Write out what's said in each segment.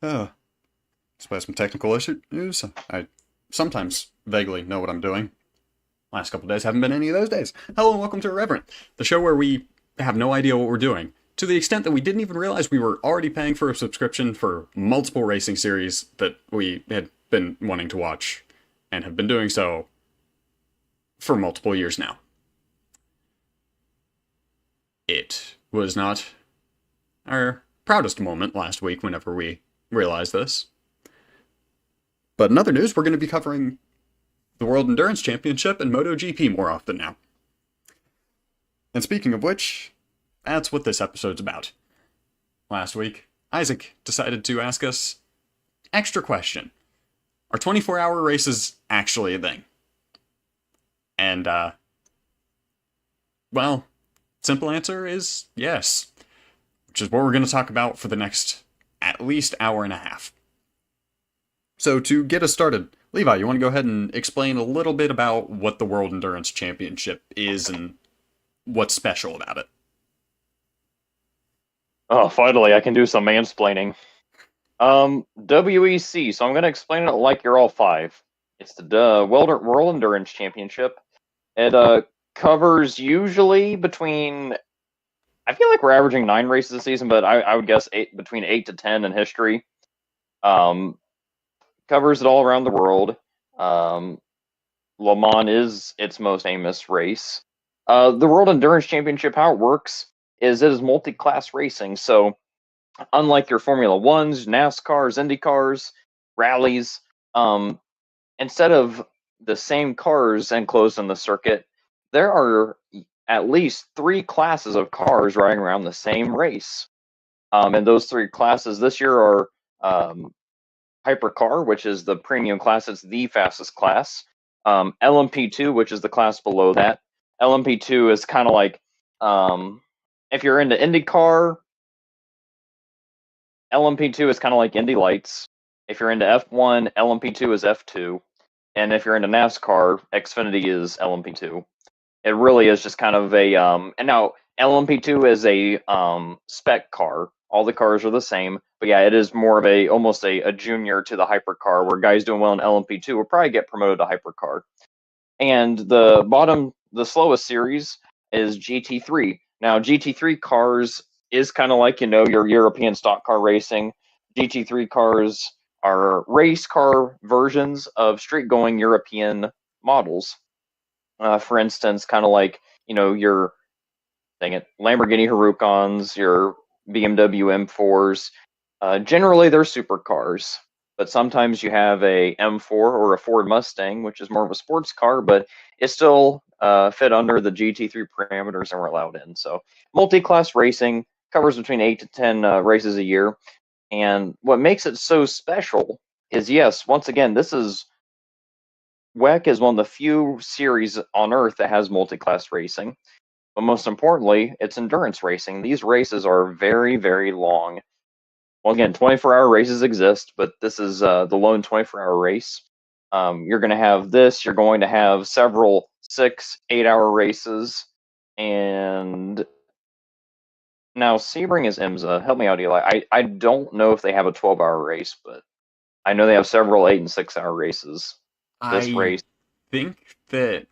Oh, despite some technical issues, I sometimes vaguely know what I'm doing. Last couple days haven't been any of those days. Hello and welcome to Irreverent, the show where we have no idea what we're doing, to the extent that we didn't even realize we were already paying for a subscription for multiple racing series that we had been wanting to watch, and have been doing so for multiple years now. It was not our proudest moment last week whenever we realized this. But in other news, we're going to be covering the World Endurance Championship and MotoGP more often now. And speaking of which, that's what this episode's about. Last week, Isaac decided to ask us, extra question, are 24-hour races actually a thing? And, well, simple answer is yes, which is what we're going to talk about for the next at least hour and a half. So to get us started, Levi, you want to go ahead and explain a little bit about what the World Endurance Championship is and what's special about it? Oh, finally, I can do some mansplaining. WEC, so I'm going to explain it like you're all five. It's the World Endurance Championship. It covers usually between, I feel like we're averaging 9 races a season, but I would guess between 8 to 10 in history. Covers it all around the world. Le Mans is its most famous race. The World Endurance Championship, how it works is it is multi-class racing. So unlike your Formula Ones, NASCARs, IndyCars, rallies, instead of the same cars enclosed in the circuit, there are at least 3 classes of cars riding around the same race. And those 3 classes this year are Hypercar, which is the premium class. It's the fastest class. LMP2, which is the class below that. LMP2 is kind of like, if you're into IndyCar, LMP2 is kind of like Indy Lights. If you're into F1, LMP2 is F2. And if you're into NASCAR, Xfinity is LMP2. It really is just kind of a, and now LMP2 is a spec car. All the cars are the same. But yeah, it is more of almost a junior to the hypercar, where guys doing well in LMP2 will probably get promoted to hypercar. And the slowest series is GT3. Now, GT3 cars is kind of like, your European stock car racing. GT3 cars are race car versions of street-going European models. For instance, kind of like, your Lamborghini Huracans, your BMW M4s. Generally, they're supercars, but sometimes you have a M4 or a Ford Mustang, which is more of a sports car, but it's still fit under the GT3 parameters and we're allowed in. So multi-class racing covers between 8 to 10 races a year. And what makes it so special is, yes, once again, WEC is one of the few series on Earth that has multi-class racing. But most importantly, it's endurance racing. These races are very, very long. Well, again, 24-hour races exist, but this is the lone 24-hour race. You're going to have this. You're going to have several 6, 8-hour races. And now Sebring is IMSA. Help me out, Eli. I don't know if they have a 12-hour race, but I know they have several 8 and 6-hour races. This I race. think that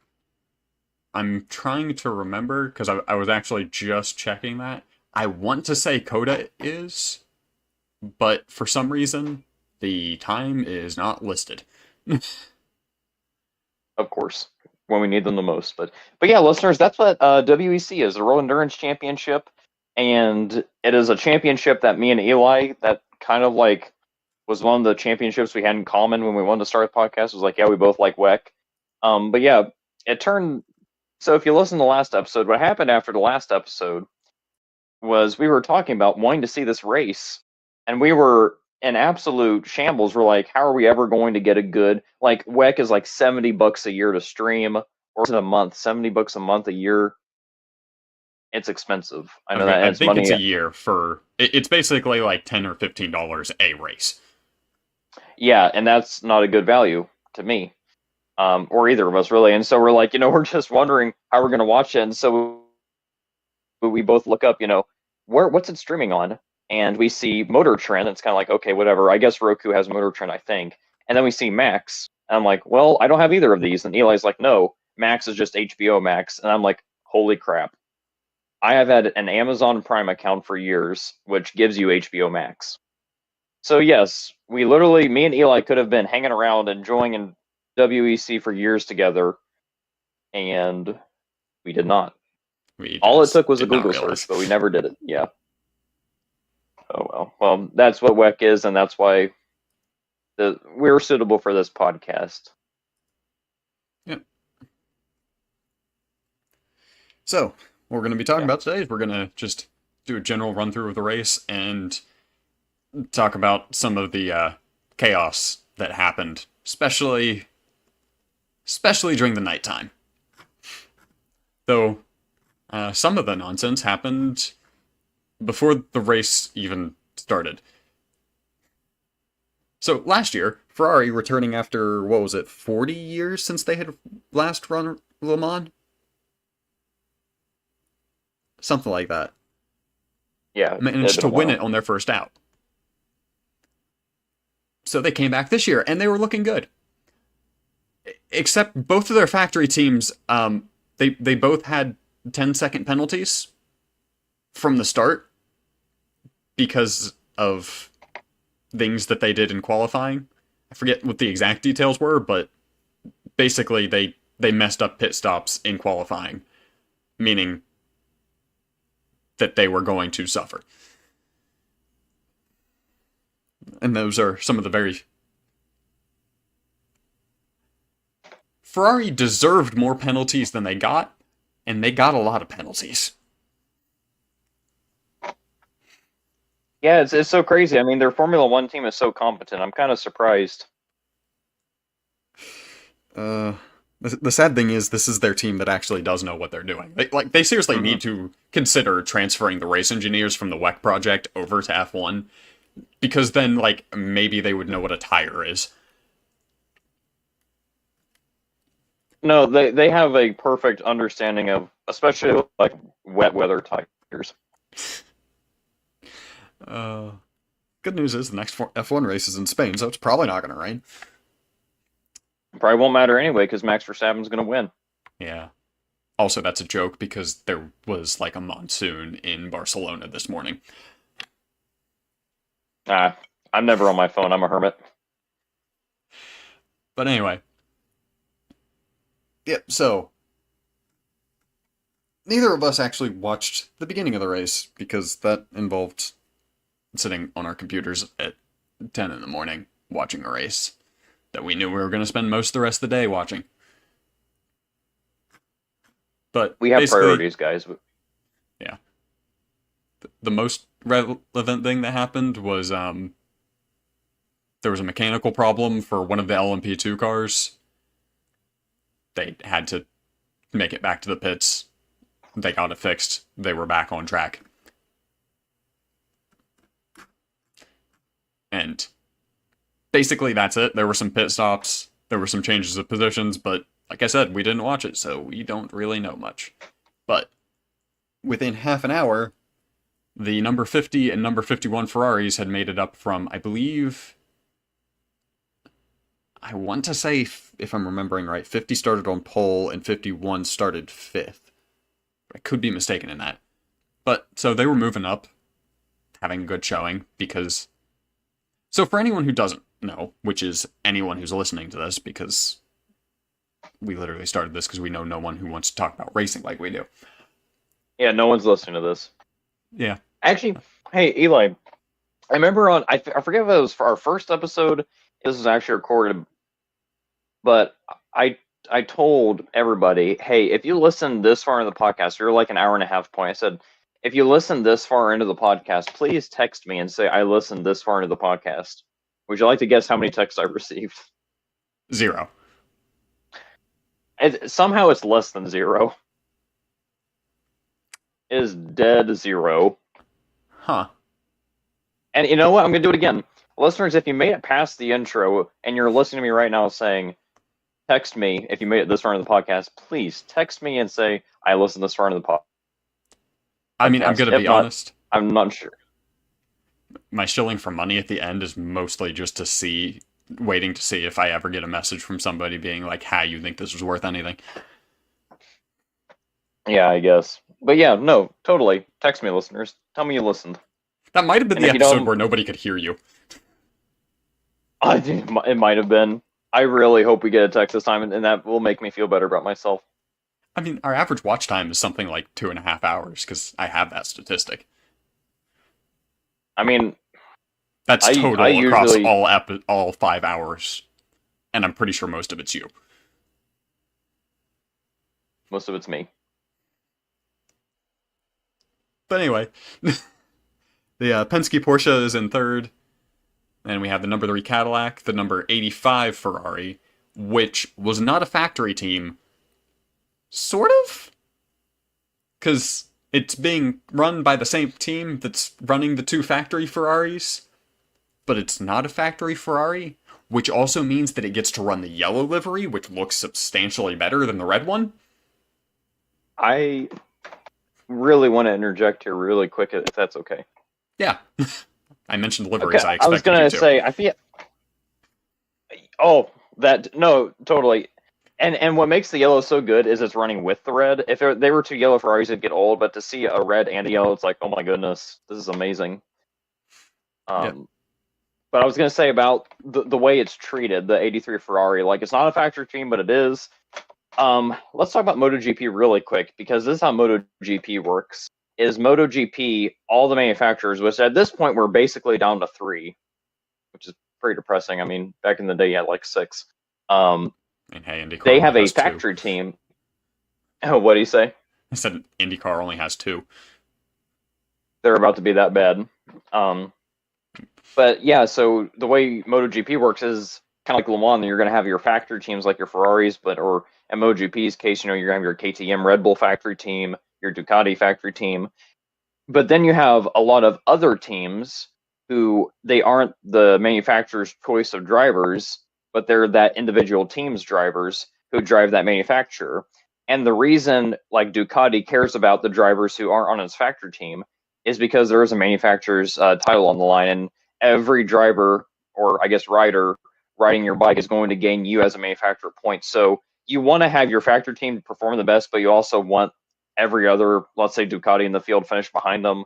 I'm trying to remember, because I was actually just checking that. I want to say Coda is, but for some reason, the time is not listed. Of course, when we need them the most. But yeah, listeners, that's what WEC is, the World Endurance Championship. And it is a championship that me and Eli, that kind of like was one of the championships we had in common when we wanted to start the podcast. It was like, yeah, we both like WEC. But yeah, it turned. So if you listen to the last episode, what happened after the last episode was we were talking about wanting to see this race, and we were in absolute shambles. We're like, how are we ever going to get a good, like, WEC is like $70 a year to stream, or is it a month? $70 a month a year. It's expensive. I know Okay, that, and I it's think it's money. a year for it's basically like $10 or $15 a race. Yeah, and that's not a good value to me, or either of us really. And so we're like, we're just wondering how we're going to watch it. And so we both look up, what's it streaming on? and we see Motor Trend. It's kind of like, okay, whatever. I guess Roku has Motor Trend, I think. And then we see Max. And I'm like, well, I don't have either of these. And Eli's like, no, Max is just HBO Max. And I'm like, holy crap. I have had an Amazon Prime account for years, which gives you HBO Max. So yes, we literally, me and Eli could have been hanging around enjoying in WEC for years together, and we did not. We All it just took was a did not Google realize. search, but we never did it. Yeah. Oh well. Well, that's what WEC is, and that's why we're suitable for this podcast. Yep. So, what we're going to be talking about today is we're going to just do a general run through of the race and talk about some of the chaos that happened, especially during the nighttime. Though some of the nonsense happened before the race even started. So last year, Ferrari returning after, 40 years since they had last run Le Mans? Something like that. Yeah. Managed to win it on their first out. So they came back this year, and they were looking good. Except both of their factory teams, they both had 10-second penalties from the start because of things that they did in qualifying. I forget what the exact details were, but basically they messed up pit stops in qualifying, meaning that they were going to suffer. And those are some of the very... Ferrari deserved more penalties than they got, and they got a lot of penalties. Yeah, it's so crazy. I mean, their Formula One team is so competent. I'm kind of surprised. The sad thing is, this is their team that actually does know what they're doing. They seriously need to consider transferring the race engineers from the WEC project over to F1, because then, maybe they would know what a tire is. No, they have a perfect understanding of, especially wet weather tires. Good news is the next F1 race is in Spain, so it's probably not going to rain. Probably won't matter anyway, because Max Verstappen's going to win. Yeah. Also, that's a joke, because there was, a monsoon in Barcelona this morning. I'm never on my phone. I'm a hermit. But anyway. Yep, so... neither of us actually watched the beginning of the race, because that involved sitting on our computers at 10 in the morning watching a race that we knew we were going to spend most of the rest of the day watching. But we have priorities, guys. Yeah. The most relevant thing that happened was there was a mechanical problem for one of the LMP2 cars. They had to make it back to the pits. They got it fixed. They were back on track. And basically that's it. There were some pit stops. There were some changes of positions, but like I said, we didn't watch it, so we don't really know much. But within half an hour, the number 50 and number 51 Ferraris had made it up from, I believe... I want to say, if I'm remembering right, 50 started on pole and 51 started 5th. I could be mistaken in that. But, so they were moving up, having a good showing, because... So for anyone who doesn't know, which is anyone who's listening to this, because we literally started this because we know no one who wants to talk about racing like we do. Yeah, no one's listening to this. Yeah. Actually, hey, Eli, I remember I forget if it was for our first episode, this was actually recorded, but I told everybody, hey, if you listen this far into the podcast, you're like an hour and a half point. I said, if you listen this far into the podcast, please text me and say, I listened this far into the podcast. Would you like to guess how many texts I've received? 0. Somehow it's less than 0. It is dead 0. Huh. And you know what? I'm going to do it again. Listeners, if you made it past the intro and you're listening to me right now saying, text me if you made it this far into the podcast, please text me and say, I listened this far into the podcast. I mean, I'm going to be honest. I'm not sure. My shilling for money at the end is mostly just waiting to see if I ever get a message from somebody being like, "Hi, you think this is worth anything?" Yeah, I guess. But yeah, no, totally. Text me, listeners. Tell me you listened. That might have been And the if you episode don't, where nobody could hear you. I think it might have been. I really hope we get a text this time, and that will make me feel better about myself. I mean, our average watch time is something like 2.5 hours because I have that statistic. I mean, That's I total across usually all 5 hours, and I'm pretty sure most of it's you. most of it's me. But anyway, the Penske Porsche is in third, and we have the number 3 Cadillac, the number 85 Ferrari, which was not a factory team. Sort of? Because it's being run by the same team that's running the 2 factory Ferraris, but it's not a factory Ferrari, which also means that it gets to run the yellow livery, which looks substantially better than the red one. I really want to interject here really quick, if that's okay. Yeah. I mentioned liveries, Okay, I I was expected you gonna to. say, I feel. Oh, that no, totally. And what makes the yellow so good is it's running with the red. If they were two yellow Ferraris, it'd get old. But to see a red and a yellow, it's like, oh my goodness, this is amazing. Yeah. But I was gonna say about the way it's treated, the '83 Ferrari. Like, it's not a factory team, but it is. Let's talk about MotoGP really quick, because this is how MotoGP works. Is MotoGP all the manufacturers, which at this point we're basically down to 3, which is pretty depressing. I mean, back in the day you had like 6. And hey, IndyCar They only have a has 2. factory team. Oh, what do you say? I said IndyCar only has 2. They're about to be that bad. But yeah, so the way MotoGP works is kind of like Le Mans. You're going to have your factory teams like your Ferraris, or in MotoGP's case, you're going to have your KTM Red Bull factory team, your Ducati factory team. But then you have a lot of other teams who they aren't the manufacturer's choice of drivers, but they're that individual team's drivers who drive that manufacturer. And the reason like Ducati cares about the drivers who aren't on its factory team is because there is a manufacturer's title on the line, and every driver, or I guess rider, riding your bike is going to gain you as a manufacturer points. So you want to have your factory team perform the best, but you also want every other, let's say Ducati in the field, finish behind them.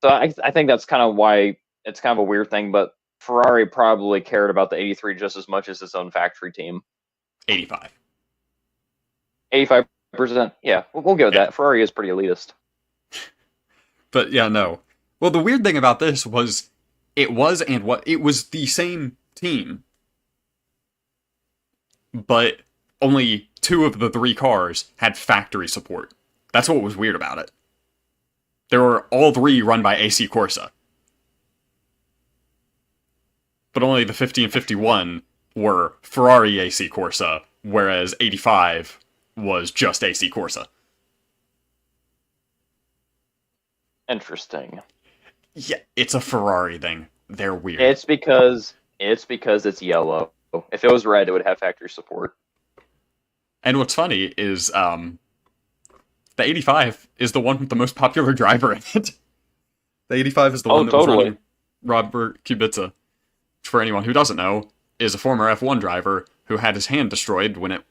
So I think that's kind of why it's kind of a weird thing, but Ferrari probably cared about the '83 just as much as its own factory team. 85. 85%, yeah, we'll go with Yeah. that. Ferrari is pretty elitist. But yeah, no. Well, the weird thing about this was it was the same team, but only 2 of the 3 cars had factory support. That's what was weird about it. They were all 3 run by AC Corsa. But only the 50 and 51 were Ferrari AC Corsa, whereas 85 was just AC Corsa. Interesting. Yeah, it's a Ferrari thing. They're weird. It's because it's yellow. If it was red, it would have factory support. And what's funny is the 85 is the one with the most popular driver in it. The 85 is the one that was running Robert Kubica. For anyone who doesn't know, is a former F1 driver who had his hand destroyed when it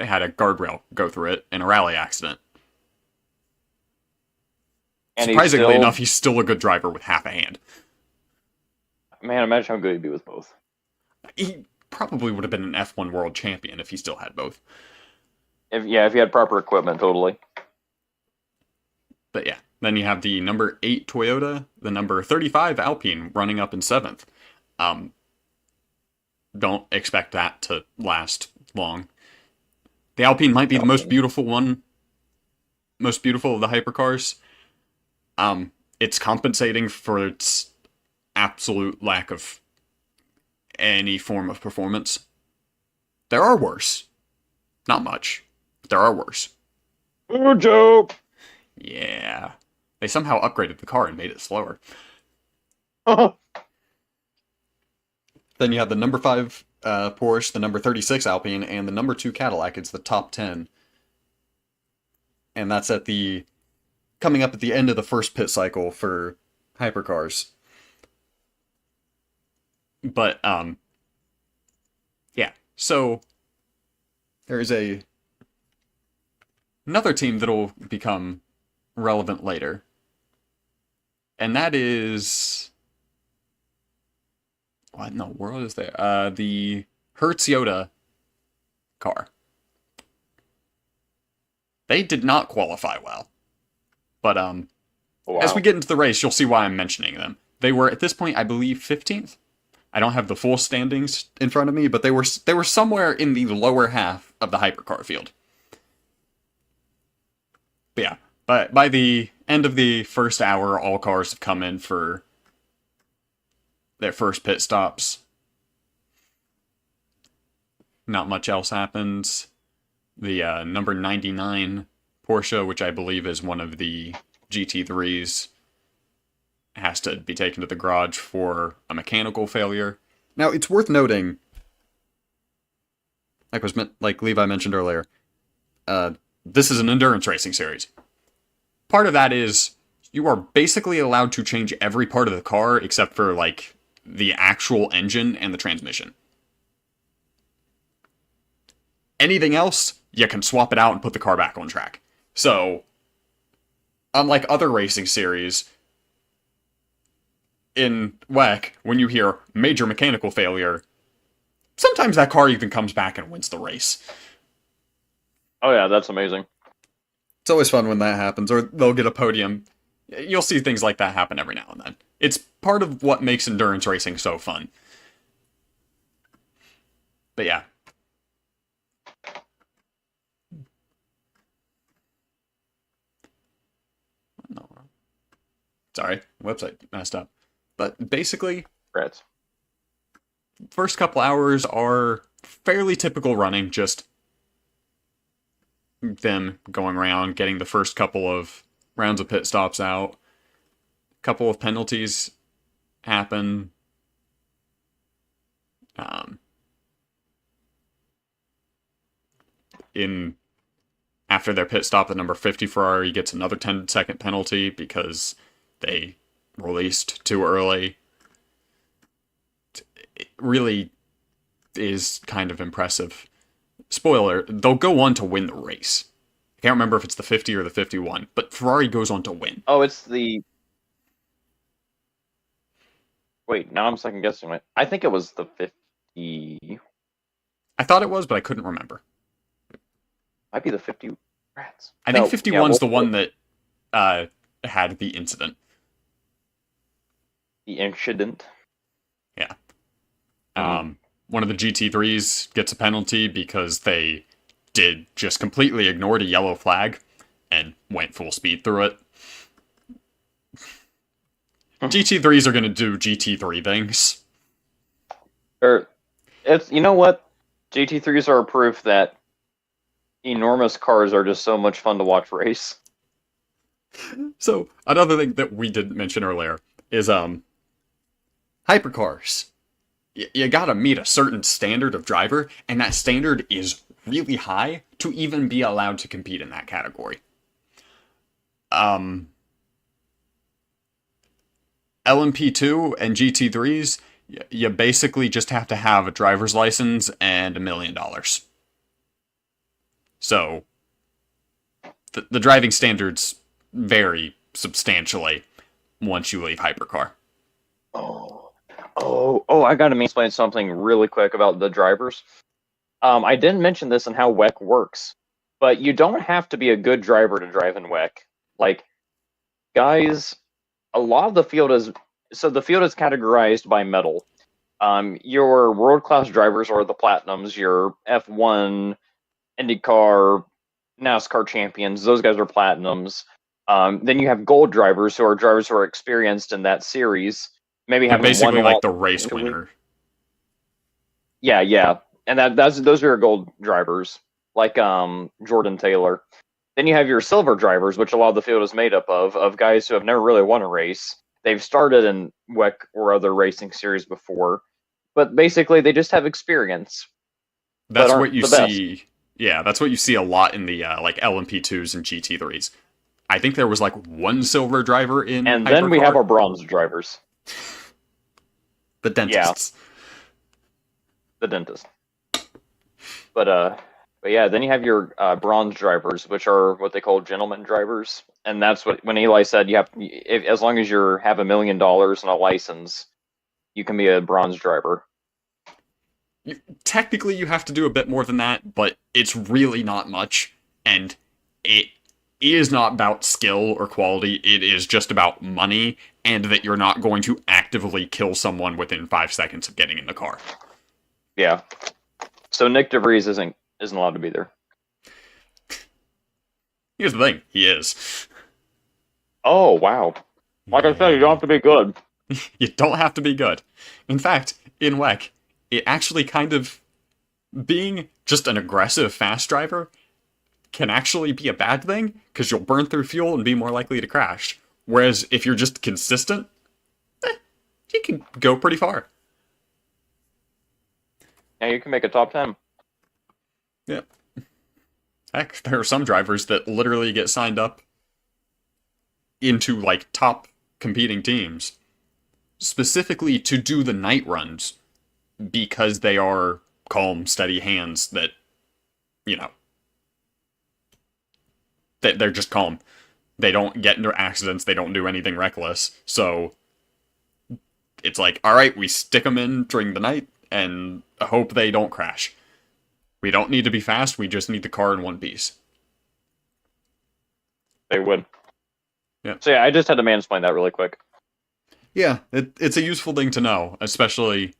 had a guardrail go through it in a rally accident. And Surprisingly enough, he's still a good driver with half a hand. Man, imagine how good he'd be with both. He probably would have been an F1 world champion if he still had both. If you had proper equipment, totally. But yeah, then you have the number 8 Toyota, the number 35 Alpine running up in 7th. Don't expect that to last long. The Alpine might be the most beautiful of the hypercars. It's compensating for its absolute lack of any form of performance. There are worse. Not much. But there are worse. Ooh, dope! Yeah. They somehow upgraded the car and made it slower. Then you have the number 5 Porsche, the number 36 Alpine, and the number 2 Cadillac. It's the top 10. And that's coming up at the end of the first pit cycle for hypercars. But yeah. So there is another team that'll become relevant later, and that is what in the world is there? The Hertz Yoda car. They did not qualify well, but Wow. as we get into the race, you'll see why I'm mentioning them. They were at this point, I believe, 15th. I don't have the full standings in front of me, but they were somewhere in the lower half of the hypercar field. But yeah, but by the end of the first hour, all cars have come in for their first pit stops. Not much else happens. The number 99 Porsche, which I believe is one of the GT3s, has to be taken to the garage for a mechanical failure. Now, it's worth noting, like Levi mentioned earlier, this is an endurance racing series. Part of that is you are basically allowed to change every part of the car except for, like, the actual engine and the transmission. Anything else, you can swap it out and put the car back on track. So, unlike other racing series, in WEC, when you hear major mechanical failure, sometimes that car even comes back and wins the race. Oh yeah, that's amazing. It's always fun when that happens, or they'll get a podium. You'll see things like that happen every now and then. It's part of what makes endurance racing so fun. But yeah. Sorry, website messed up. But basically, Rats. first couple hours are fairly typical running, just them going around, getting the first couple of rounds of pit stops out. A couple of penalties happen. After their pit stop, the number 50 Ferrari gets another 10-second penalty because they released too early. It really is kind of impressive. Spoiler, they'll go on to win the race. I can't remember if it's the 50 or the 51, but Ferrari goes on to win. Oh, it's the... Wait, now I'm second guessing it. I think it was the 50... I thought it was, but I couldn't remember. Might be the 50 Rats. I think 51's the one that had the incident. The incident? Yeah. One of the GT3s gets a penalty because they did just completely ignored a yellow flag and went full speed through it. GT3s are going to do GT3 things. You know what? GT3s are proof that enormous cars are just so much fun to watch race. So, another thing that we didn't mention earlier is hypercars. You gotta meet a certain standard of driver, and that standard is really high to even be allowed to compete in that category. LMP2 and GT3s, you basically just have to have a driver's license and $1 million. So, the driving standards vary substantially once you leave hypercar. I gotta explain something really quick about the drivers. I didn't mention this and how WEC works, but you don't have to be a good driver to drive in WEC. Like, guys, a lot of the field is categorized by medal. Your world-class drivers are the platinums, your F1, IndyCar, NASCAR champions. Those guys are platinums. Then you have gold drivers, who are drivers who are experienced in that series. Maybe having basically won like the race winner. Yeah, and those are your gold drivers, like Jordan Taylor. Then you have your silver drivers, which a lot of the field is made up of guys who have never really won a race. They've started in WEC or other racing series before, but basically they just have experience. That's what you see. Yeah, that's what you see a lot in the like LMP2s and GT3s. I think there was like one silver driver in and hypercar. then we have our bronze drivers. The dentists. the dentist. But yeah, then you have your bronze drivers, which are what they call gentleman drivers, and that's what when Eli said you have, as long as you have $1 million and a license, you can be a bronze driver. Technically, you have to do a bit more than that, but it's really not much, and it is not about skill or quality. It is just about money, and that you're not going to actively kill someone within 5 seconds of getting in the car. Yeah. So Nick DeVries isn't allowed to be there. Here's the thing, he is. Oh wow! Like I said, you don't have to be good. You don't have to be good. In fact, in WEC, it actually kind of being just an aggressive fast driver can actually be a bad thing because you'll burn through fuel and be more likely to crash. Whereas if you're just consistent, you can go pretty far. Yeah, you can make a top 10. Yeah. Heck, there are some drivers that literally get signed up into like top competing teams specifically to do the night runs because they are calm, steady hands that, you know, they're just calm. They don't get into accidents. They don't do anything reckless. So it's like, all right, we stick them in during the night and hope they don't crash. We don't need to be fast. We just need the car in one piece. They would. Yeah. So yeah, I just had to mansplain that really quick. Yeah, it's a useful thing to know, especially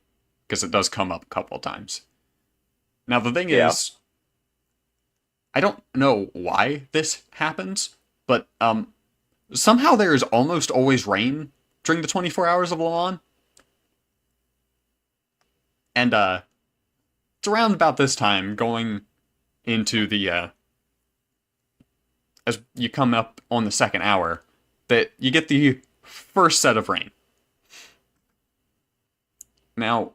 because it does come up a couple of times. Now, the thing is, I don't know why this happens, but somehow there is almost always rain during the 24 hours of Le Mans. And it's around about this time, going into the, as you come up on the second hour, that you get the first set of rain. Now,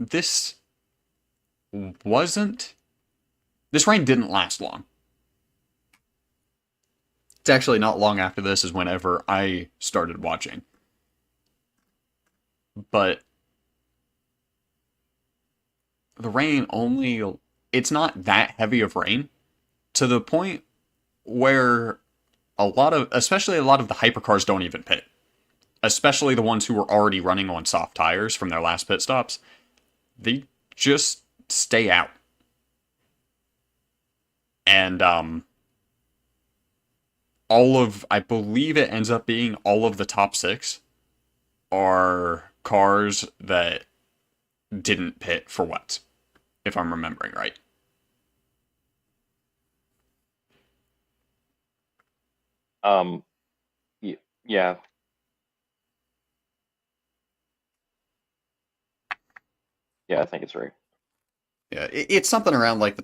this rain didn't last long. It's actually not long after this is whenever I started watching. But the rain it's not that heavy of rain to the point where especially a lot of the hypercars don't even pit. Especially the ones who were already running on soft tires from their last pit stops. They just stay out. And I believe it ends up being all of the top 6 are cars that didn't pit for wet, if I'm remembering right. Yeah. Yeah, I think it's right. Yeah, it's something around like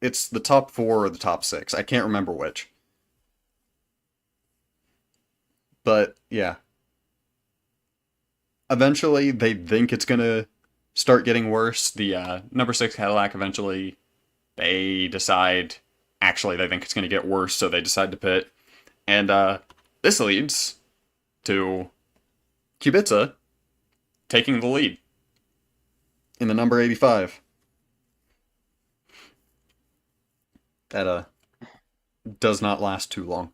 it's the top 4 or the top 6. I can't remember which. But yeah. Eventually, they think it's gonna start getting worse. The number 6 Cadillac eventually, they decide, actually they think it's gonna get worse, so they decide to pit. And this leads to Kubica taking the lead in the number 85. That does not last too long.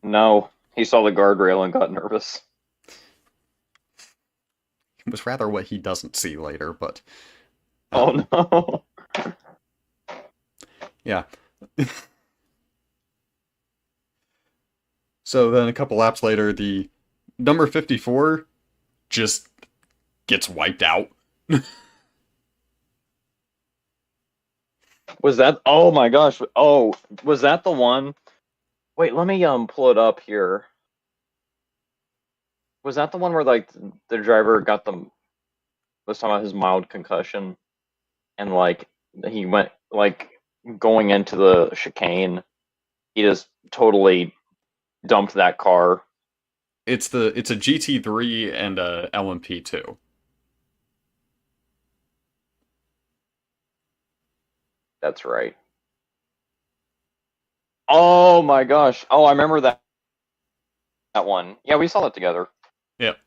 No, he saw the guardrail and got nervous. It was rather what he doesn't see later, but Oh no. Yeah. So then a couple laps later, the number 54 just gets wiped out. Was that? Oh my gosh! Oh, was that the one? Wait, let me pull it up here. Was that the one where like the driver was talking about his mild concussion, and like he went like going into the chicane, he just totally dumped that car. It's a GT3 and a LMP2. That's right. Oh my gosh! Oh, I remember that one. Yeah, we saw that together. Yep.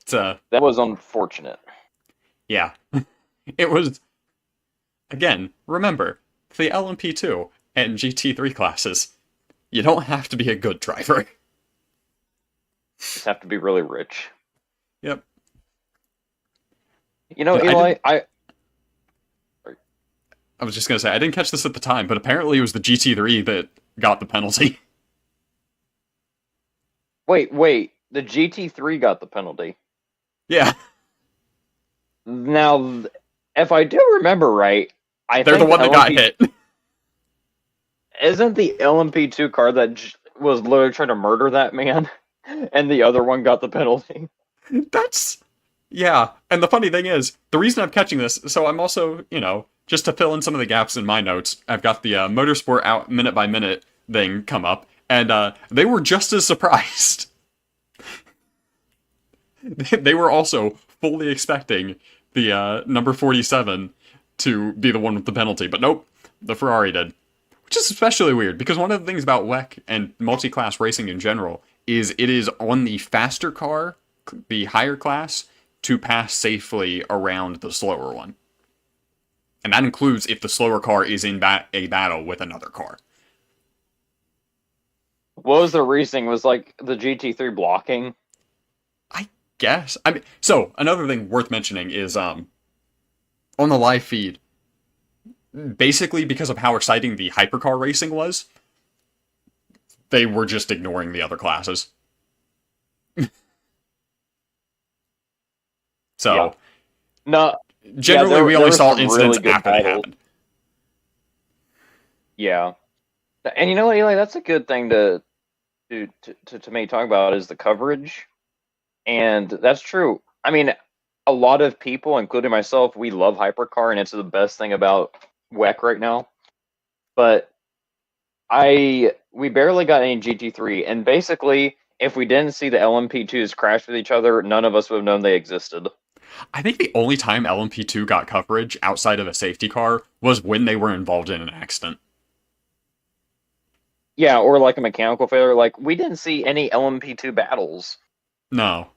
It's That was unfortunate. Yeah. It was, again, remember, the LMP2 and GT3 classes, you don't have to be a good driver. Just have to be really rich. Yep. You know, Yeah, Eli, I was just gonna say, I didn't catch this at the time, but apparently it was the GT3 that got the penalty. wait. The GT3 got the penalty. Yeah, Now, if I do remember right, I they're the think the one that got LMP hit. isn't the LMP2 car that was literally trying to murder that man, and the other one got the penalty. That's, yeah. And the funny thing is, the reason I'm catching this, so I'm also, just to fill in some of the gaps in my notes, I've got the motorsport out minute by minute thing come up, and they were just as surprised. They were also fully expecting the number 47 to be the one with the penalty, but nope, the Ferrari did. Which is especially weird, because one of the things about WEC and multi-class racing in general is it is on the faster car, the higher class, to pass safely around the slower one. And that includes if the slower car is in a battle with another car. What was the reasoning? Was like the GT3 blocking? I guess. I mean, so another thing worth mentioning is on the live feed, basically because of how exciting the hypercar racing was, they were just ignoring the other classes. So, Yeah. No, generally, we only were saw some incidents really good after they battles. happened. Yeah, and you know what, Eli? That's a good thing to me talk about is the coverage, and that's true. I mean, a lot of people, including myself, we love hypercar, and it's the best thing about WEC right now. But we barely got any GT3, and basically, if we didn't see the LMP2s crash with each other, none of us would have known they existed. I think the only time LMP2 got coverage outside of a safety car was when they were involved in an accident. Yeah, or like a mechanical failure. Like we didn't see any LMP2 battles. No.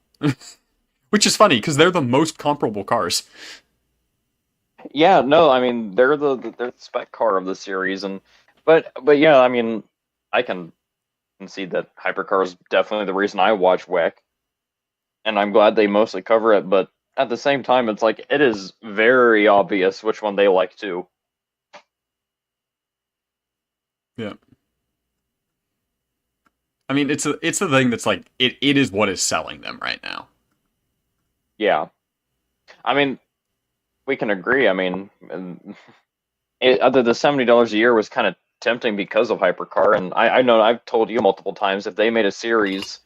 Which is funny, because they're the most comparable cars. Yeah, no, I mean they're the spec car of the series, and but yeah, I mean I can concede that hypercar is definitely the reason I watch WEC, and I'm glad they mostly cover it. But at the same time, it's like it is very obvious which one they like too. Yeah. I mean, it's the thing that's like, it is what is selling them right now. Yeah, I mean we can agree. I mean, other the $70 a year was kind of tempting because of hypercar, and I know I've told you multiple times if they made a series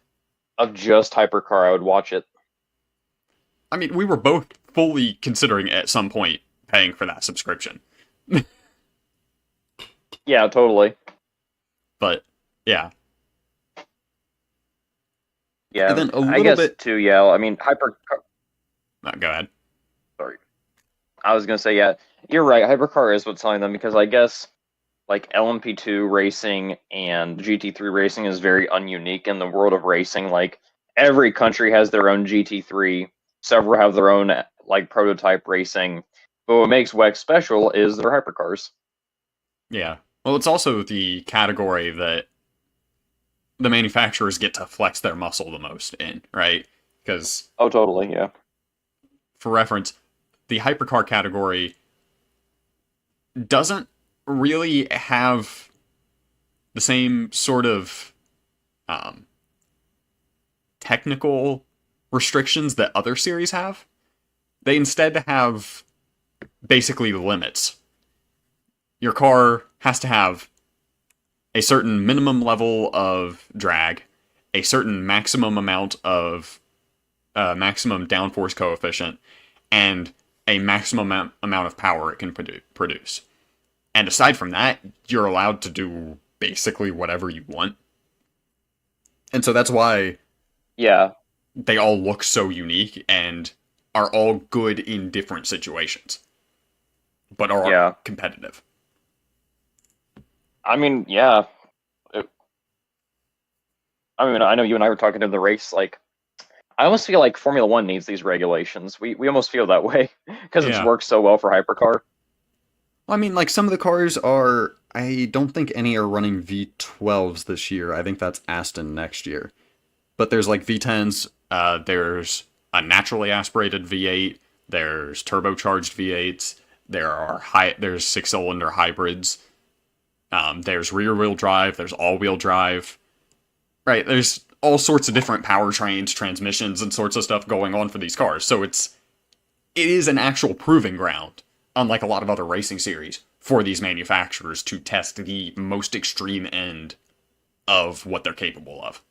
of just hypercar, I would watch it. I mean, we were both fully considering at some point paying for that subscription. Yeah, totally. But, yeah. Yeah, And then a I little guess bit... too. Yeah, I mean, hypercar. go ahead. Sorry, I was gonna say yeah. You're right. Hypercar is what's selling them because I guess like LMP2 racing and GT3 racing is very ununique in the world of racing. Like every country has their own GT3. Several have their own like prototype racing. But what makes WEC special is their hypercars. Yeah. Well, it's also the category that the manufacturers get to flex their muscle the most in, right? Because, Oh, totally. Yeah. for reference, the hypercar category doesn't really have the same sort of technical restrictions that other series have. They instead have basically limits. Your car has to have a certain minimum level of drag, a certain maximum amount of maximum downforce coefficient, and a maximum amount of power it can produce. And aside from that, you're allowed to do basically whatever you want. And so that's why Yeah. they all look so unique and are all good in different situations, but are Yeah. competitive. I mean, yeah. I mean, I know you and I were talking in the race. Like, I almost feel like Formula One needs these regulations. We almost feel that way because it's Yeah. worked so well for hypercar. Well, I mean, like some of the cars are. I don't think any are running V12s this year. I think that's Aston next year. But there's like V10s. There's a naturally aspirated V8. There's turbocharged V8s. There's six-cylinder hybrids. There's rear-wheel drive. There's all-wheel drive. Right. There's all sorts of different powertrains, transmissions, and sorts of stuff going on for these cars. So it is an actual proving ground, unlike a lot of other racing series, for these manufacturers to test the most extreme end of what they're capable of.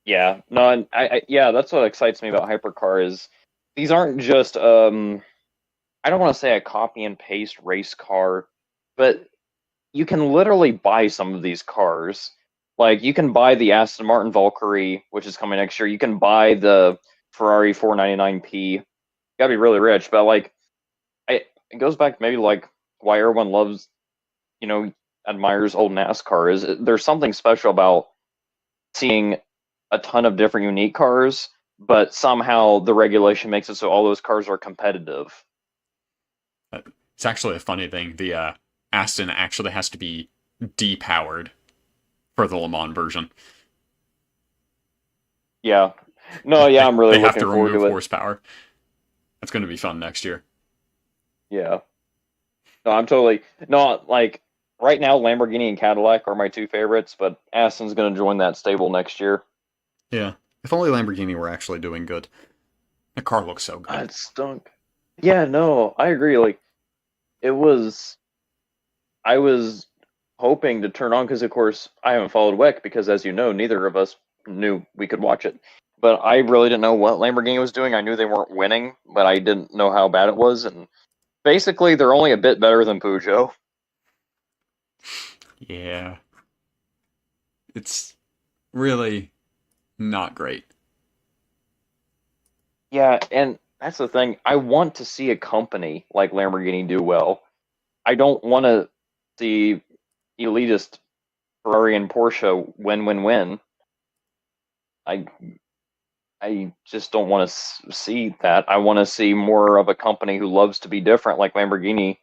Yeah, no, and yeah, that's what excites me about hypercar is these aren't just I don't want to say a copy and paste race car, but you can literally buy some of these cars. Like you can buy the Aston Martin Valkyrie, which is coming next year. You can buy the Ferrari 499P. You gotta be really rich, but like it goes back to maybe like why everyone loves, you know, admires old NASCAR is there's something special about seeing a ton of different unique cars, but somehow the regulation makes it so all those cars are competitive. It's actually a funny thing. The Aston actually has to be depowered for the Le Mans version. Yeah. No, yeah, I'm really They have looking to forward remove to it. horsepower. That's going to be fun next year. Yeah. No, I'm totally no like right now Lamborghini and Cadillac are my two favorites, but Aston's gonna join that stable next year. Yeah. If only Lamborghini were actually doing good. The car looks so good. It stunk. Yeah, no, I agree. Like it was I was hoping to turn on because of course I haven't followed WEC because as you know, neither of us knew we could watch it. But I really didn't know what Lamborghini was doing. I knew they weren't winning, but I didn't know how bad it was. And basically, they're only a bit better than Peugeot. Yeah. It's really not great. Yeah, and that's the thing. I want to see a company like Lamborghini do well. I don't want to see elitist Ferrari and Porsche win. I I just don't want to see that. I want to see more of a company who loves to be different, like Lamborghini,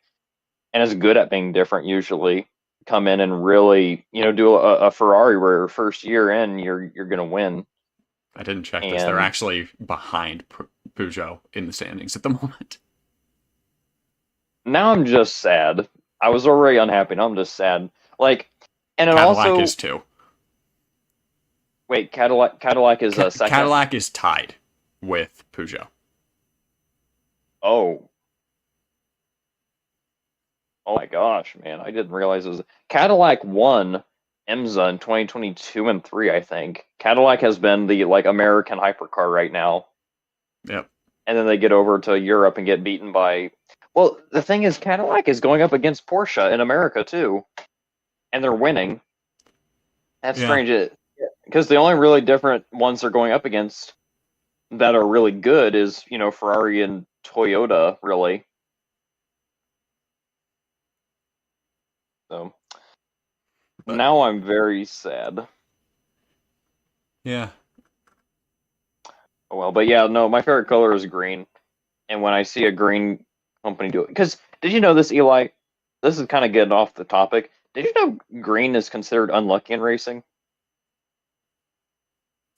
and is good at being different. Usually, come in and really, do a Ferrari where first year in you're gonna win. I didn't check this. They're And actually behind Peugeot in the standings at the moment. now I'm just sad. I was already unhappy. Now I'm just sad. Like, and it Cadillac also is two. wait. Cadillac is a second. Cadillac is tied with Peugeot. Oh, oh my gosh, man! I didn't realize it was Cadillac won IMSA in 2022 and three. I think Cadillac has been the like American hypercar right now, Yep. and then they get over to Europe and get beaten by. Well, the thing is, Cadillac is going up against Porsche in America too, and they're winning. That's Yeah. strange. Because the only really different ones they're going up against that are really good is, Ferrari and Toyota, really. So But now I'm very sad. yeah. Oh well, but yeah, no, my favorite color is green. And when I see a green company do it, because did you know this, Eli? This is kind of getting off the topic. Did you know green is considered unlucky in racing?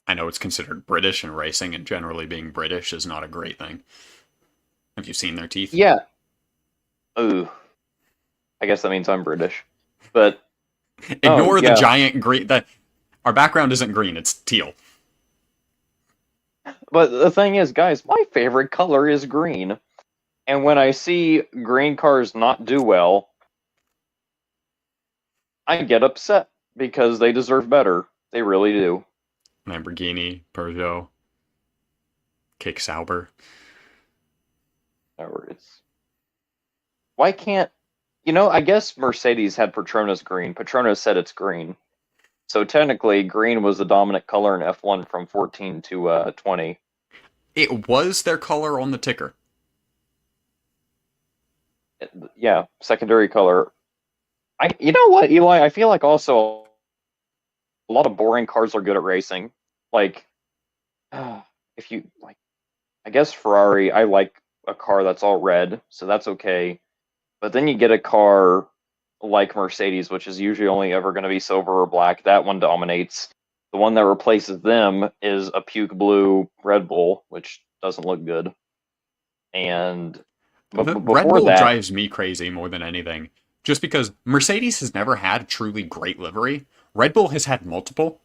I know it's considered British in racing, and generally being British is not a great thing. Have you seen their teeth? Yeah. Ooh, I guess that means I'm British. But Ignore the yeah. giant green. Our background isn't green; it's teal. But the thing is, guys, my favorite color is green. And when I see green cars not do well, I get upset because they deserve better. They really do. Lamborghini, Peugeot, Kick Sauber. Or it's why can't I guess Mercedes had Petronas green. Petronas said it's green. So technically green was the dominant color in F1 from 14 to 20. It was their color on the ticker. Yeah, secondary color. You know what, Eli? I feel like also a lot of boring cars are good at racing. Like if you like, I guess Ferrari, I like a car that's all red, so that's okay. But then you get a car like Mercedes, which is usually only ever going to be silver or black. That one dominates. The one that replaces them is a puke blue Red Bull, which doesn't look good. And The Red before Bull that, drives me crazy more than anything. Just because Mercedes has never had a truly great livery. Red Bull has had multiple.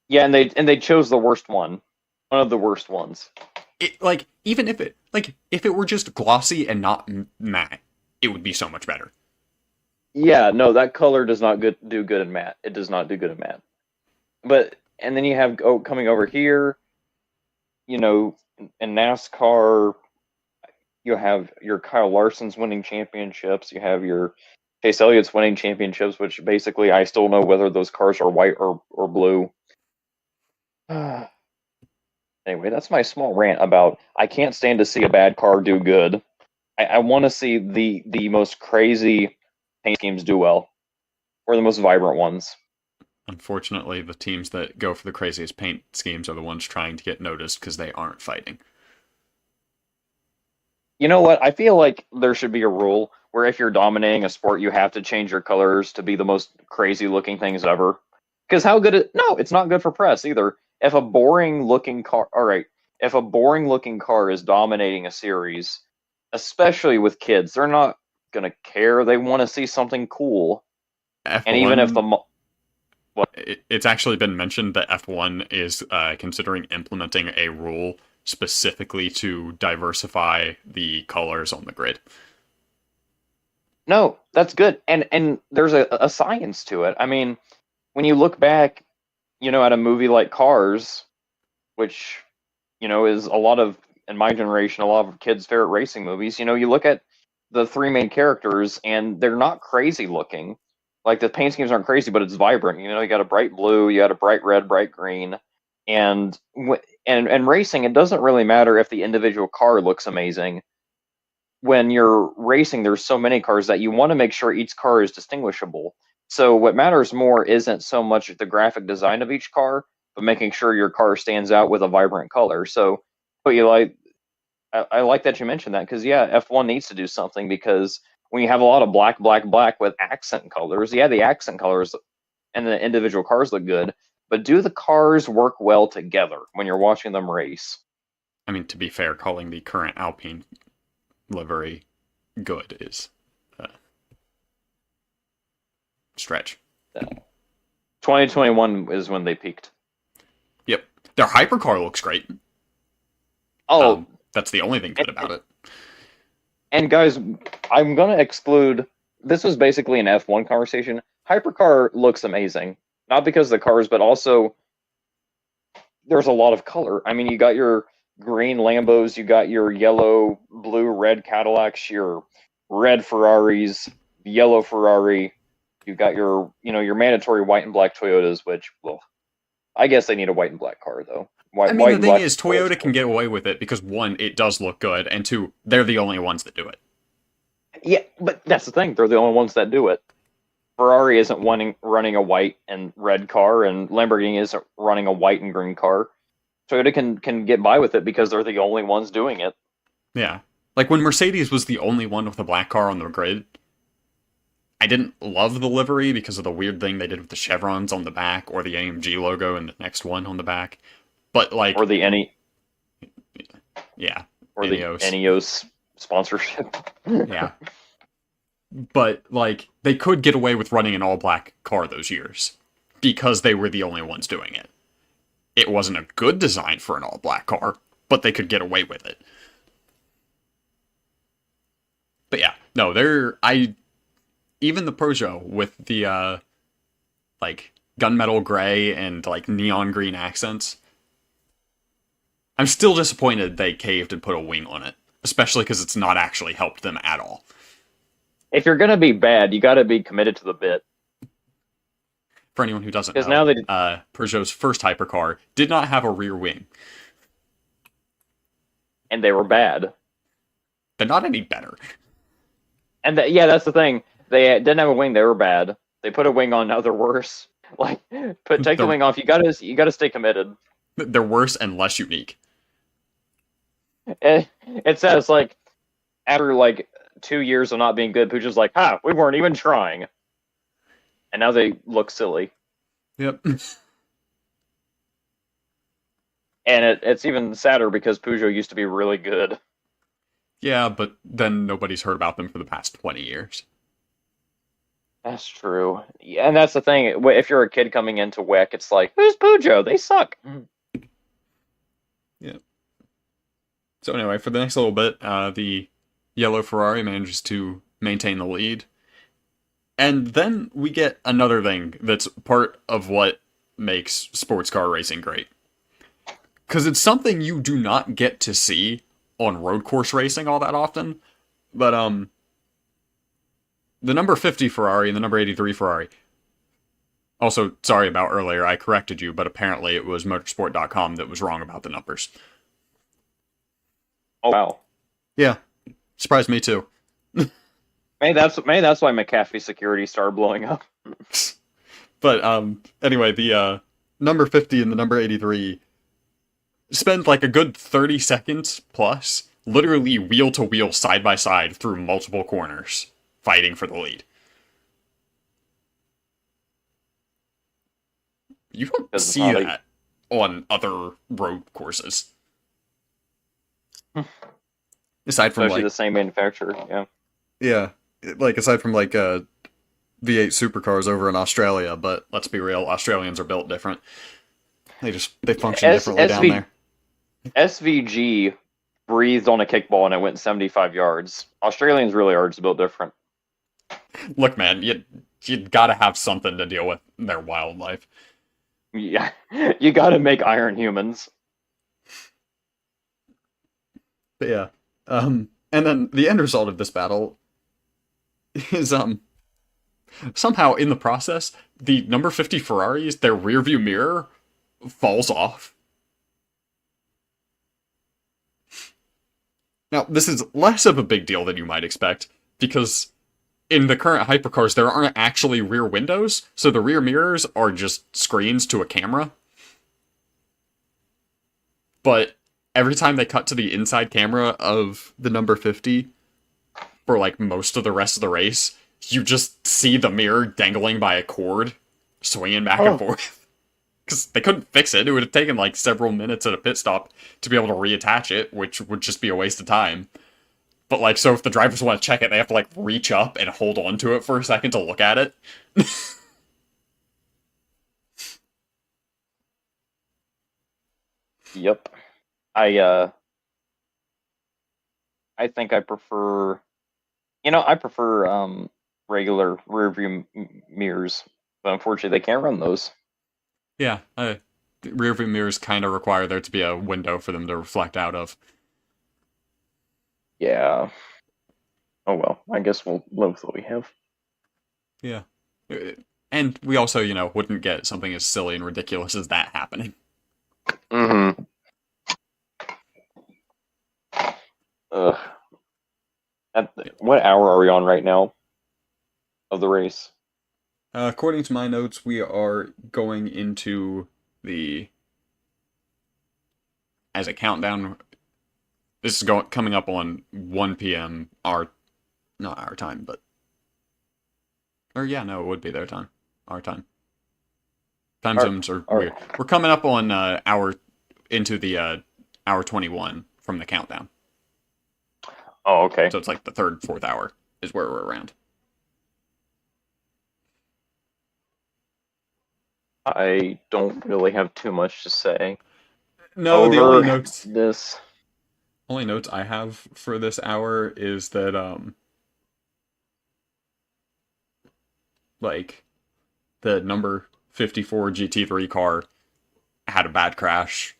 yeah, and they chose the worst one of the worst ones. It like even if it were just glossy and not matte, it would be so much better. Yeah, no, that color does not do good in matte. It does not do good in matte. But and then you have coming over here, in NASCAR, you have your Kyle Larson's winning championships. You have your Chase Elliott's winning championships, which basically I still know whether those cars are white or blue. Anyway, that's my small rant about I can't stand to see a bad car do good. I want to see the most crazy paint schemes do well, or the most vibrant ones. Unfortunately, the teams that go for the craziest paint schemes are the ones trying to get noticed because they aren't fighting. You know what? I feel like there should be a rule where if you're dominating a sport, you have to change your colors to be the most crazy looking things ever. Because no, it's not good for press either. If a boring looking car, all right, if a boring looking car is dominating a series, especially with kids, they're not gonna care. They want to see something cool. And even if F1, it's actually been mentioned that F1 is considering implementing a rule specifically to diversify the colors on the grid. No, that's good. And there's a science to it. I mean, when you look back, at a movie like Cars, which, is a lot of, in my generation, a lot of kids' favorite racing movies, you look at the three main characters and they're not crazy looking. Like the paint schemes aren't crazy, but it's vibrant. You got a bright blue, you got a bright red, bright green. And racing, it doesn't really matter if the individual car looks amazing. When you're racing, there's so many cars that you want to make sure each car is distinguishable. So what matters more isn't so much the graphic design of each car, but making sure your car stands out with a vibrant color. So, but I like that you mentioned that because yeah, F1 needs to do something because when you have a lot of black, black, black with accent colors, yeah, the accent colors and the individual cars look good, but do the cars work well together when you're watching them race? I mean, to be fair, calling the current Alpine livery good is a stretch. 2021 is when they peaked. Yep. Their hypercar looks great. Oh, that's the only thing good about it. And guys, I'm gonna exclude. This was basically an F1 conversation. Hypercar looks amazing, not because of the cars, but also there's a lot of color. I mean, you got your green Lambos, you got your yellow, blue, red Cadillacs, your red Ferraris, yellow Ferrari. You got your mandatory white and black Toyotas, which, well, I guess they need a white and black car though. I mean, the thing is, Toyota can get away with it because one, it does look good, and two, they're the only ones that do it. Yeah, but that's the thing; they're the only ones that do it. Ferrari isn't running a white and red car, and Lamborghini isn't running a white and green car. Toyota can get by with it because they're the only ones doing it. Yeah, like when Mercedes was the only one with a black car on the grid. I didn't love the livery because of the weird thing they did with the chevrons on the back, or the AMG logo and the next one on the back. But like, or the Ineos sponsorship. Yeah, but like they could get away with running an all-black car those years because they were the only ones doing it. It wasn't a good design for an all-black car, but they could get away with it. But yeah, no, even the Peugeot with the like gunmetal gray and like neon green accents. I'm still disappointed they caved and put a wing on it, especially because it's not actually helped them at all. If you're gonna be bad, you got to be committed to the bit. For anyone who doesn't know, Peugeot's first hypercar did not have a rear wing, and they were bad. They're not any better. And yeah, that's the thing. They didn't have a wing. They were bad. They put a wing on. Now they're worse. Like, take the They're wing off. You gotta stay committed. they're worse and less unique. It says like after like 2 years of not being good, Pooch's like, "Ha, we weren't even trying," and now they look silly. Yep. And it's even sadder because Peugeot used to be really good. Yeah, but then nobody's heard about them for the past 20 years. That's true. Yeah, and that's the thing. If you're a kid coming into WEC, it's like, who's Peugeot? They suck. Yeah. So anyway, for the next little bit, the yellow Ferrari manages to maintain the lead. And then we get another thing that's part of what makes sports car racing great. Because it's something you do not get to see on road course racing all that often. But the number 50 Ferrari and the number 83 Ferrari. Also, sorry about earlier, I corrected you, but apparently it was motorsport.com that was wrong about the numbers. Oh wow. Yeah, surprised me too. Maybe that's why McAfee security started blowing up. But anyway, the number 50 and the number 83 spend like a good 30 seconds plus literally wheel to wheel side by side through multiple corners fighting for the lead. You don't see that on other road courses. Aside from Especially like the same manufacturer, yeah. yeah, like aside from like V8 supercars over in Australia, but let's be real, Australians are built different. They function differently down there. SVG breathed on a kickball and it went 75 yards. Australians really are just built different. Look, man, you gotta have something to deal with their wildlife. Yeah, you got to make iron humans. But yeah, and then the end result of this battle is somehow in the process the number 50 Ferraris, their rear view mirror falls off. Now, this is less of a big deal than you might expect, because in the current hypercars, there aren't actually rear windows, so the rear mirrors are just screens to a camera. But every time they cut to the inside camera of the number 50, for like most of the rest of the race, you just see the mirror dangling by a cord, swinging back and forth. Because they couldn't fix it. It would have taken like several minutes at a pit stop to be able to reattach it, which would just be a waste of time. But like, so if the drivers want to check it, they have to like reach up and hold on to it for a second to look at it. Yep. I think I prefer regular rear view mirrors, but unfortunately they can't run those. Yeah, rear view mirrors kind of require there to be a window for them to reflect out of. Yeah. Oh well, I guess we'll live with what we have. Yeah. And we also, wouldn't get something as silly and ridiculous as that happening. Mm-hmm. What hour are we on right now of the race? According to my notes, we are going into as a countdown. This is coming up on 1 p.m. Not our time, but or yeah, no, it would be their time, our time. Time zones are weird. We're coming up on into the hour 21 from the countdown. Oh, okay. So it's like the third, fourth hour is where we're around. I don't really have too much to say. No, the only only notes I have for this hour is that like the number 54 GT3 car had a bad crash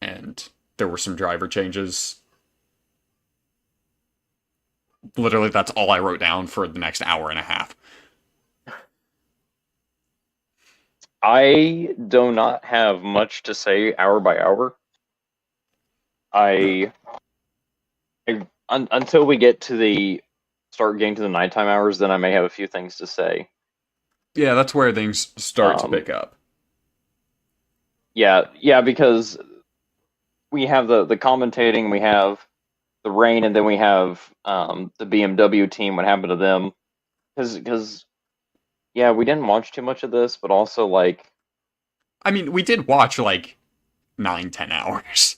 and there were some driver changes. Literally, that's all I wrote down for the next hour and a half. I do not have much to say hour by hour. Until we get to start getting to the nighttime hours, then I may have a few things to say. Yeah, that's where things start to Um, pick up. yeah, because we have the commentating, we have the rain, and then we have the BMW team. What happened to them? Because yeah, we didn't watch too much of this, but also like I mean, we did watch like 9, 10 hours.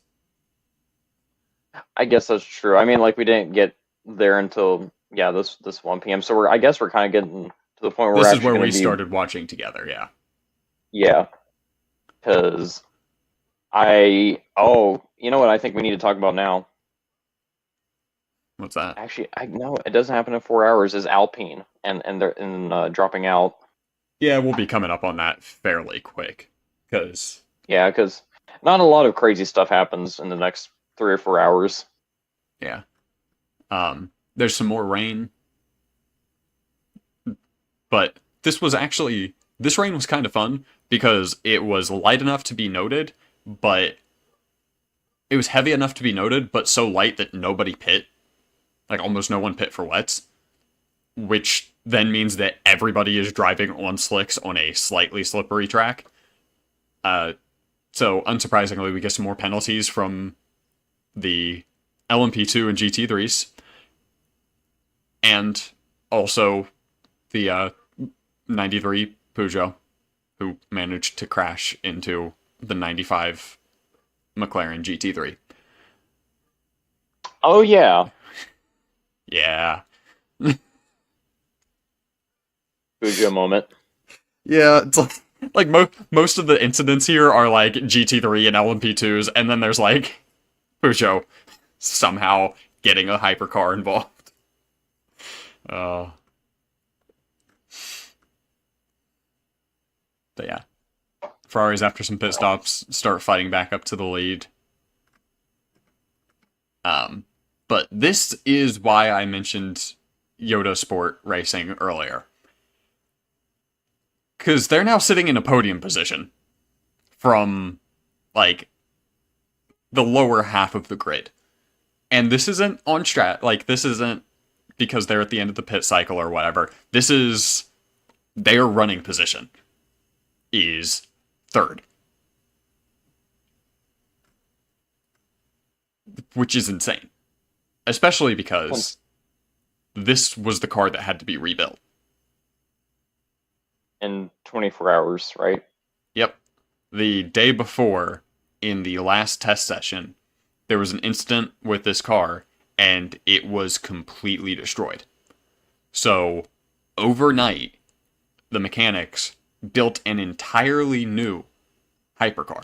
I guess that's true. I mean, like we didn't get there until yeah this 1 p.m. So I guess we're kind of getting to the point where we're This is actually where going we to be started watching together, yeah. yeah. Because I you know what I think we need to talk about now. What's that? Actually, I know it doesn't happen in 4 hours. Is Alpine and they're dropping out. Yeah, we'll be coming up on that fairly quick. Because, Yeah, because not a lot of crazy stuff happens in the next 3 or 4 hours. yeah. There's some more rain, but this rain was kind of fun because it was light enough to be noted, but it was heavy enough to be noted, but so light that nobody pit. Like, almost no one pit for wets, which then means that everybody is driving on slicks on a slightly slippery track. So, unsurprisingly, we get some more penalties from the LMP2 and GT3s, and also the 93 Peugeot, who managed to crash into the 95 McLaren GT3. Oh yeah, Yeah. Fujo moment. Yeah, it's like most of the incidents here are like GT3 and LMP2s, and then there's like Peugeot somehow getting a hypercar involved. Uh, but yeah, Ferraris after some pit stops start fighting back up to the lead. Um, but this is why I mentioned Yoda Sport Racing earlier, because they're now sitting in a podium position from like the lower half of the grid. And this isn't on strat, like, this isn't because they're at the end of the pit cycle or whatever. This is their running position is third, which is insane, especially because this was the car that had to be rebuilt. In 24 hours, right? Yep. The day before, in the last test session, there was an incident with this car, and it was completely destroyed. So, overnight, the mechanics built an entirely new hypercar,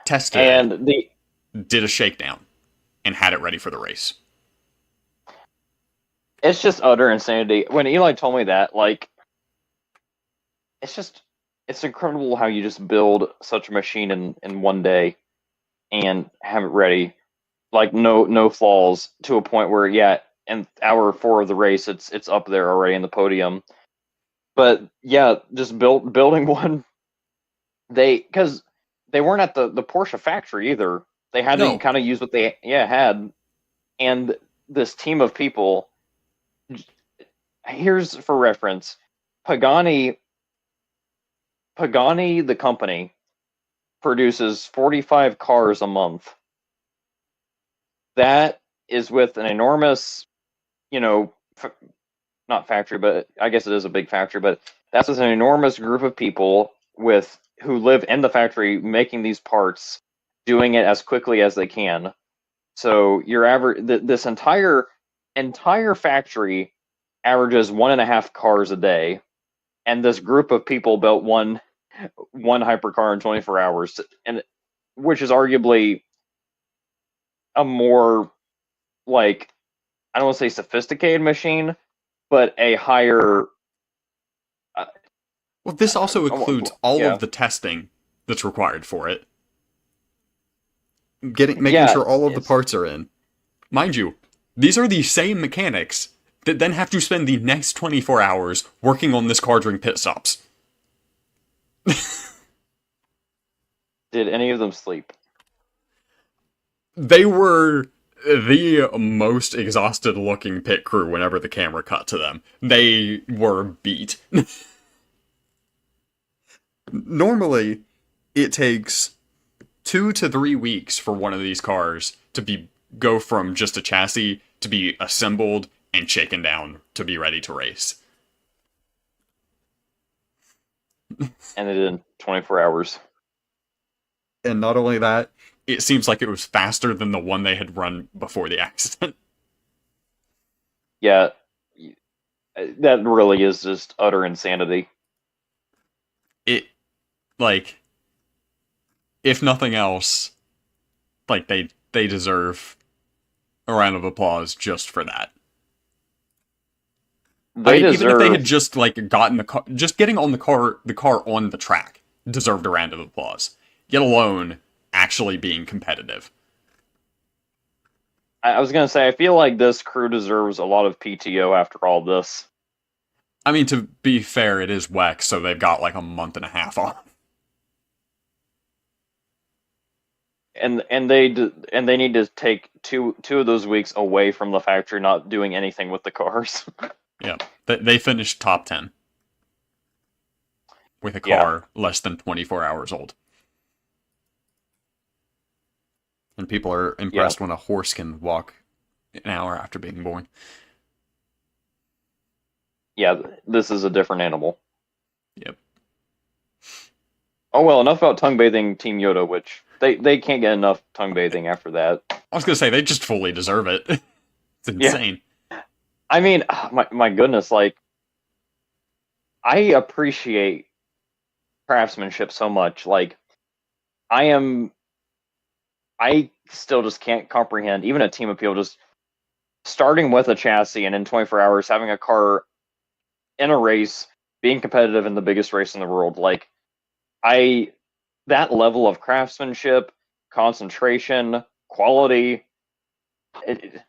tested it, And the did a shakedown, and had it ready for the race. it's just utter insanity. When Eli told me that, like, it's just it's incredible how you just build such a machine in 1 day and have it ready, like no flaws to a point where yeah, in hour 4 of the race, it's up there already in the podium. But yeah, just building one. Because they weren't at the Porsche factory either. They had to No, kind of use what they had, and this team of people. Here's for reference: Pagani, the company, produces 45 cars a month. That is with an enormous, you know, not factory, but I guess it is a big factory. But that's with an enormous group of people with who live in the factory making these parts, doing it as quickly as they can. So your average, this entire factory averages 1.5 cars a day, and this group of people built one hypercar in 24 hours, and which is arguably a more like I don't want to say sophisticated machine, but a higher. Uh, well, this also includes all yeah, of the testing that's required for it. Making yeah, sure all of the it's parts are in. Mind you, these are the same mechanics that then have to spend the next 24 hours working on this car during pit stops. did any of them sleep? They were the most exhausted looking pit crew whenever the camera cut to them. They were beat. Normally, it takes 2 to 3 weeks for one of these cars to go from just a chassis to be assembled and shaken down to be ready to race. And they did in 24 hours. And not only that, it seems like it was faster than the one they had run before the accident. Yeah, that really is just utter insanity. It, like, if nothing else, like they deserve a round of applause just for that. I They mean, even if they had deserve. just like gotten the car, just getting on the car on the track deserved a round of applause. Yet alone actually being competitive. I was gonna say, I feel like this crew deserves a lot of PTO after all this. I mean, to be fair, it is WEC, so they've got like a month and a half off. And they need to take two of those weeks away from the factory, not doing anything with the cars. Yeah, they finished top 10 with a Yeah, car less than 24 hours old. And people are yeah, impressed when a horse can walk an hour after being born. yeah. This is a different animal. Yep. Oh well, enough about tongue bathing Team Yoda, which they can't get enough tongue bathing after that. I was gonna say they just fully deserve it. It's Yeah, insane. I mean, my goodness, like I appreciate craftsmanship so much. Like I am, I still just can't comprehend even a team of people just starting with a chassis and in 24 hours having a car in a race, being competitive in the biggest race in the world. Like I, that level of craftsmanship, concentration, quality. It,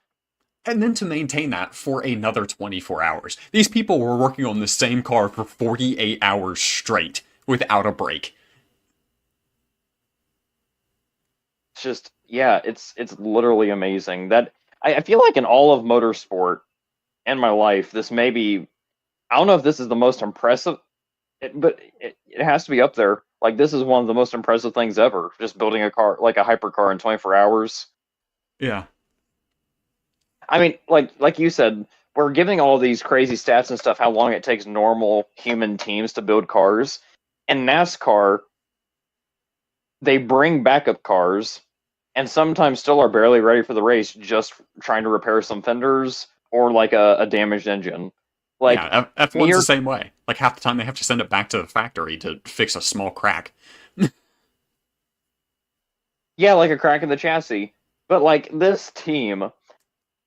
And then to maintain that for another 24 hours. These people were working on the same car for 48 hours straight without a break. it's just, yeah, it's literally amazing. That I feel like in all of motorsport and my life, this may be. I don't know if this is the most impressive, but it has to be up there. Like this is one of the most impressive things ever. Just building a car like a hypercar in 24 hours. Yeah. I mean, like you said, we're giving all these crazy stats and stuff how long it takes normal human teams to build cars. In NASCAR, they bring backup cars and sometimes still are barely ready for the race, just trying to repair some fenders or like a damaged engine. Like Yeah, F1's the mere, same way. Like half the time they have to send it back to the factory to fix a small crack. yeah, like a crack in the chassis. But like this team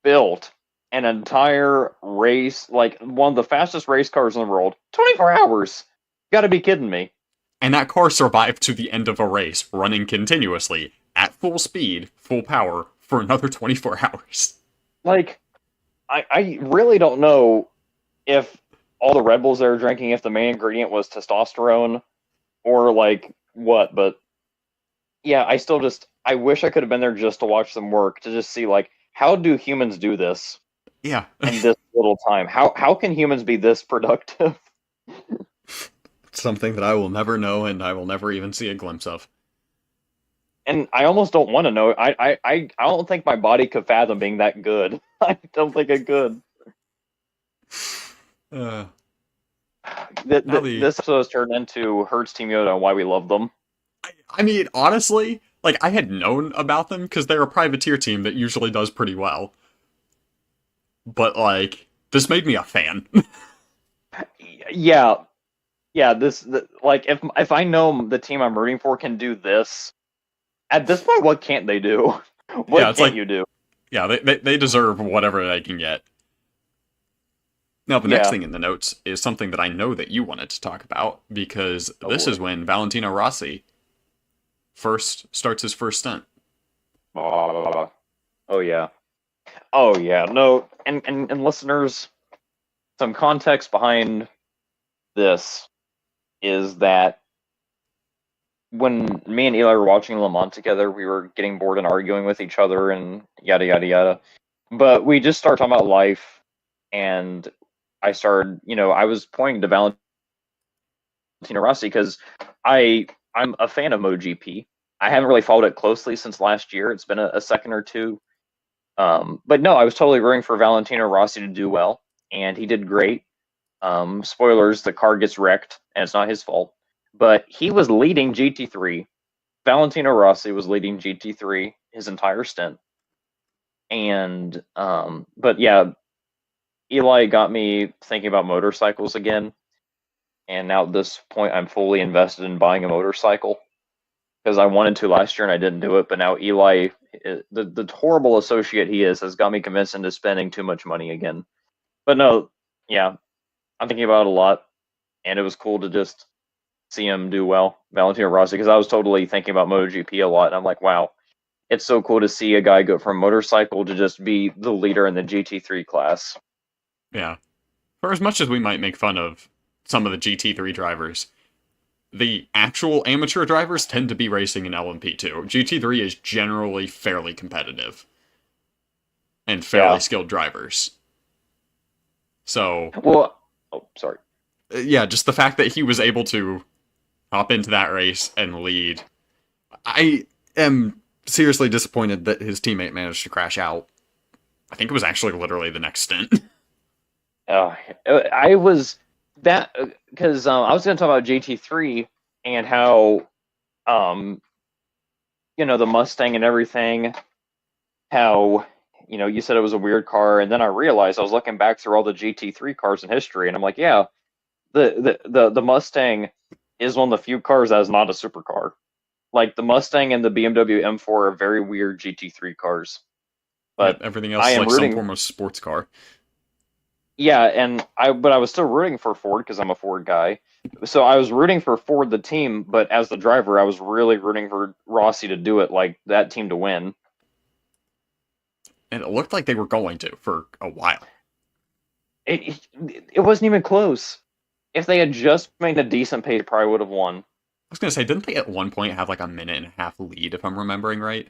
built an entire race, like one of the fastest race cars in the world, 24 hours. You gotta be kidding me. And that car survived to the end of a race, running continuously, at full speed, full power, for another 24 hours. Like, I really don't know if all the Red Bulls they were drinking, if the main ingredient was testosterone or like what, but yeah, I still just I wish I could have been there just to watch them work, to just see like how do humans do this Yeah. in this little time? How can humans be this productive? Something that I will never know and I will never even see a glimpse of. And I almost don't want to know. I don't think my body could fathom being that good. I don't think it could. Uh, now the This episode has turned into Hertz Team Yoda and why we love them. I mean, honestly, like I had known about them because they're a privateer team that usually does pretty well. But like, this made me a fan. Yeah, yeah. Like if I know the team I'm rooting for can do this, at this point, what can't they do? Yeah, What it's can't like, you do? yeah, they deserve whatever they can get. Now, the next Yeah. thing in the notes is something that I know that you wanted to talk about because Oh this is boy. when Valentino Rossi first starts his first stint. Oh, oh yeah. Oh yeah. No. And listeners, some context behind this is that when me and Eli were watching Le Mans together, we were getting bored and arguing with each other and yada yada yada. But we just started talking about life, and I started, I was pointing to Valentino Rossi because I'm a fan of MotoGP. I haven't really followed it closely since last year. It's been a second or two. But no, I was totally rooting for Valentino Rossi to do well, and he did great. Spoilers: the car gets wrecked, and it's not his fault. But he was leading GT3. Valentino Rossi was leading GT3 his entire stint. And but yeah, Eli got me thinking about motorcycles again. And now at this point, I'm fully invested in buying a motorcycle because I wanted to last year and I didn't do it. But now Eli, the horrible associate he is, has got me convinced into spending too much money again. But no, yeah, I'm thinking about it a lot, and it was cool to just see him do well, Valentino Rossi, because I was totally thinking about MotoGP a lot, and I'm like, wow, it's so cool to see a guy go from motorcycle to just be the leader in the GT3 class. Yeah. For as much as we might make fun of some of the GT3 drivers, the actual amateur drivers tend to be racing in LMP2. GT3 is generally fairly competitive and fairly Yeah. skilled drivers. So, Well, oh, sorry. yeah, just the fact that he was able to hop into that race and lead. I am seriously disappointed that his teammate managed to crash out. I think it was actually literally the next stint. Uh, I was that because I was going to talk about GT3 and how um, the Mustang and everything. How you said it was a weird car, and then I realized I was looking back through all the GT3 cars in history, and I'm like, yeah, the Mustang is one of the few cars that is not a supercar. Like the Mustang and the BMW M4 are very weird GT3 cars, Yep, but everything else I is am like some rooting. form of sports car. Yeah, but I was still rooting for Ford because I'm a Ford guy. So I was rooting for Ford the team, but as the driver, I was really rooting for Rossi to do it, like that team to win. And it looked like they were going to for a while. It wasn't even close. If they had just made a decent pace, probably would have won. I was gonna say, didn't they at one point have like a minute and a half lead, if I'm remembering right?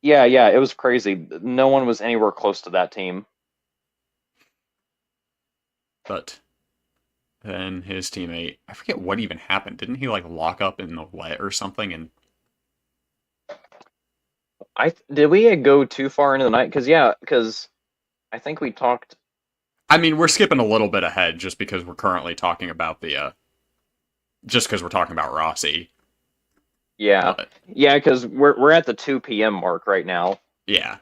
Yeah, yeah, it was crazy. No one was anywhere close to that team. But then his teammate, I forget what even happened. Didn't he like lock up in the wet or something? And I did we go too far into the night? Because I think we talked. I mean, we're skipping a little bit ahead just because we're currently talking about just because we're talking about Rossi. Yeah, But yeah, because we're at the 2 p.m. mark right now, yeah,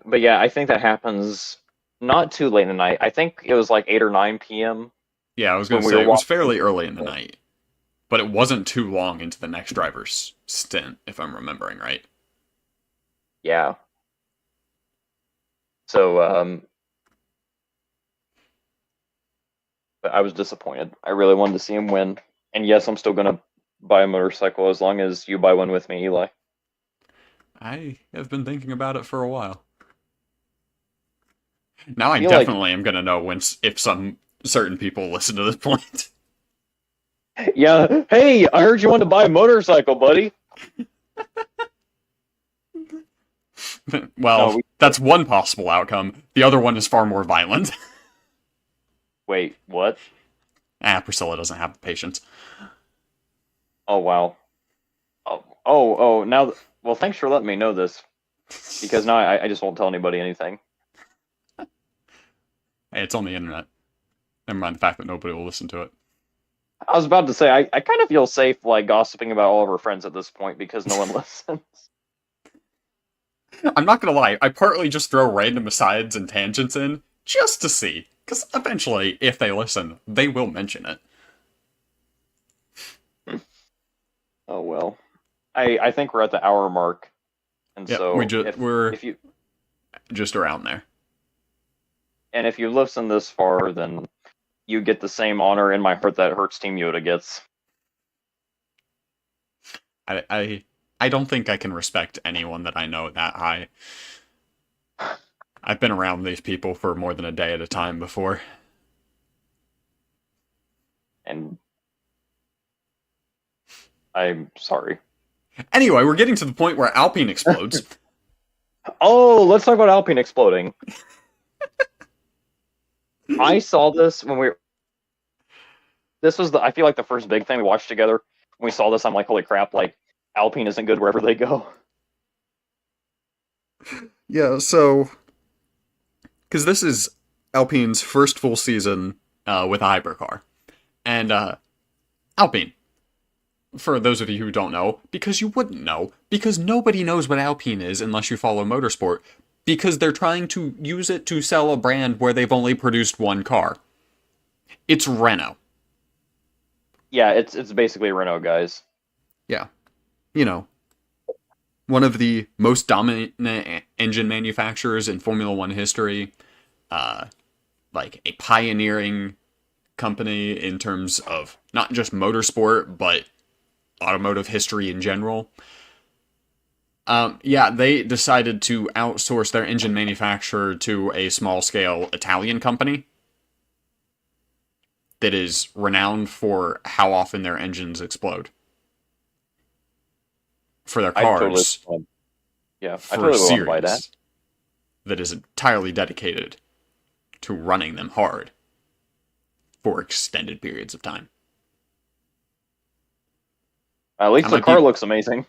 but yeah, I think that happens not too late in the night. I think it was like 8 or 9 p.m. yeah, I was gonna when we say were it was watching. fairly early in the night, but it wasn't too long into the next driver's stint, if I'm remembering right. Yeah, so but I was disappointed. I really wanted to see him win, and yes, I'm still gonna buy a motorcycle as long as you buy one with me, Eli. I have been thinking about it for a while. Now I Feel like, definitely am gonna know when if some certain people listen to this point. yeah, hey, I heard you wanted to buy a motorcycle, buddy. No, Well, that's one possible outcome. The other one is far more violent. wait, what? Priscilla doesn't have the patience. Oh wow. Oh. Now, well, thanks for letting me know this because now I just won't tell anybody anything. Hey, it's on the internet. Never mind the fact that nobody will listen to it. I was about to say I kind of feel safe like gossiping about all of our friends at this point because no one listens. I'm not gonna lie, I partly just throw random asides and tangents in just to see. Because eventually, if they listen, they will mention it. Oh well. I think we're at the hour mark, and Yep, so we're if you just around there. and if you listen this far, then you get the same honor in my heart that Hurts Team Yoda gets. I don't think I can respect anyone that I know that high. I've been around these people for more than a day at a time before. And I'm sorry. Anyway, we're getting to the point where Alpine explodes. Oh, let's talk about Alpine exploding. I saw this when we. This was the. I feel like the first big thing we watched together. When we saw this, I'm like, holy crap! Like Alpine isn't good wherever they go. Yeah, so because this is Alpine's first full season with a hypercar, and Alpine. For those of you who don't know, because you wouldn't know, because nobody knows what Alpine is unless you follow motorsport, because they're trying to use it to sell a brand where they've only produced one car. It's Renault. Yeah, it's basically Renault, guys. Yeah. You know, one of the most dominant engine manufacturers in Formula One history, uh, like a pioneering company in terms of not just motorsport, but automotive history in general. Yeah, they decided to outsource their engine manufacturer to a small scale Italian company that is renowned for how often their engines explode for their I totally. cars, Yeah, I for a totally want to buy that. series that is entirely dedicated to running them hard for extended periods of time. At least That the might car be looks amazing.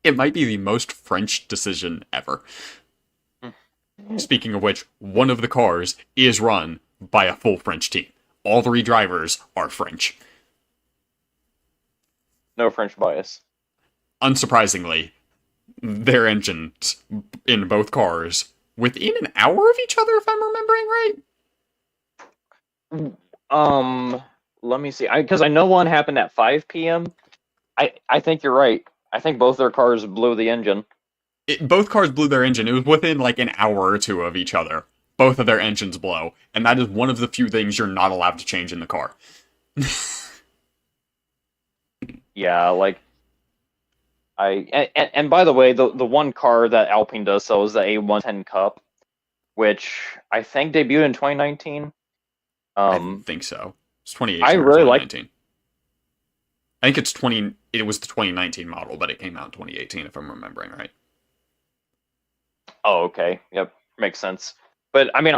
it might be the most French decision ever. Speaking of which, one of the cars is run by a full French team. All three drivers are French. No French bias. Unsurprisingly, their engines in both cars within an hour of each other, if I'm remembering right. Um, Let me see. Because I know one happened at 5 p.m. I think you're right. I think both their cars blew the engine. Both cars blew their engine. It was within like an hour or two of each other. Both of their engines blow, and that is one of the few things you're not allowed to change in the car. Yeah, like and by the way, the one car that Alpine does sell is the A110 Cup, which I think debuted in 2019. I Um, think so. It's I 2018 or really like. 2019. I think it's 20. It was the 2019 model, but it came out in 2018, if I'm remembering right. Oh, okay. Yep, makes sense. But I mean,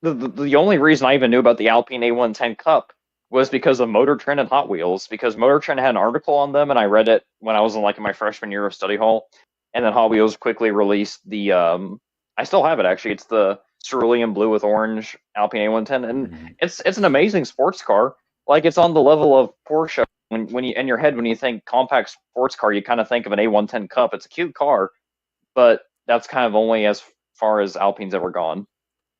the only reason I even knew about the Alpine A110 Cup was because of Motor Trend and Hot Wheels, because Motor Trend had an article on them, and I read it when I was in like in my freshman year of study hall, and then Hot Wheels quickly released the I still have it actually. It's the cerulean blue with orange Alpine A110, and Mhm. it's an amazing sports car. Like it's on the level of Porsche. When you in your head when you think compact sports car, you kind of think of an A110 Cup. It's a cute car, but that's kind of only as far as Alpine's ever gone.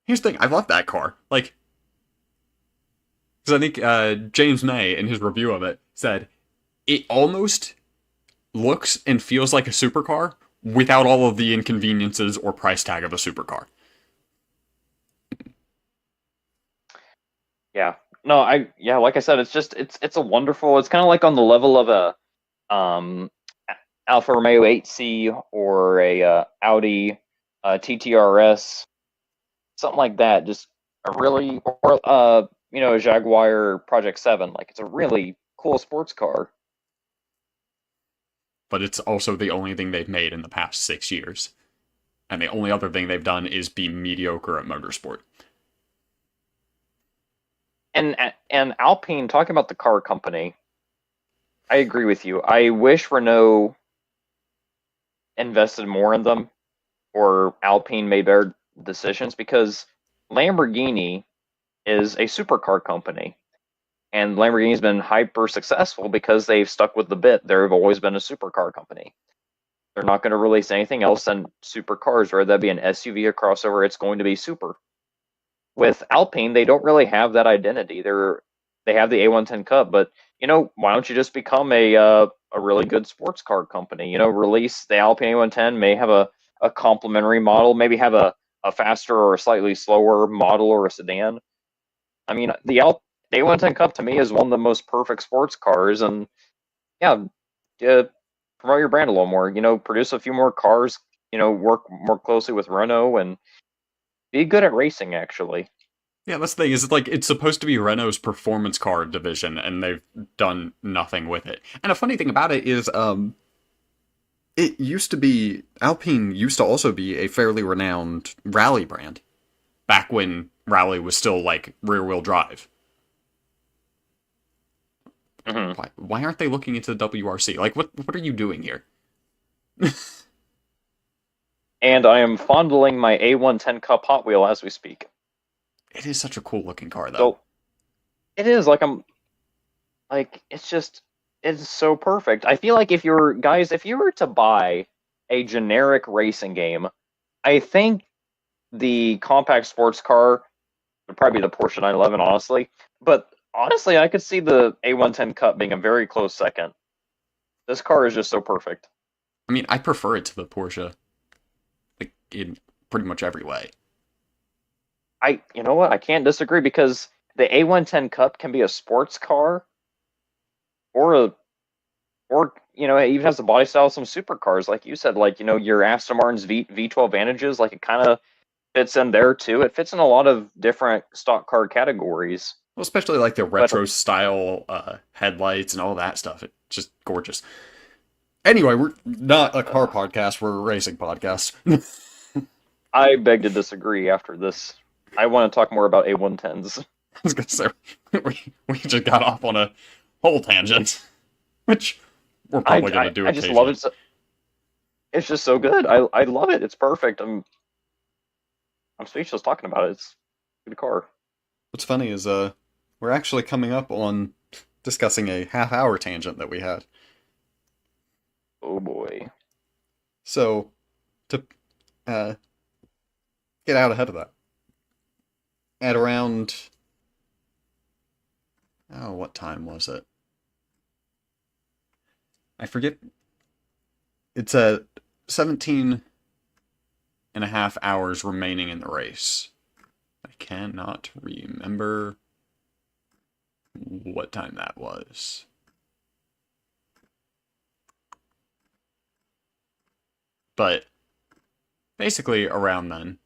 Here's the thing: I love that car. Like, because I think James May, in his review of it, said it almost looks and feels like a supercar without all of the inconveniences or price tag of a supercar. Yeah. No, like I said, it's just it's a wonderful. It's kind of like on the level of a Alfa Romeo 8C or a Audi TTRS, something like that. Just a really or a Jaguar Project 7. Like it's a really cool sports car. But it's also the only thing they've made in the past 6 years. And the only other thing they've done is be mediocre at motorsport. And Alpine, talking about the car company, I agree with you. I wish Renault invested more in them or Alpine made better decisions because Lamborghini is a supercar company. And Lamborghini's been hyper successful because they've stuck with the bit. They've always been a supercar company. They're not going to release anything else than supercars, whether that be an SUV or crossover, it's going to be super. With Alpine, they don't really have that identity. They have the A110 Cup, but why don't you just become a really good sports car company? Release the Alpine A110, may have a complementary model, maybe have a faster or a slightly slower model or a sedan. I mean, the A110 Cup to me is one of the most perfect sports cars, and yeah, promote your brand a little more. Produce a few more cars. Work more closely with Renault and be good at racing. Actually, Yeah, that's the thing. Is like it's supposed to be Renault's performance car division, and they've done nothing with it. And a funny thing about it is, it used to be Alpine used to also be a fairly renowned rally brand back when rally was still like rear wheel drive. Hmm. Why aren't they looking into the WRC? Like, what are you doing here? And I am fondling my A110 Cup Hot Wheel as we speak. It is such a cool looking car, though. So it is like it's just it's so perfect. I feel like if you were to buy a generic racing game, I think the compact sports car would probably be the Porsche 911, honestly. But honestly, I could see the A110 Cup being a very close second. This car is just so perfect. I mean, I prefer it to the Porsche, like in pretty much every way. You know what? I can't disagree because the A110 Cup can be a sports car or it even has the body style of some supercars, like you said, like your Aston Martin's V12 Vantages, like it kind of fits in there too. It fits in a lot of different stock car categories. Well, especially like the But retro style headlights and all that stuff. It's just gorgeous. Anyway, we're not a car podcast. We're a racing podcast. I beg to disagree. After this, I want to talk more about A110s. I was gonna say we just got off on a whole tangent, which we're probably gonna do I just love occasionally. it. It's just so good. I love it. It's perfect. I'm speechless talking about it. It's a good car. What's funny is we're actually coming up on discussing a half-hour tangent that we had. Oh boy. So to uh, get out ahead of that, at around what time was it? I forget. It's 17 and a half hours remaining in the race. I cannot remember what time that was. But basically around then,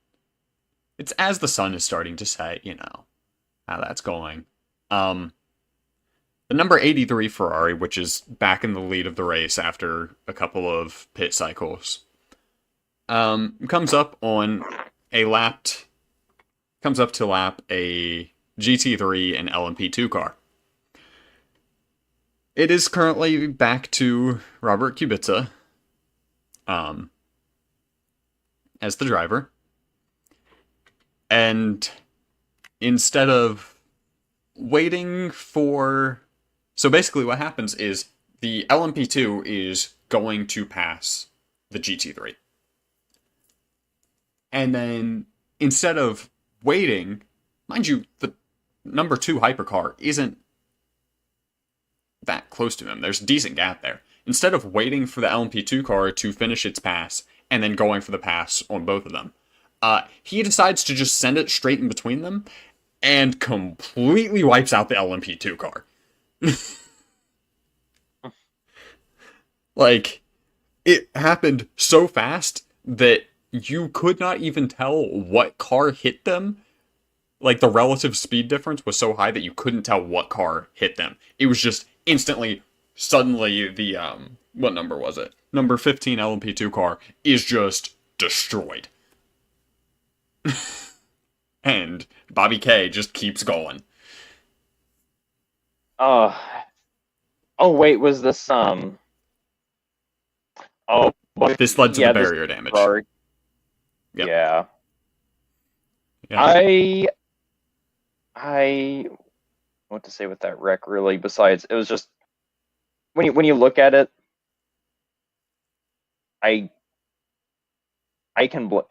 it's as the sun is starting to set, how that's going. The number 83 Ferrari, which is back in the lead of the race after a couple of pit cycles, comes up to lap a GT3 and LMP2 car. It is currently back to Robert Kubica, as the driver. And instead of waiting for... So basically what happens is the LMP2 is going to pass the GT3. And then instead of waiting, mind you, the number 2 hypercar isn't that close to him. There's a decent gap there. Instead of waiting for the LMP2 car to finish its pass and then going for the pass on both of them, he decides to just send it straight in between them and completely wipes out the LMP2 car. Like, it happened so fast that you could not even tell what car hit them. Like, the relative speed difference was so high that you couldn't tell what car hit them. It was just instantly, suddenly, the, what number was it? Number 15 LMP2 car is just destroyed. And Bobby K just keeps going. Oh wait, was this Oh, but This led to yeah, the this barrier damage. Ferrari. Yep. Yeah. Yeah. I what to say with that wreck really? Besides, it was just when you look at it, I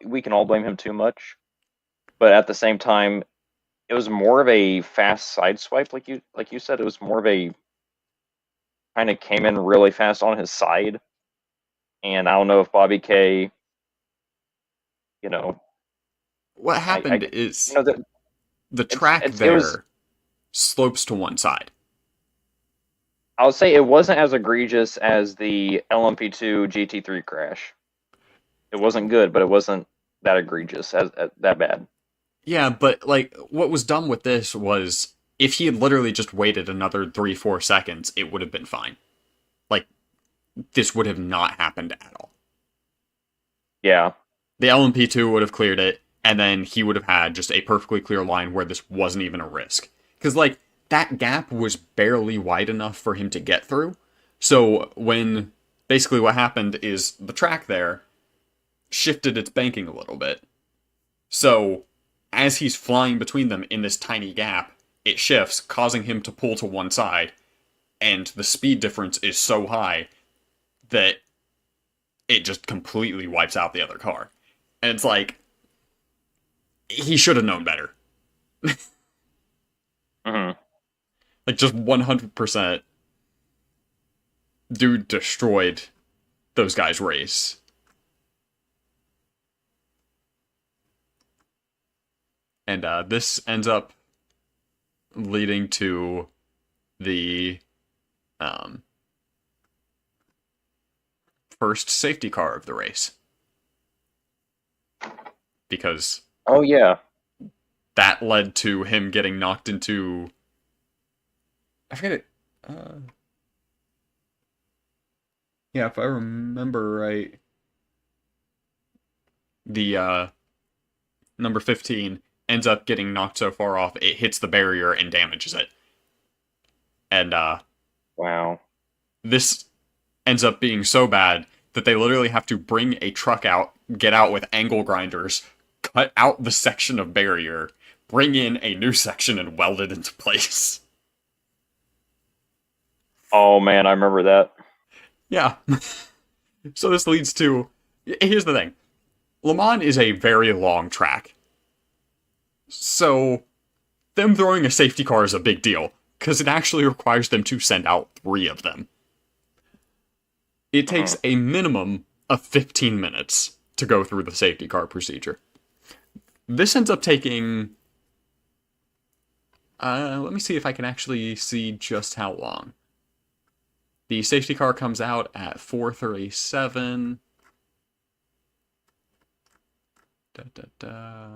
we can all blame him too much, but at the same time, it was more of a fast sideswipe, like you said. It was more of a kind of came in really fast on his side, and I don't know if Bobby K, you know, What happened is that the track there slopes to one side. I would say it wasn't as egregious as the LMP2 GT3 crash. It wasn't good, but it wasn't that egregious as that bad. Yeah, but like what was dumb with this was if he had literally just waited another 3-4 seconds, it would have been fine. Like this would have not happened at all. Yeah. The LMP2 would have cleared it, and then he would have had just a perfectly clear line where this wasn't even a risk. Because, like, that gap was barely wide enough for him to get through. So, when basically what happened is the track there shifted its banking a little bit. So, as he's flying between them in this tiny gap, it shifts, causing him to pull to one side, and the speed difference is so high that it just completely wipes out the other car. And it's like, he should have known better. Hmm. Like, just 100%, dude destroyed those guys' race. And this ends up leading to the um, first safety car of the race. Because Oh yeah. that led to him getting knocked into. I forget it. Yeah, if I remember right, the number 15 ends up getting knocked so far off it hits the barrier and damages it. And Wow. this ends up being so bad that they literally have to bring a truck out, get out with angle grinders, cut out the section of barrier, bring in a new section, and weld it into place. Oh man, I remember that. Yeah. So this leads to. Here's the thing Le Mans is a very long track. So them throwing a safety car is a big deal, because it actually requires them to send out 3 of them. It takes a minimum of 15 minutes to go through the safety car procedure. This ends up taking. Let me see if I can actually see just how long. The safety car comes out at 4:37. Da, da, da.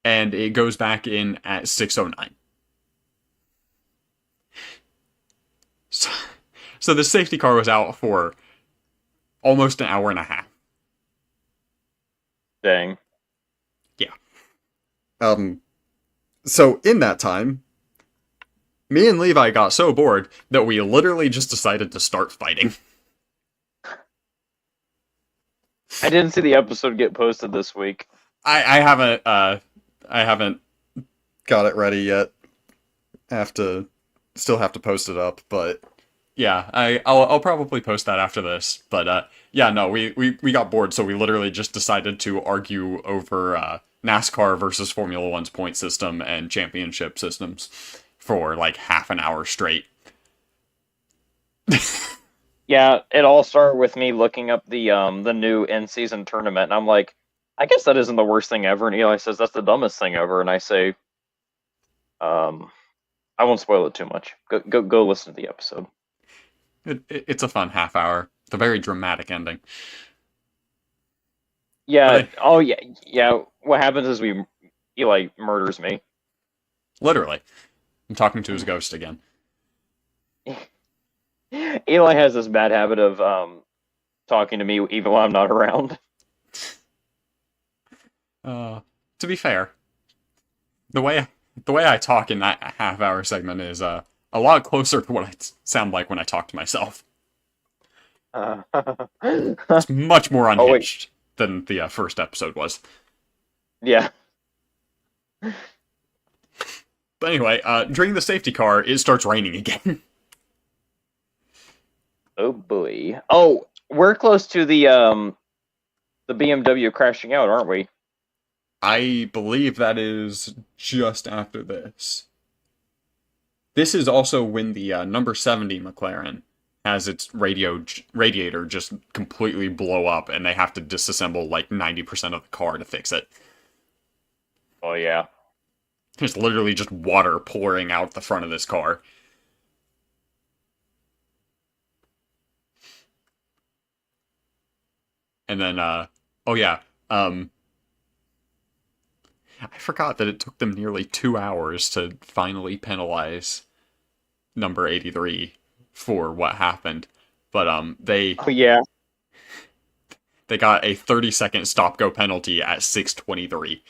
And it goes back in at 6:09. So the safety car was out for almost an hour and a half. Dang. Yeah. So in that time, me and Levi got so bored that we literally just decided to start fighting. I didn't see the episode get posted this week. I haven't got it ready yet. Still have to post it up, but yeah, I'll probably post that after this. But yeah, no, we got bored, so we literally just decided to argue over NASCAR versus Formula One's point system and championship systems for like half an hour straight. Yeah, it all started with me looking up the new in-season tournament, and I'm like, I guess that isn't the worst thing ever. And Eli says that's the dumbest thing ever, and I say, I won't spoil it too much. Go listen to the episode. It's a fun half hour. It's a very dramatic ending. Yeah. Oh yeah. Yeah. What happens is Eli murders me. Literally, I'm talking to his ghost again. Eli has this bad habit of talking to me even while I'm not around. To be fair, the way I talk in that half hour segment is a lot closer to what I sound like when I talk to myself. It's much more unhinged than the first episode was. Yeah. But anyway, during the safety car, it starts raining again. Oh boy. Oh, we're close to the BMW crashing out, aren't we? I believe that is just after this. This is also when the number 70 McLaren has its radiator just completely blow up, and they have to disassemble like 90% of the car to fix it. Oh yeah. There's literally just water pouring out the front of this car. And then, oh yeah, um, I forgot that it took them nearly 2 hours to finally penalize number 83 for what happened. But Oh yeah, they got a 30-second stop go penalty at 6:23.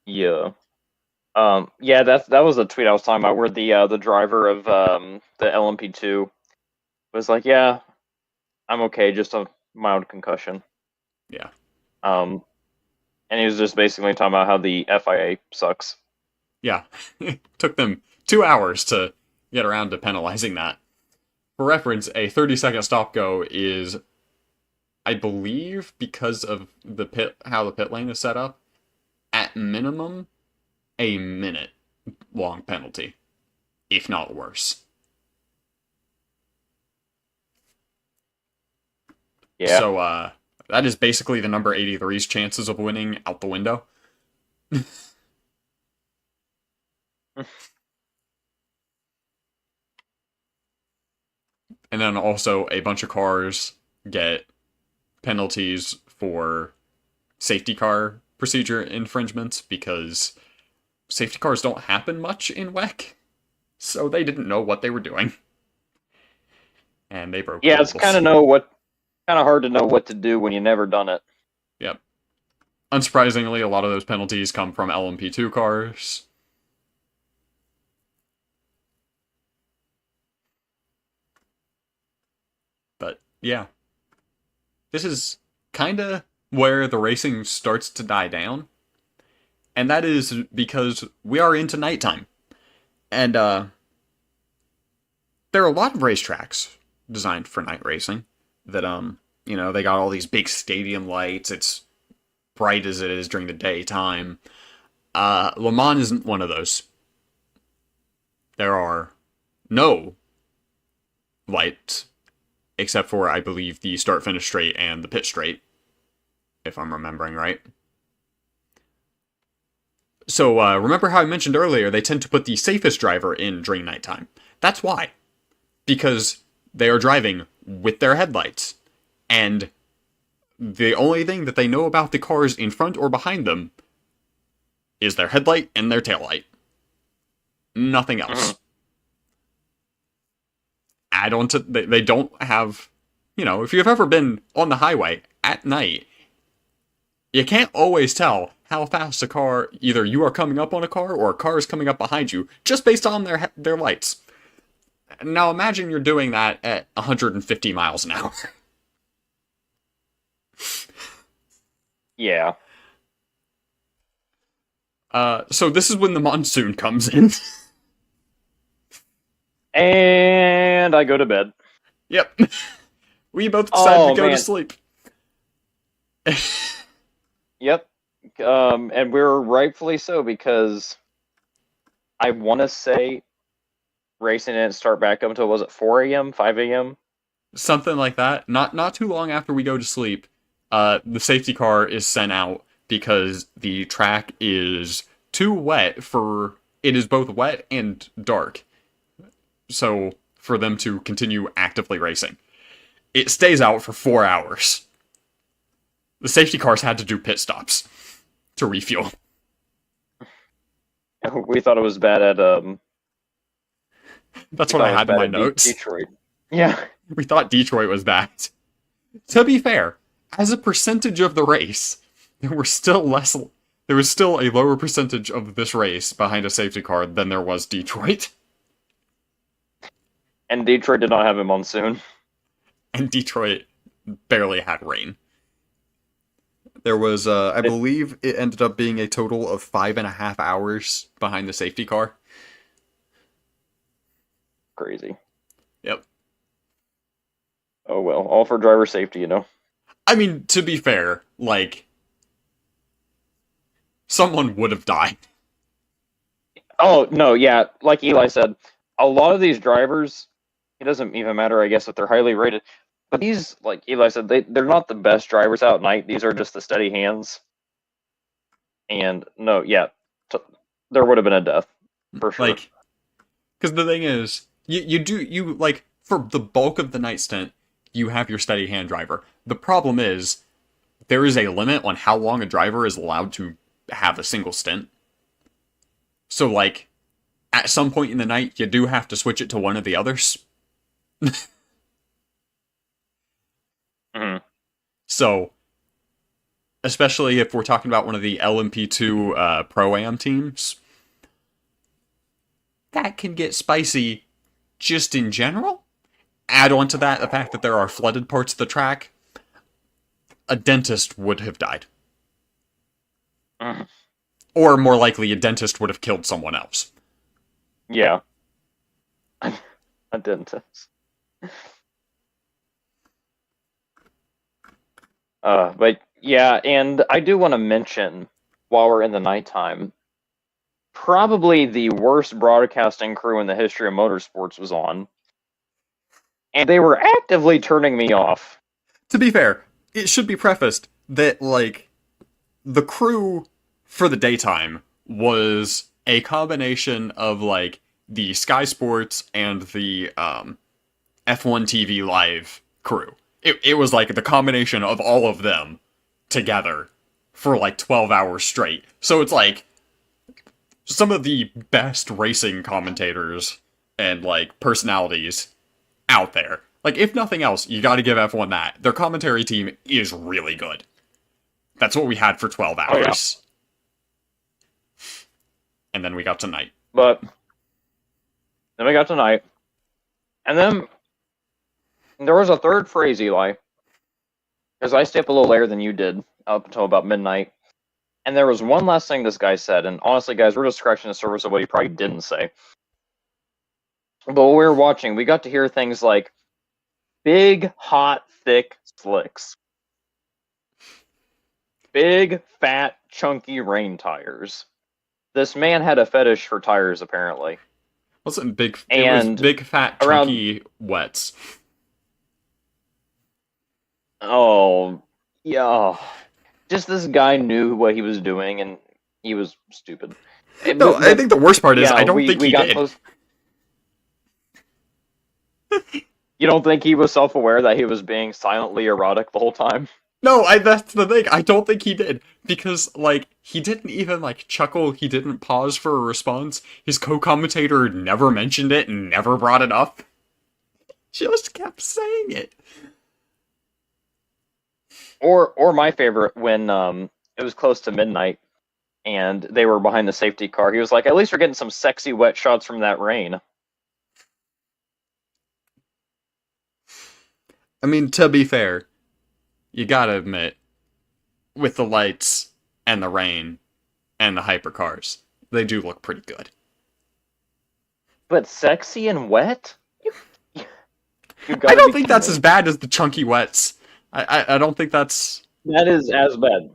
yeah. Yeah, that was the tweet I was talking about, where the driver of the LMP2 was like, "Yeah, I'm okay, just a mild concussion." Yeah, Um, and he was just basically talking about how the FIA sucks. yeah. It took them 2 hours to get around to penalizing that. For reference, a 30-second stop go is, I believe, because of how the pit lane is set up, at minimum a minute long penalty, if not worse. Yeah. So that is basically the number 83's chances of winning out the window. And then also a bunch of cars get penalties for safety car procedure infringements because safety cars don't happen much in WEC, so they didn't know what they were doing. And they broke the Yeah, it's rules. kind of hard to know what to do when you never done it. Yep. Unsurprisingly, a lot of those penalties come from LMP2 cars. But yeah, this is kind of where the racing starts to die down. And that is because we are into nighttime. And there are a lot of racetracks designed for night racing that they got all these big stadium lights. It's bright as it is during the daytime. Le Mans isn't one of those. There are no lights except for, I believe, the start finish straight and the pit straight, if I'm remembering right. So remember how I mentioned earlier they tend to put the safest driver in during nighttime. That's why. Because they are driving with their headlights. And the only thing that they know about the cars in front or behind them is their headlight and their taillight. Nothing else. Add on to... They don't have... if you've ever been on the highway at night, you can't always tell how fast a car... Either you are coming up on a car or a car is coming up behind you just based on their lights. Now imagine you're doing that at 150 miles an hour. Yeah. So this is when the monsoon comes in. And I go to bed. Yep. We both decided to go to Man. sleep. Yep. And we're rightfully so, because I want to say racing didn't start back up until, was it 4 a.m., 5 a.m.? Something like that. Not too long after we go to sleep, the safety car is sent out because the track is too wet for... It is both wet and dark. So, for them to continue actively racing. It stays out for 4 hours. The safety cars had to do pit stops to refuel. We thought it was bad at That's what I had in my notes. Detroit. Yeah. We thought Detroit was bad. To be fair, as a percentage of the race, there was still a lower percentage of this race behind a safety car than there was Detroit. And Detroit did not have a monsoon. And Detroit barely had rain. There was, I believe it ended up being a total of 5.5 hours behind the safety car. Crazy. Yep. Oh well, all for driver safety, I mean, to be fair, someone would have died. Oh, no, yeah, like Eli said, a lot of these drivers, it doesn't even matter, I guess, if they're highly rated. But these, like Eli said, they're not the best drivers out at night. These are just the steady hands. And no, yeah, there would have been a death, for sure. Because the thing is, you for the bulk of the night stint, you have your steady hand driver. The problem is, there is a limit on how long a driver is allowed to have a single stint. So, like, at some point in the night, you do have to switch it to one of the others. Hmm. So, especially if we're talking about one of the LMP2 Pro-Am teams, that can get spicy just in general. Add on to that the fact that there are flooded parts of the track, a dentist would have died. Mhm. Or more likely, a dentist would have killed someone else. Yeah. A dentist. But yeah, and I do want to mention, while we're in the nighttime, probably the worst broadcasting crew in the history of motorsports was on, and they were actively turning me off. To be fair, it should be prefaced that, like, the crew for the daytime was a combination of, like, the Sky Sports and the F1 TV Live crew. It was like the combination of all of them together for like 12 hours straight. So it's like some of the best racing commentators and like personalities out there. Like, if nothing else, you gotta give F1 that. Their commentary team is really good. That's what we had for 12 hours. Oh, yeah. And then we got tonight. But then we got tonight, and then there was a third phrase, Eli, because I stayed up a little later than you did, up until about midnight. And there was one last thing this guy said, and honestly, guys, we're just scratching the surface of what he probably didn't say. But while we were watching, we got to hear things like big, hot, thick slicks, big, fat, chunky rain tires. This man had a fetish for tires, apparently. Wasn't big, And it was big, fat, chunky wets. Oh, yeah. Just this guy knew what he was doing, and he was stupid. No, I think the worst part is, yeah, I don't think he got did. close. You don't think he was self-aware that he was being silently erotic the whole time? No, that's the thing. I don't think he did. Because, like, he didn't even, like, chuckle. He didn't pause for a response. His co-commentator never mentioned it and never brought it up. Just kept saying it. Or my favorite, when it was close to midnight and they were behind the safety car, he was like, at least we're getting some sexy wet shots from that rain. I mean, to be fair, you gotta admit, with the lights and the rain and the hypercars, they do look pretty good. But sexy and wet? I don't think that's as bad as the chunky wets. I don't think that's... That is as bad.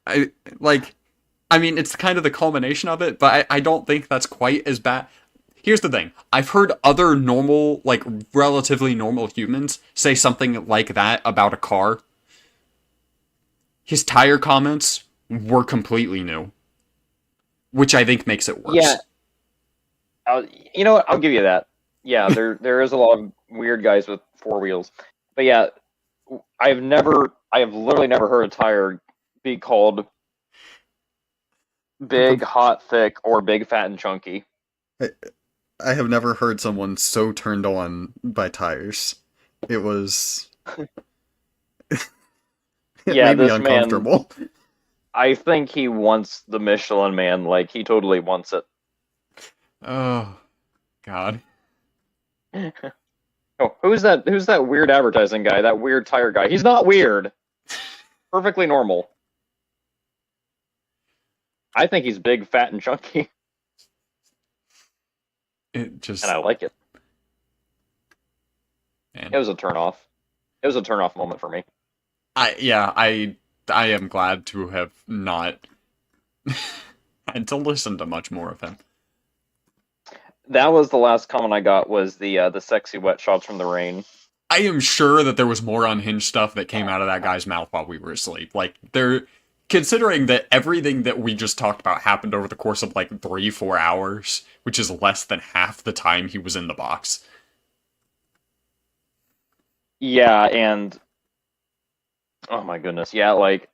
I mean, it's kind of the culmination of it, but I don't think that's quite as bad. Here's the thing. I've heard other normal, like, relatively normal humans say something like that about a car. His tire comments were completely new. Which I think makes it worse. Yeah. You know what? I'll give you that. Yeah, there is a lot of weird guys with four wheels. But yeah, I have literally never heard a tire be called big, hot, thick, or big, fat, and chunky. I have never heard someone so turned on by tires. It was... it made me uncomfortable. Man, I think he wants the Michelin Man. Like, he totally wants it. Oh, God. Oh, who's that weird advertising guy? That weird tire guy? He's not weird. Perfectly normal. I think he's big, fat, and chunky. It just... And I like it. Man. It was a turn-off. It was a turn-off moment for me. I am glad to have not had to listen to much more of him. That was the last comment I got, was the sexy wet shots from the rain. I am sure that there was more unhinged stuff that came out of that guy's mouth while we were asleep. Like, considering that everything that we just talked about happened over the course of like 3-4 hours, which is less than half the time he was in the box. Yeah, and oh my goodness, yeah, like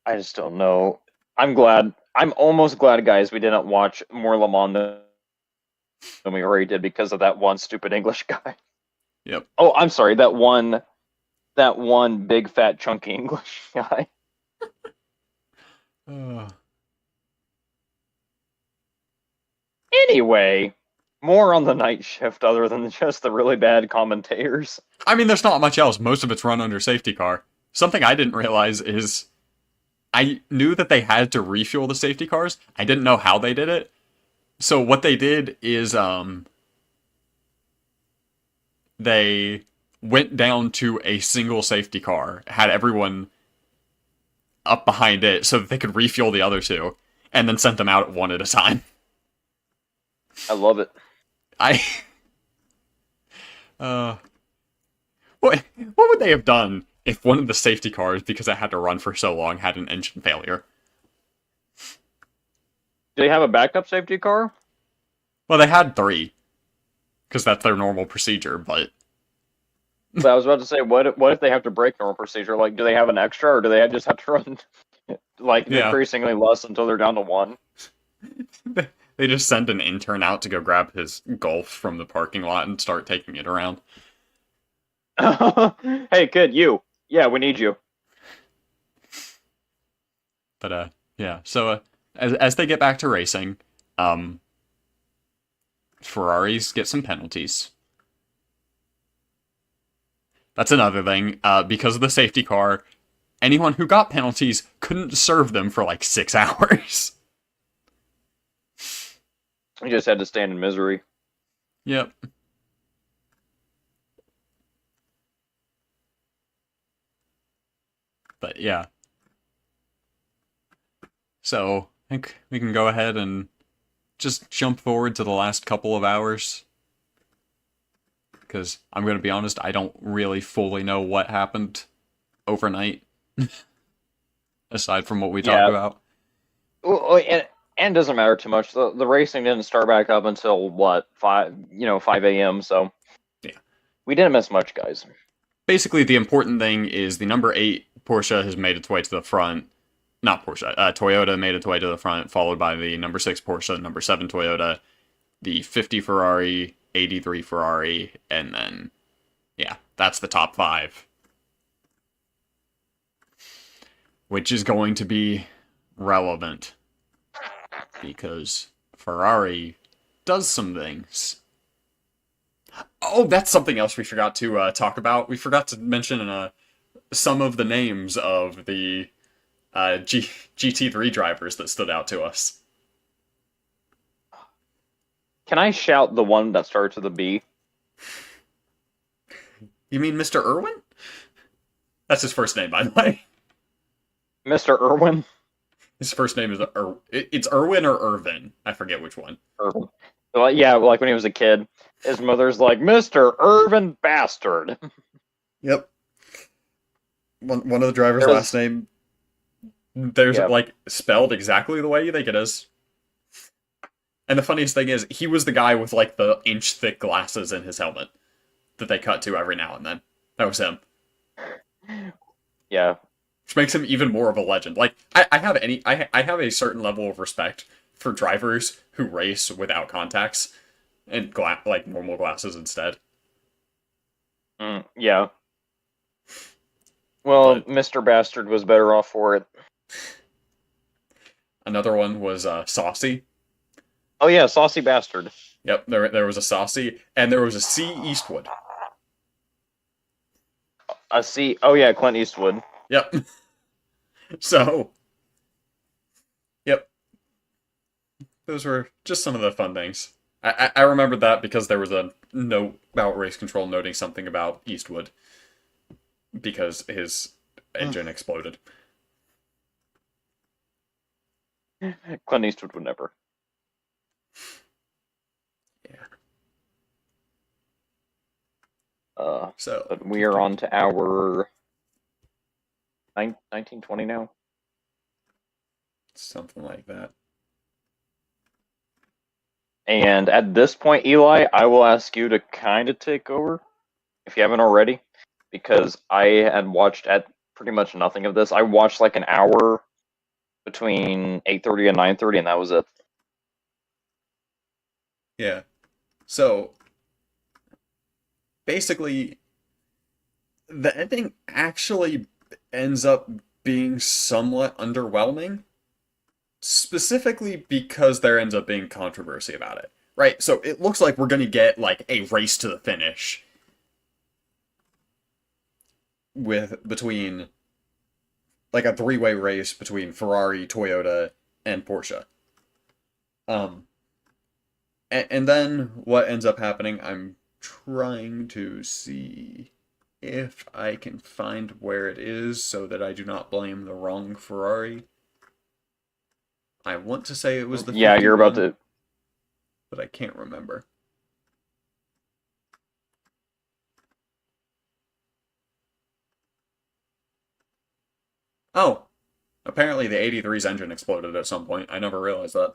I just don't know. I'm glad. I'm almost glad, guys, we didn't watch more Le Mans than we already did because of that one stupid English guy. Yep. Oh, I'm sorry, that one big fat chunky English guy. Uh, Anyway, more on the night shift other than just the really bad commentators. I mean, there's not much else. Most of it's run under safety car. Something I didn't realize is I knew that they had to refuel the safety cars. I didn't know how they did it. So what they did is they went down to a single safety car, had everyone up behind it so that they could refuel the other two, and then sent them out one at a time. I love it. I uh what would they have done if one of the safety cars, because it had to run for so long, had an engine failure? Do they have a backup safety car? Well, they had three, because that's their normal procedure, but But I was about to say, what if they have to break normal procedure? Like, do they have an extra, or do they just have to run like yeah. decreasingly less until they're down to one? They just send an intern out to go grab his Golf from the parking lot and start taking it around. Hey, kid, you. Yeah, we need you. But yeah. So as they get back to racing, um, Ferraris get some penalties. That's another thing. Because of the safety car, anyone who got penalties couldn't serve them for like 6 hours. We just had to stand in misery. Yep. But yeah. So I think we can go ahead and just jump forward to the last couple of hours. Because I'm going to be honest, I don't really fully know what happened overnight, aside from what we talked Yeah, about. and it doesn't matter too much. The racing didn't start back up until what 5 a.m. So Yeah. we didn't miss much, guys. Basically, the important thing is the number 8 Porsche has made its way to the front. Not Porsche, Toyota made its way to the front, followed by the number 6 Porsche, number 7 Toyota, the 50 Ferrari, 83 Ferrari, and then, yeah, that's the top 5. Which is going to be relevant because Ferrari does some things. Oh, that's something else we forgot to talk about. We forgot to mention some of the names of the GT3 drivers that stood out to us. Can I shout the one that starts with a B? You mean Mr. Irwin? That's his first name, by the way. Mr. Irwin? His first name is it's Irwin or Irvin. I forget which one. Irvin. Well, yeah, like when he was a kid, his mother's like, Mr. Irvin Bastard. Yep. One of the driver's There last was, name, there's yeah. like spelled exactly the way you think it is. And the funniest thing is, he was the guy with like the inch thick glasses in his helmet that they cut to every now and then. That was him. Yeah. Which makes him even more of a legend. Like I have a certain level of respect for drivers who race without contacts and like normal glasses instead. Yeah. Well, But Mr. Bastard was better off for it. another one was Saucy. Oh yeah, Saucy Bastard. Yep, there was a Saucy, and there was a C. Eastwood. I see. Oh yeah, Clint Eastwood. Yep. So, yep. Those were just some of the fun things. I remembered that because there was a note about race control noting something about Eastwood because his engine exploded. Clint Eastwood would never. Yeah. So, But we are on to our 1920 now. something like that. And at this point, Eli, I will ask you to kind of take over. if you haven't already, because I had watched at pretty much nothing of this. I watched like an hour between 8:30 and 9:30, and that was it. Yeah. So basically, the ending actually ends up being somewhat underwhelming, specifically because there ends up being controversy about it. Right? So it looks like we're going to get like a race to the finish with between like a three-way race between Ferrari, Toyota, and Porsche. Um and then what ends up happening, I'm trying to see if I can find where it is so that I do not blame the wrong Ferrari. I want to say it was the Yeah, you're about 51, to. but I can't remember. Oh, apparently the 83's engine exploded at some point. I never realized that.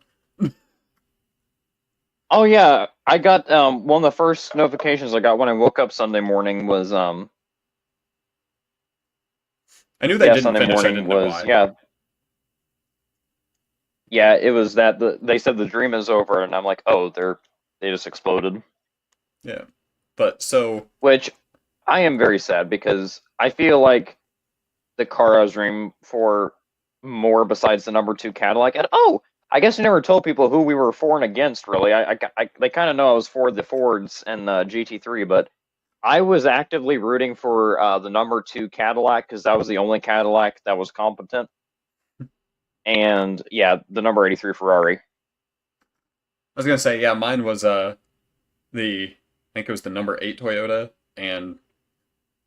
Oh yeah, I got one of the first notifications I got when I woke up Sunday morning was I knew they yeah, didn't Sunday finish. I morning didn't know was why. yeah, it was that they said the dream is over, and I'm like, oh, they just exploded. Yeah. But so, Which I am very sad because I feel like the car I was dreaming for more besides the number two Cadillac. And oh, I guess I never told people who we were for and against. Really, they kind of know I was for the Fords and the GT3, but I was actively rooting for the number two Cadillac because that was the only Cadillac that was competent. And yeah, the number 83 Ferrari. I was gonna say, yeah, mine was I think it was the number 8 Toyota and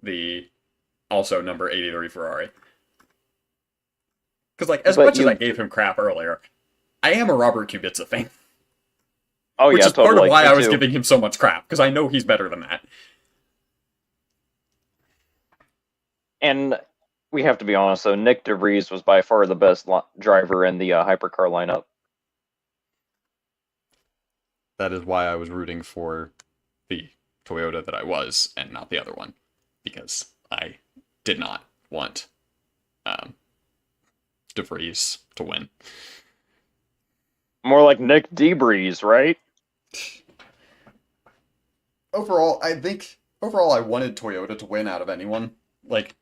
the also number 83 Ferrari. Because like as But much as I you, gave him crap earlier, I am a Robert Kubica fan, oh which yeah, is part of totally, why me I was too. giving him so much crap because I know he's better than that. And we have to be honest though, Nick DeVries was by far the best driver in the hypercar lineup. That is why I was rooting for the Toyota that I was and not the other one because I did not want um, DeVries to win. More like Nick DeVries, right? Overall I wanted Toyota to win out of anyone. Like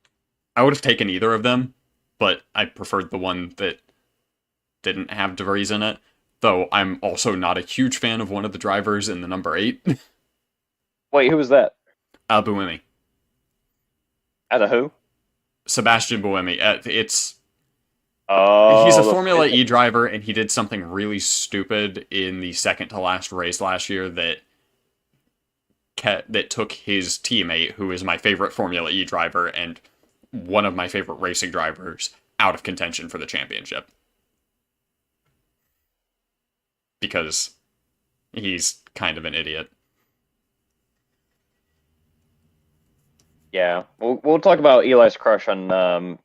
I would have taken either of them, but I preferred the one that didn't have DeVries in it. Though I'm also not a huge fan of one of the drivers in the number 8, Wait, who was that? Buemi. As a who? Sebastian Buemi. He's a Oh, Formula E driver, and he did something really stupid in the second to last race last year that took his teammate, who is my favorite Formula E driver and one of my favorite racing drivers, out of contention for the championship. Because he's kind of an idiot. yeah. We'll talk about Eli's crush on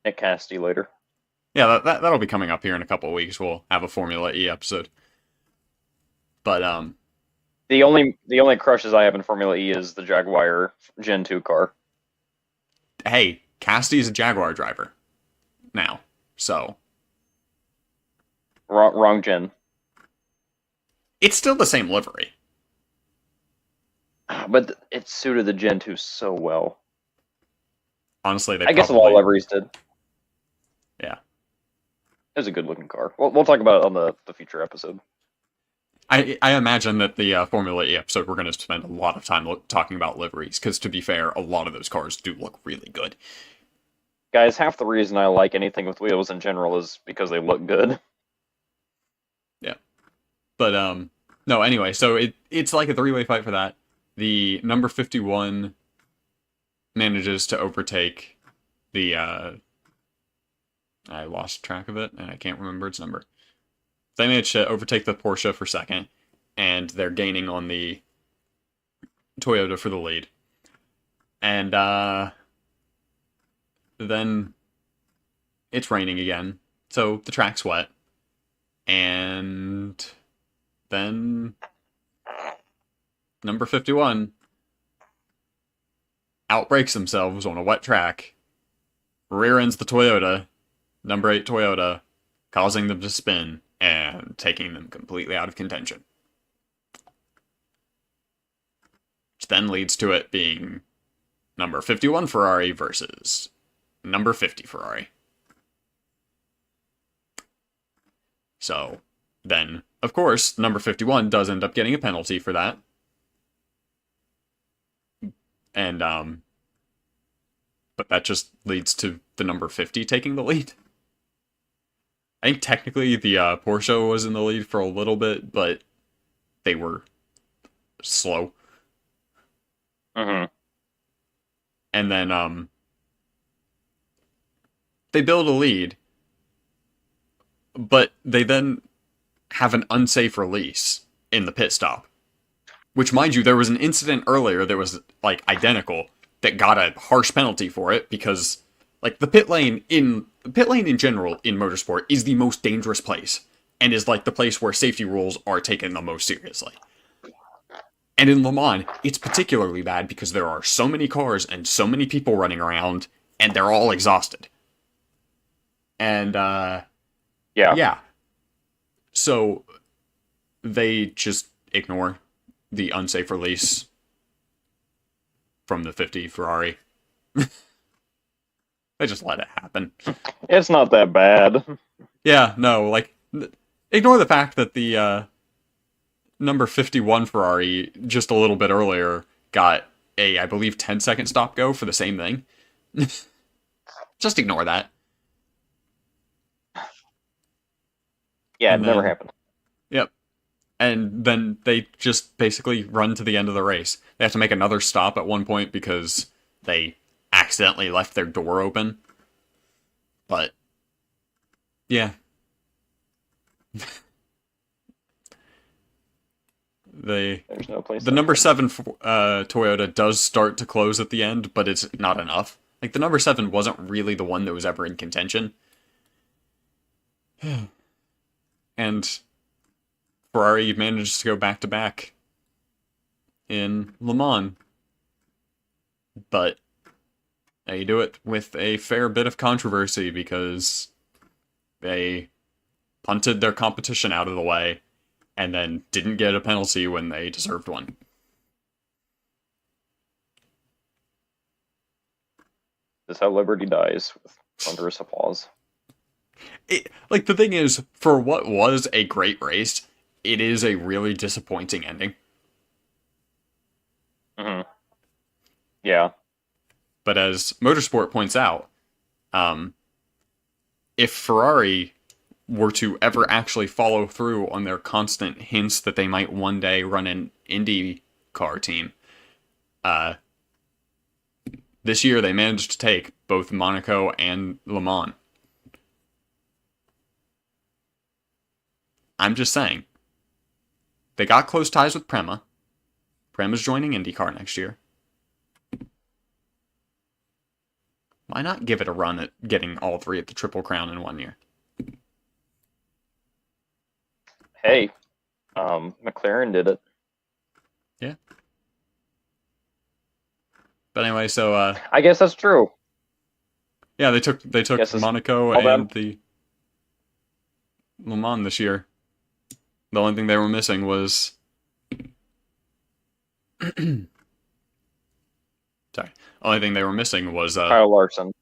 Nick Cassidy later. Yeah, that'll be coming up here in a couple of weeks. We'll have a Formula E episode. But The only crushes I have in Formula E is the Jaguar Gen 2 car. hey, Cassidy's a Jaguar driver now, so Wrong gen. it's still the same livery. But it suited the Gen 2 so well. Honestly, they I guess a lot of probably liveries did. yeah. It was a good looking car. We'll talk about it on the future episode. I imagine that the Formula E episode we're going to spend a lot of time talking about liveries because to be fair, a lot of those cars do look really good. Guys, half the reason I like anything with wheels in general is because they look good. Yeah, but no. Anyway, so it's like a three-way fight for that. The number 51 manages to overtake the I lost track of it and I can't remember its number. They managed to overtake the Porsche for second, and they're gaining on the Toyota for the lead. And then it's raining again, so the track's wet. And then number 51 outbrakes themselves on a wet track, rear ends the Toyota, number 8 Toyota, causing them to spin and taking them completely out of contention. Which then leads to it being number 51 Ferrari versus number 50 Ferrari. So then, of course, number 51 does end up getting a penalty for that. And, but that just leads to the number 50 taking the lead. I think technically the Porsche was in the lead for a little bit, but they were slow. Mm-hmm. And then they build a lead, but they then have an unsafe release in the pit stop. Which, mind you, there was an incident earlier that was, like, identical that got a harsh penalty for it because, like, the pit lane in general in motorsport is the most dangerous place and is, like, the place where safety rules are taken the most seriously. And in Le Mans, it's particularly bad because there are so many cars and so many people running around, and they're all exhausted. And, yeah. So, they just ignore the unsafe release from the 50 Ferrari. They just let it happen. It's not that bad. Yeah, no, like, ignore the fact that the number 51 Ferrari just a little bit earlier got a, I believe, 10-second stop go for the same thing. Just ignore that. Yeah, And it never then- happened. Yep. And then they just basically run to the end of the race. They have to make another stop at one point because they accidentally left their door open. But, yeah. There's no place. The number 7 Toyota does start to close at the end, but it's not enough. Like, the number 7 wasn't really the one that was ever in contention. And Ferrari managed to go back-to-back in Le Mans. But they do it with a fair bit of controversy because they punted their competition out of the way and then didn't get a penalty when they deserved one. This is how Liberty dies, with thunderous applause. Like, the thing is, for what was a great race, it is a really disappointing ending. Mm-hmm. Yeah. But as Motorsport points out, if Ferrari were to ever actually follow through on their constant hints that they might one day run an Indy car team, this year they managed to take both Monaco and Le Mans. I'm just saying. They got close ties with Prema. Prema's joining IndyCar next year. Why not give it a run at getting all three at the Triple Crown in 1 year? Hey, McLaren did it. Yeah. But anyway, so I guess that's true. yeah, they took Guess it's Monaco all and that- the Le Mans this year. The only thing they were missing was sorry. Only thing they were missing was Kyle Larson.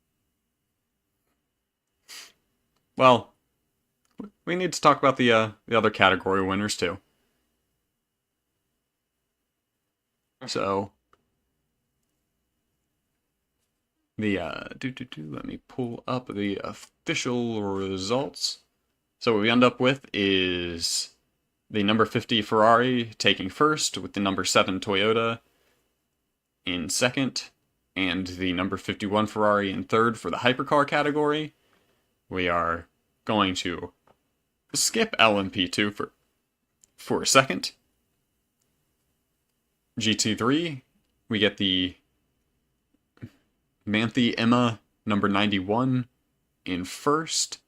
well, we need to talk about the other category winners too. So the let me pull up the official results. So what we end up with is the number 50 Ferrari taking first, with the number 7 Toyota in second, and the number 51 Ferrari in third for the hypercar category. We are going to skip LMP2 for a second. GT3, we get the Manthe Emma number 91 in first.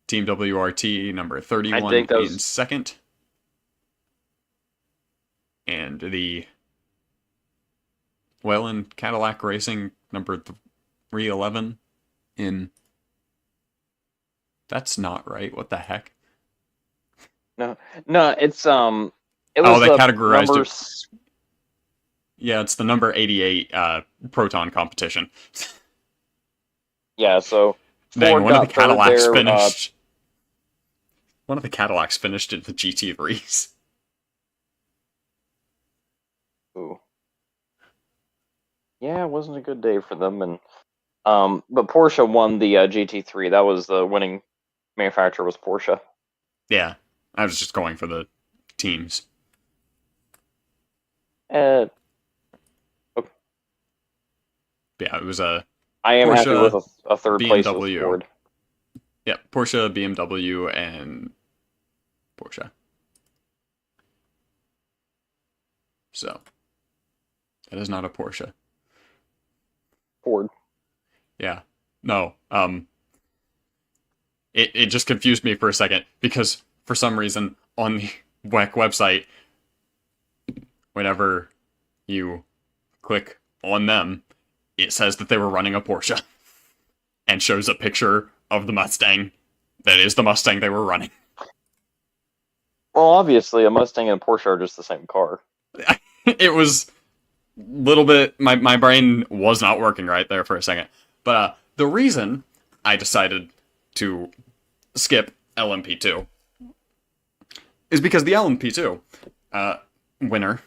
Team WRT number 31 in second. And the Well, in Cadillac Racing number 311 in... That's not right. What the heck? No, no, it Oh, was they the categorized number. it. Yeah, it's the number 88 Proton competition. Yeah, so Dang, Ford got third there. One of the Cadillacs finished in the GT3s. Ooh. Yeah, it wasn't a good day for them, and but Porsche won the GT3. That was the winning manufacturer was Porsche. Yeah, I was just going for the teams. Uh, okay. Yeah, it was a I am happy with Porsche, a third place with BMW. Ford. Yeah, Porsche, BMW, and Porsche. So, that is not a Porsche. Ford. Yeah. No. It just confused me for a second because for some reason on the WEC website, whenever you click on them, it says that they were running a Porsche and shows a picture of the Mustang that is the Mustang they were running. Well, obviously, a Mustang and a Porsche are just the same car. It was a little bit, my brain was not working right there for a second. But the reason I decided to skip LMP2 is because the LMP2 winner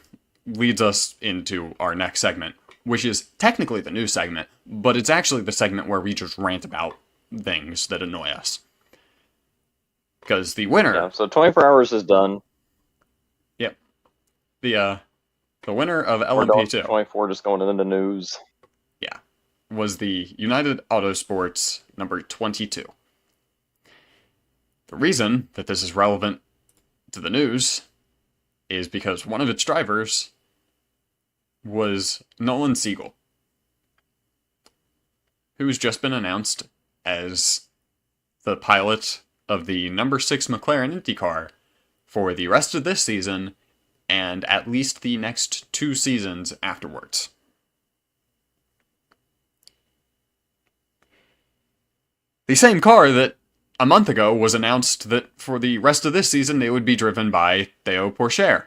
leads us into our next segment, which is technically the news segment, but it's actually the segment where we just rant about things that annoy us. Because the winner... Yeah, so 24 hours is done. Yep. The winner of We're done with LMP2... 24, just going into the news. Yeah. Was the United Autosports number 22. The reason that this is relevant to the news is because one of its drivers was Nolan Siegel, who's just been announced as the pilot of the number 6 McLaren IndyCar for the rest of this season and at least the next 2 seasons afterwards. The same car that a month ago was announced that for the rest of this season it would be driven by Theo Pourchaire.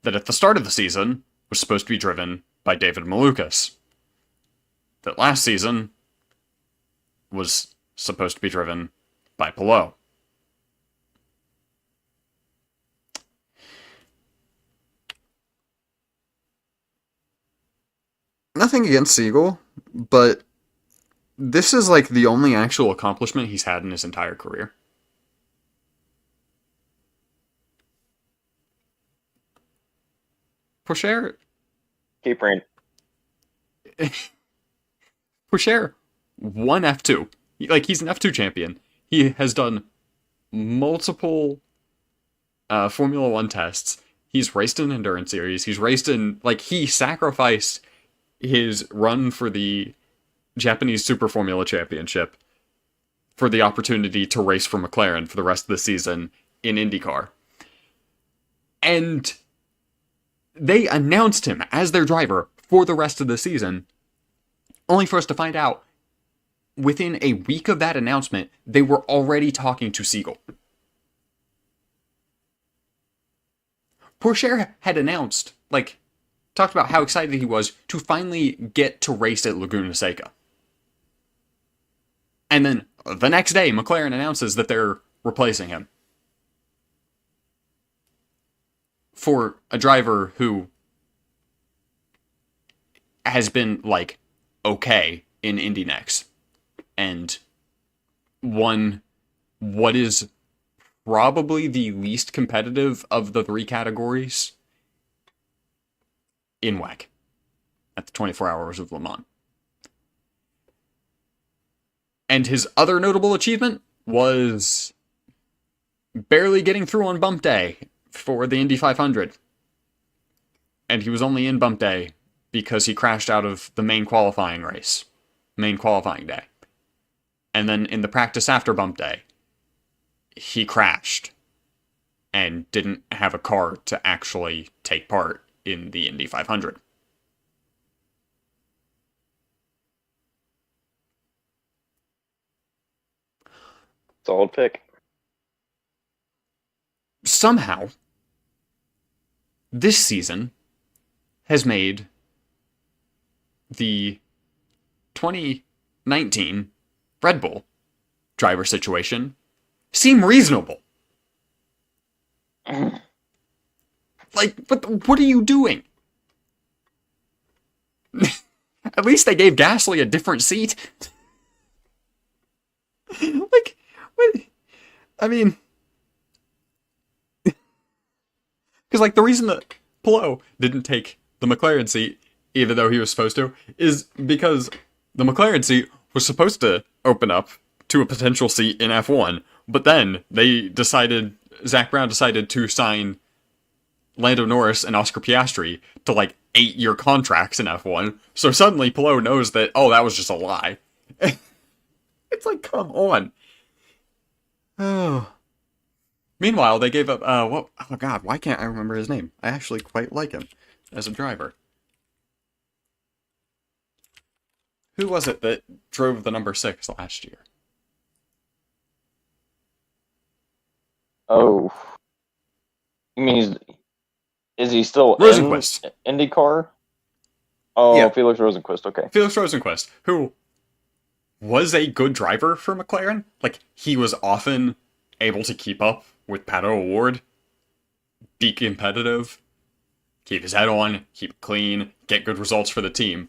That at the start of the season was supposed to be driven by David Malukas. That last season was supposed to be driven by Palou. Nothing against Siegel, but this is like the only actual accomplishment he's had in his entire career. Pourchaire... Keep reading. Pourchaire won F2. Like, he's an F2 champion. He has done multiple Formula 1 tests. He's raced in Endurance Series. He's raced in... Like, he sacrificed his run for the Japanese Super Formula Championship for the opportunity to race for McLaren for the rest of the season in IndyCar. And they announced him as their driver for the rest of the season, only for us to find out within a week of that announcement, they were already talking to Siegel. Pourchaire had announced, talked about how excited he was to finally get to race at Laguna Seca. And then the next day, McLaren announces that they're replacing him. For a driver who has been, okay in Indy NXT. And won what is probably the least competitive of the 3 categories in WEC at the 24 Hours of Le Mans. And his other notable achievement was barely getting through on bump day for the Indy 500. And he was only in bump day because he crashed out of the main qualifying day. And then in the practice after bump day, he crashed and didn't have a car to actually take part in the Indy 500. Solid pick. Somehow, this season has made the 2019 Red Bull driver situation seem reasonable. Like, what are you doing? At least they gave Gasly a different seat. Like, what? I mean, because like the reason that Pillow didn't take the McLaren seat, even though he was supposed to, is because the McLaren seat was supposed to open up to a potential seat in F1, but then Zach Brown decided to sign Lando Norris and Oscar Piastri to like 8-year contracts in F1, so suddenly Pillow knows that, oh, that was just a lie. It's like, come on. Oh. Meanwhile, they gave up, oh god, why can't I remember his name? I actually quite like him as a driver. Who was it that drove the number 6 last year? Oh. You mean, is he still Rosenquist. in IndyCar? Oh, Yeah. Felix Rosenquist, okay. Felix Rosenquist, who was a good driver for McLaren. Like, he was often able to keep up with Pato O'Ward, be competitive, keep his head on, keep it clean, get good results for the team.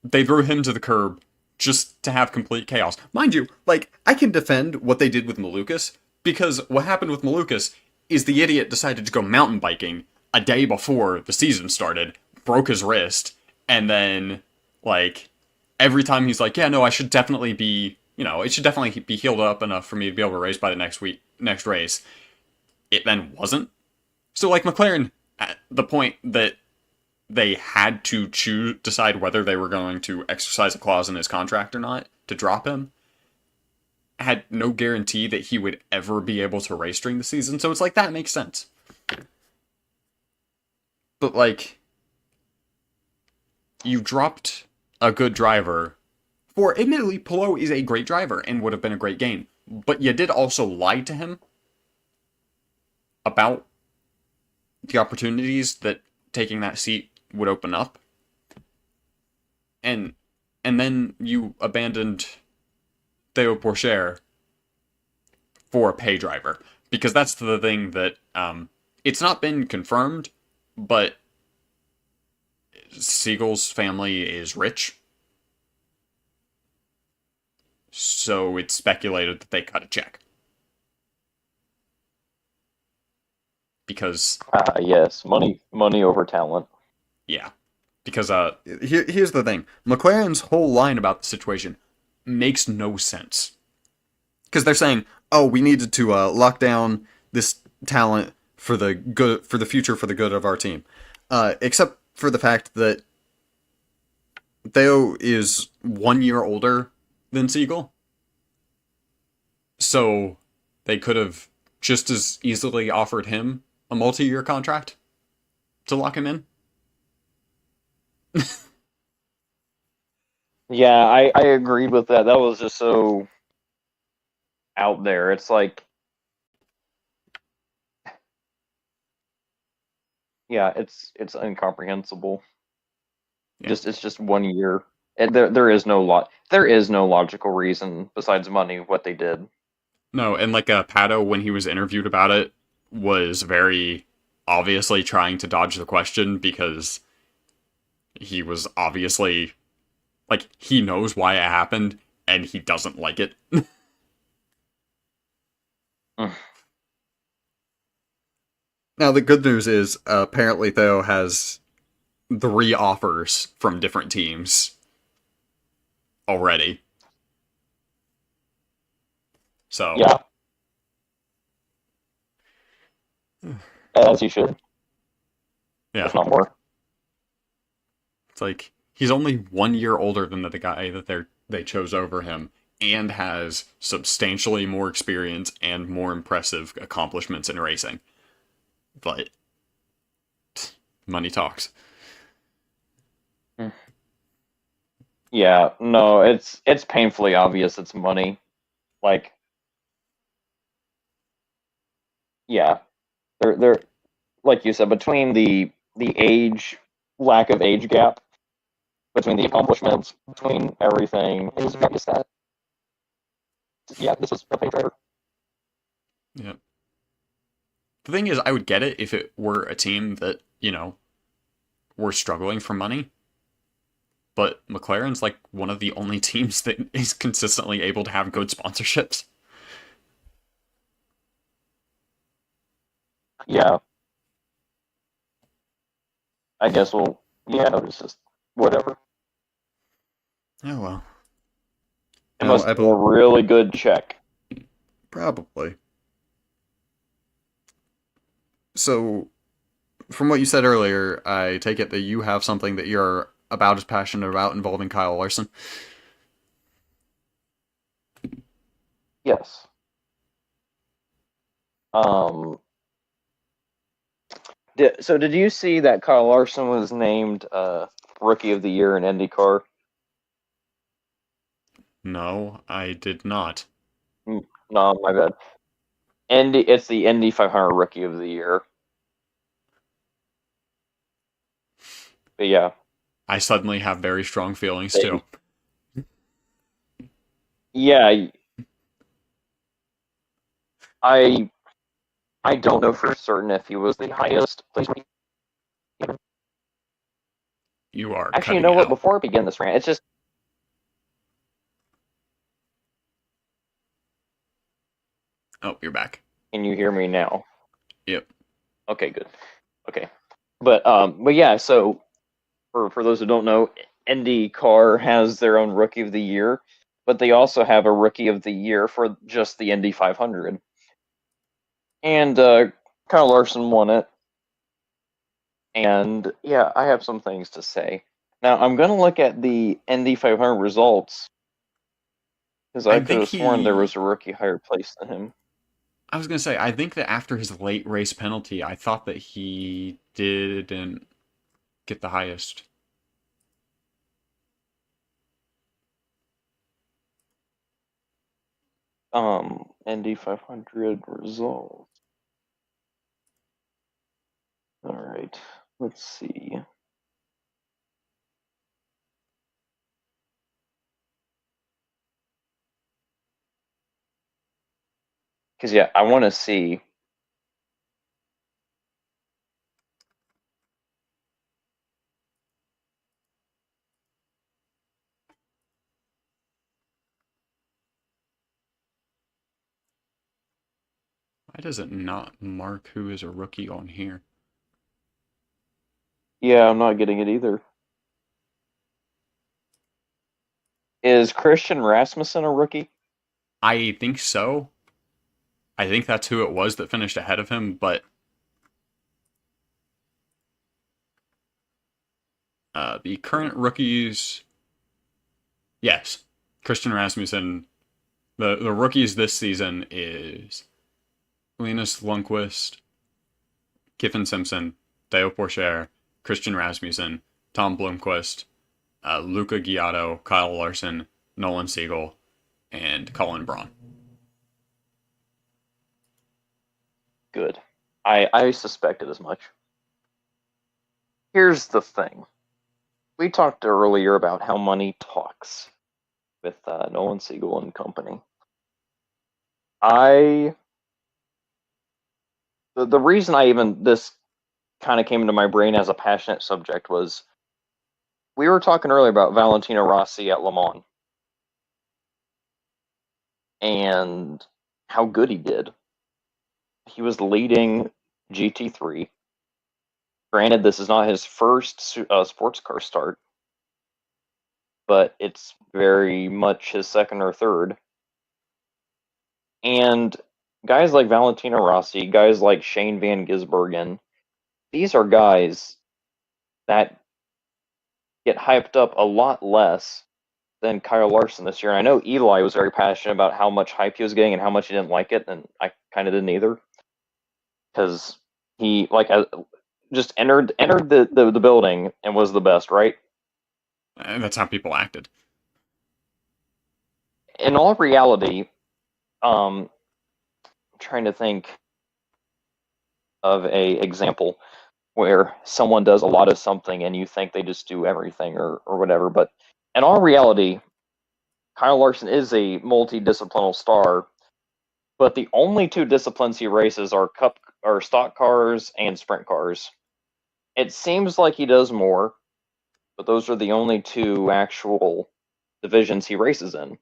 They threw him to the curb just to have complete chaos. Mind you, like, I can defend what they did with Malukas, because what happened with Malukas is the idiot decided to go mountain biking a day before the season started, broke his wrist, and then, like, every time he's like, yeah, no, I should definitely be, it should definitely be healed up enough for me to be able to race by the next race. It then wasn't. So, like, McLaren, at the point that they had to decide whether they were going to exercise a clause in his contract or not to drop him, had no guarantee that he would ever be able to race during the season. So it's like, that makes sense. But, like, you dropped a good driver for, admittedly, Pillow is a great driver and would have been a great gain. But you did also lie to him about the opportunities that taking that seat would open up. And then you abandoned Theo Pourchaire for a pay driver. Because that's the thing that, it's not been confirmed, but Siegel's family is rich. So it's speculated that they cut a check. Because... yes, money over talent. Yeah. Because, here's the thing. McLaren's whole line about the situation makes no sense. Because they're saying, oh, we needed to lock down this talent for the future, for the good of our team. Except for the fact that Theo is 1 year older than Siegel. So they could have just as easily offered him a multi-year contract to lock him in. Yeah, I agreed with that. That was just so out there. It's like, yeah, it's incomprehensible. Yeah. It's just 1 year. And there is no logical reason besides money what they did. No, and like Pato, when he was interviewed about it, was very obviously trying to dodge the question because he was obviously, like, he knows why it happened and he doesn't like it. Now, the good news is apparently Theo has 3 offers from different teams already. So, yeah, as you should. yeah. If not more. It's like, he's only 1 year older than the guy that they chose over him, and has substantially more experience and more impressive accomplishments in racing. But Money talks. Yeah, no, it's painfully obvious it's money. Like, yeah, they're like you said, between the age lack of age gap, between the accomplishments, between everything, it is obvious that yeah, this was a pay driver. Yeah. The thing is, I would get it if it were a team that, were struggling for money. But McLaren's like one of the only teams that is consistently able to have good sponsorships. Yeah, I guess we'll yeah, it's just whatever. Oh well. It Now, must be a really good check. probably. So, from what you said earlier, I take it that you have something that you're about as passionate about involving Kyle Larson. Yes. Um. Did you see that Kyle Larson was named Rookie of the Year in IndyCar? No, I did not. No, my bad. It's the Indy 500 Rookie of the Year. But yeah, I suddenly have very strong feelings they, too. yeah, I I don't know for certain if he was the highest placed rookie. You are Actually, you cutting know what? out. Before I begin this rant, it's just Oh, you're back. can you hear me now? Yep. Okay, good. Okay, but yeah. So for those who don't know, IndyCar has their own Rookie of the Year, but they also have a Rookie of the Year for just the Indy 500. And Kyle Larson won it. And yeah, I have some things to say. Now I'm gonna look at the Indy 500 results because I I could think have sworn there he. was a rookie higher placed than him. I was gonna say, I think that after his late race penalty, I thought that he didn't get the highest. Indy 500 results. All right, let's see. Because yeah, I want to see. Why does it not mark who is a rookie on here? Yeah, I'm not getting it either. Is Christian Rasmussen a rookie? I think so. I think that's who it was that finished ahead of him, but the current rookies, yes, Christian Rasmussen. The rookies this season is Linus Lundqvist, Kiffin Simpson, Theo Porcher, Christian Rasmussen, Tom Blomqvist, Luca Giotto, Kyle Larson, Nolan Siegel, and Colin Braun. Good. I suspected as much. Here's the thing. We talked earlier about how money talks with Nolan Siegel and company. I the reason I even this kind of came into my brain as a passionate subject was we were talking earlier about Valentino Rossi at Le Mans and how good he did. He was leading GT3. Granted, this is not his first sports car start, but it's very much his second or third. And guys like Valentino Rossi, guys like Shane Van Gisbergen, these are guys that get hyped up a lot less than Kyle Larson this year. And I know Eli was very passionate about how much hype he was getting and how much he didn't like it, and I kind of didn't either, because he like just entered the building and was the best, right? And that's how people acted. In all reality, I'm trying to think of a example where someone does a lot of something and you think they just do everything or whatever. But in all reality, Kyle Larson is a multidisciplinary star, but the only two disciplines he races are stock cars and sprint cars. It seems like he does more, but those are the only two actual divisions he races in.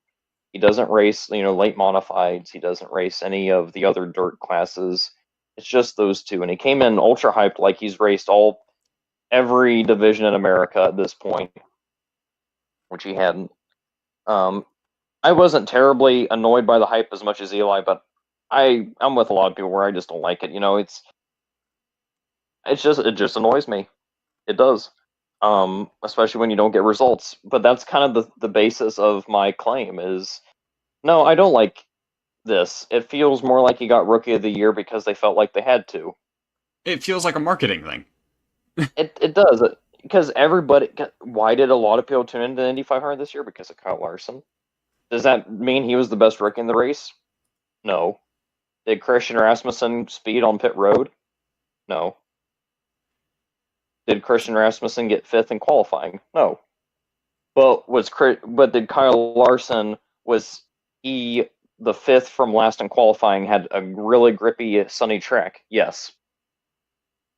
He doesn't race, late modifieds. He doesn't race any of the other dirt classes. It's just those two, and he came in ultra hyped, like he's raced every division in America at this point, which he hadn't. I wasn't terribly annoyed by the hype as much as Eli, but I'm with a lot of people where I just don't like it. It just annoys me. It does. Especially when you don't get results. But that's kind of the basis of my claim is no, I don't like this. It feels more like he got Rookie of the Year because they felt like they had to. It feels like a marketing thing. It does. Because everybody, why did a lot of people tune into the Indy 500 this year? Because of Kyle Larson. Does that mean he was the best rookie in the race? No. Did Christian Rasmussen speed on pit road? No. Did Christian Rasmussen get fifth in qualifying? No. But did Kyle Larson, was he the fifth from last in qualifying, had a really grippy sunny track? Yes.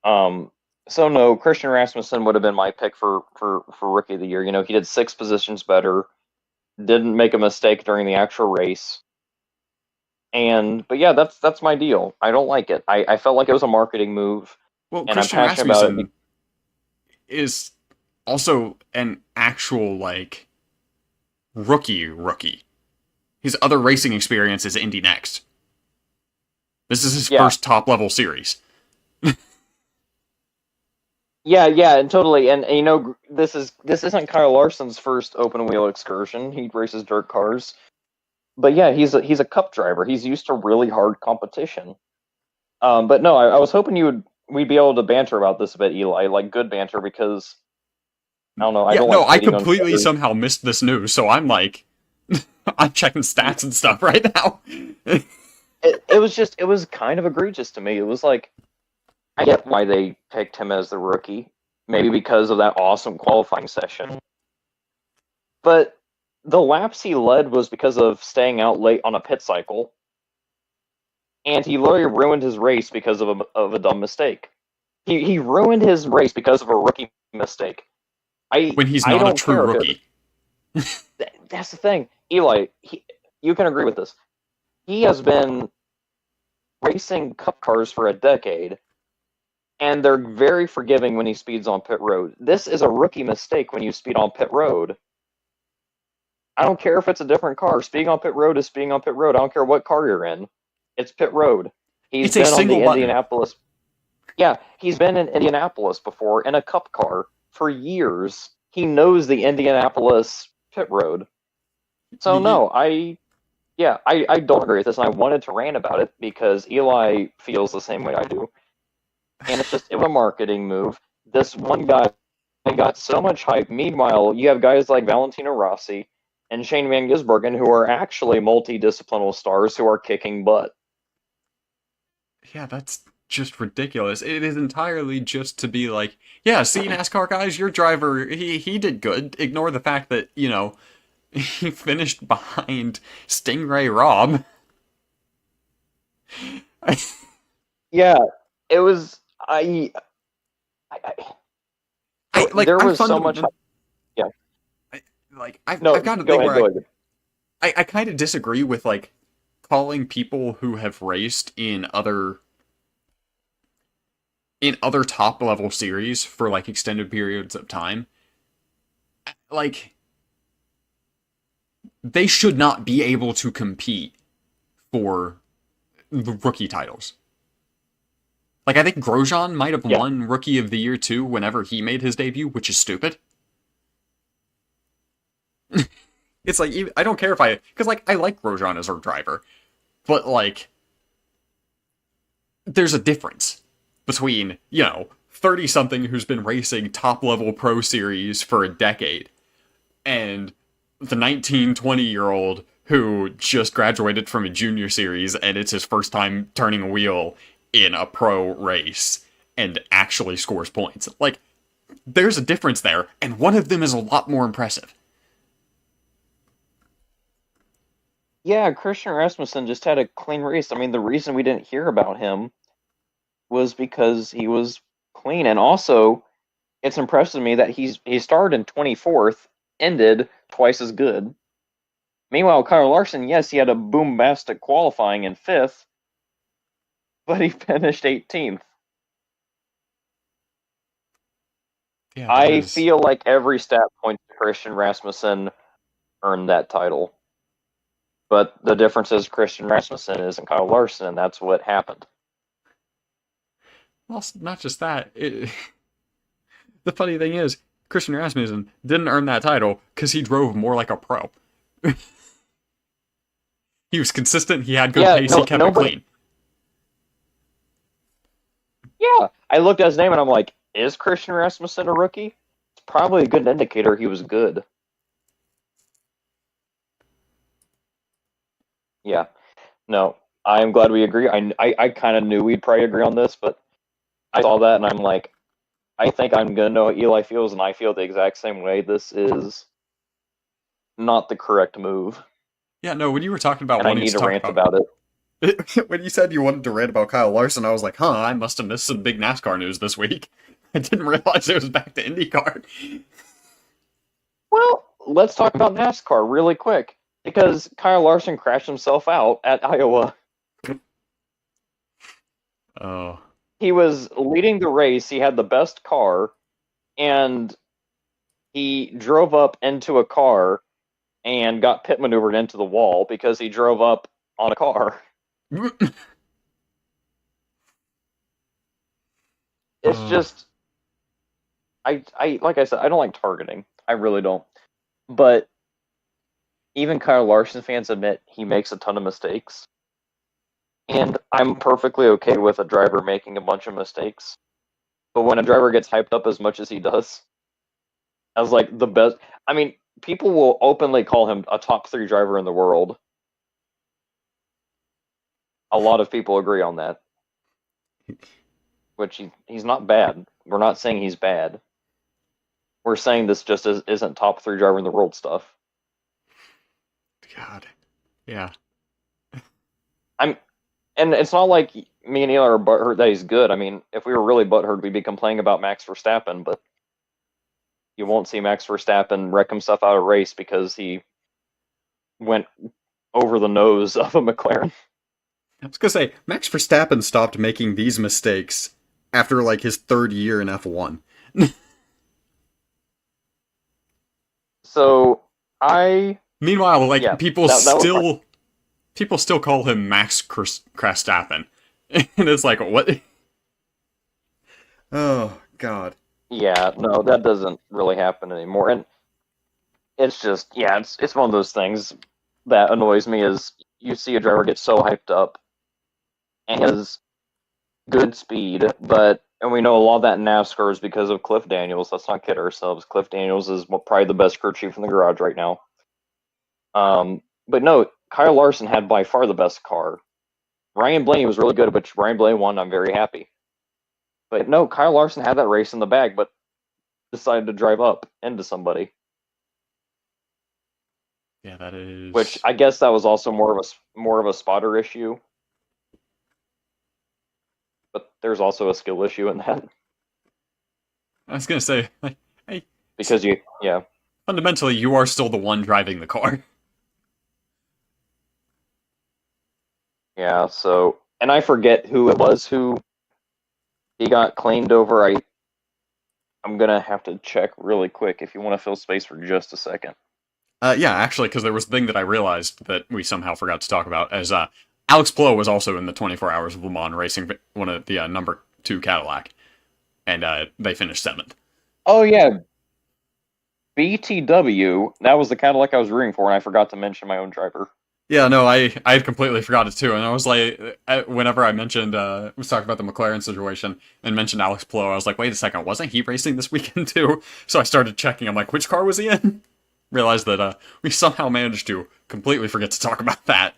So no, Christian Rasmussen would have been my pick for Rookie of the Year. He did 6 positions better, didn't make a mistake during the actual race. But yeah, that's my deal. I don't like it. I felt like it was a marketing move. Well, and Christian I'm passionate about Rasmussen is also an actual, rookie. His other racing experience is Indy Next. This is his first top-level series. Yeah, and totally. And this isn't Kyle Larson's first open wheel excursion. He races dirt cars. But yeah, he's a cup driver. He's used to really hard competition. But no, I was hoping we'd be able to banter about this a bit, Eli, like good banter, because I don't know. I completely somehow missed this news, so I'm I'm checking stats and stuff right now. it was kind of egregious to me. It was like, I get why they picked him as the rookie, maybe because of that awesome qualifying session. But the laps he led was because of staying out late on a pit cycle, and he literally ruined his race because of a dumb mistake. He ruined his race because of a rookie mistake. When he's not a true rookie. That's the thing. Eli, you can agree with this. He has been racing cup cars for a decade, and they're very forgiving when he speeds on pit road. This is a rookie mistake when you speed on pit road. I don't care if it's a different car. Speeding on pit road is speeding on pit road. I don't care what car you're in. It's pit road. He's been on the Indianapolis. Yeah, he's been in Indianapolis before in a cup car for years. He knows the Indianapolis pit road. So no, I don't agree with this, and I wanted to rant about it because Eli feels the same way I do. And it was a marketing move. This one guy got so much hype. Meanwhile, you have guys like Valentino Rossi and Shane Van Gisbergen who are actually multidisciplinary stars who are kicking butt. Yeah, that's just ridiculous. It is entirely just to be like, yeah, see, NASCAR guys, your driver, he did good. Ignore the fact that, he finished behind Stingray Rob. Yeah, it was. There was so much. Yeah. I've got to think where I kind of disagree with calling people who have raced in other top level series for extended periods of time. They should not be able to compete for the rookie titles. I think Grosjean might have won Rookie of the Year too whenever he made his debut, which is stupid. It's I don't care if because I like Grosjean as our driver, but there's a difference between, 30-something who's been racing top-level pro series for a decade, and the 19, 20-year-old who just graduated from a junior series and it's his first time turning a wheel in a pro race and actually scores points. Like, there's a difference there, and one of them is a lot more impressive. Yeah, Christian Rasmussen just had a clean race. I mean, the reason we didn't hear about him was because he was clean, and also it's impressive to me that he started in 24th, ended twice as good. Meanwhile, Kyle Larson, yes, he had a bombastic qualifying in 5th, but he finished 18th. Yeah, I feel like every stat point to Christian Rasmussen earned that title. But the difference is Christian Rasmussen isn't Kyle Larson, and that's what happened. Well, not just that. The funny thing is, Christian Rasmussen didn't earn that title because he drove more like a pro. He was consistent, he had good pace, he kept it clean. Yeah, I looked at his name and I'm like, is Christian Rasmussen a rookie? It's probably a good indicator he was good. Yeah. No, I'm glad we agree. I kind of knew we'd probably agree on this, but I saw that and I'm like, I think I'm going to know how Eli feels, and I feel the exact same way. This is not the correct move. Yeah, no, when you were talking about and I wanting need to to talk rant about it. when you said you wanted to rant about Kyle Larson, I was like, huh, I must have missed some big NASCAR news this week. I didn't realize it was back to IndyCar. Well, let's talk about NASCAR really quick, because Kyle Larson crashed himself out at Iowa. Oh. He was leading the race, he had the best car, and he drove up into a car and got pit maneuvered into the wall because he drove up on a car. It's just, I like I said, I don't like targeting. I really don't. But even Kyle Larson fans admit he makes a ton of mistakes. And I'm perfectly okay with a driver making a bunch of mistakes. But when a driver gets hyped up as much as he does, as like the best, I mean, people will openly call him a top 3 driver in the world. A lot of people agree on that. Which he's not bad. We're not saying he's bad. We're saying this just isn't top 3 driver in the world stuff. God. Yeah. And it's not like me and Eli are butthurt that he's good. I mean, if we were really butthurt, we'd be complaining about Max Verstappen, but you won't see Max Verstappen wreck himself out of race because he went over the nose of a McLaren. I was gonna say, Max Verstappen stopped making these mistakes after like his 3rd year in F1. So Meanwhile, like yeah, people still call him Max Verstappen, and it's like, what? Oh God. Yeah, no, that doesn't really happen anymore, and it's just it's one of those things that annoys me is you see a driver get so hyped up and has good speed, and we know a lot of that in NASCAR is because of Cliff Daniels. Let's not kid ourselves. Cliff Daniels is probably the best crew chief in the garage right now. But no, Kyle Larson had by far the best car. Ryan Blaney was really good, but Ryan Blaney won. I'm very happy. But no, Kyle Larson had that race in the bag, but decided to drive up into somebody. Yeah, that is. Which I guess that was also more of a spotter issue. But there's also a skill issue in that. I was gonna say, like, hey, because fundamentally, you are still the one driving the car. Yeah. So, and I forget who it was who he got claimed over. I'm gonna have to check really quick if you want to fill space for just a second. Yeah, actually, because there was a thing that I realized that we somehow forgot to talk about, as Alex Palou was also in the 24 Hours of Le Mans racing one of the number 2 Cadillac, and they finished 7th. Oh yeah, BTW. That was the Cadillac I was rooting for, and I forgot to mention my own driver. Yeah, no, I had completely forgot it too, and I was like, whenever I mentioned, was talking about the McLaren situation and mentioned Alex Palou, I was like, wait a second, wasn't he racing this weekend too? So I started checking. I'm like, which car was he in? Realized that we somehow managed to completely forget to talk about that.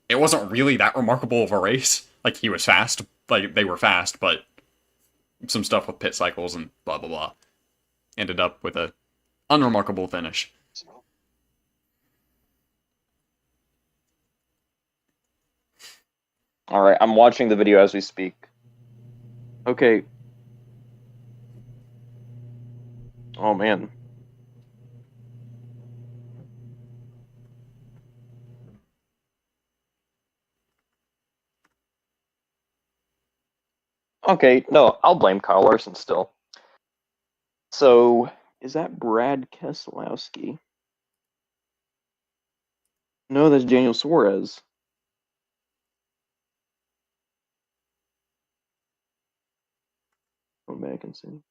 It wasn't really that remarkable of a race. Like he was fast, like they were fast, but some stuff with pit cycles and blah blah blah ended up with a unremarkable finish. All right, I'm watching the video as we speak. Okay. Oh man. Okay, no, I'll blame Kyle Larson still. So, is that Brad Keselowski? No, that's Daniel Suarez. Go back and see.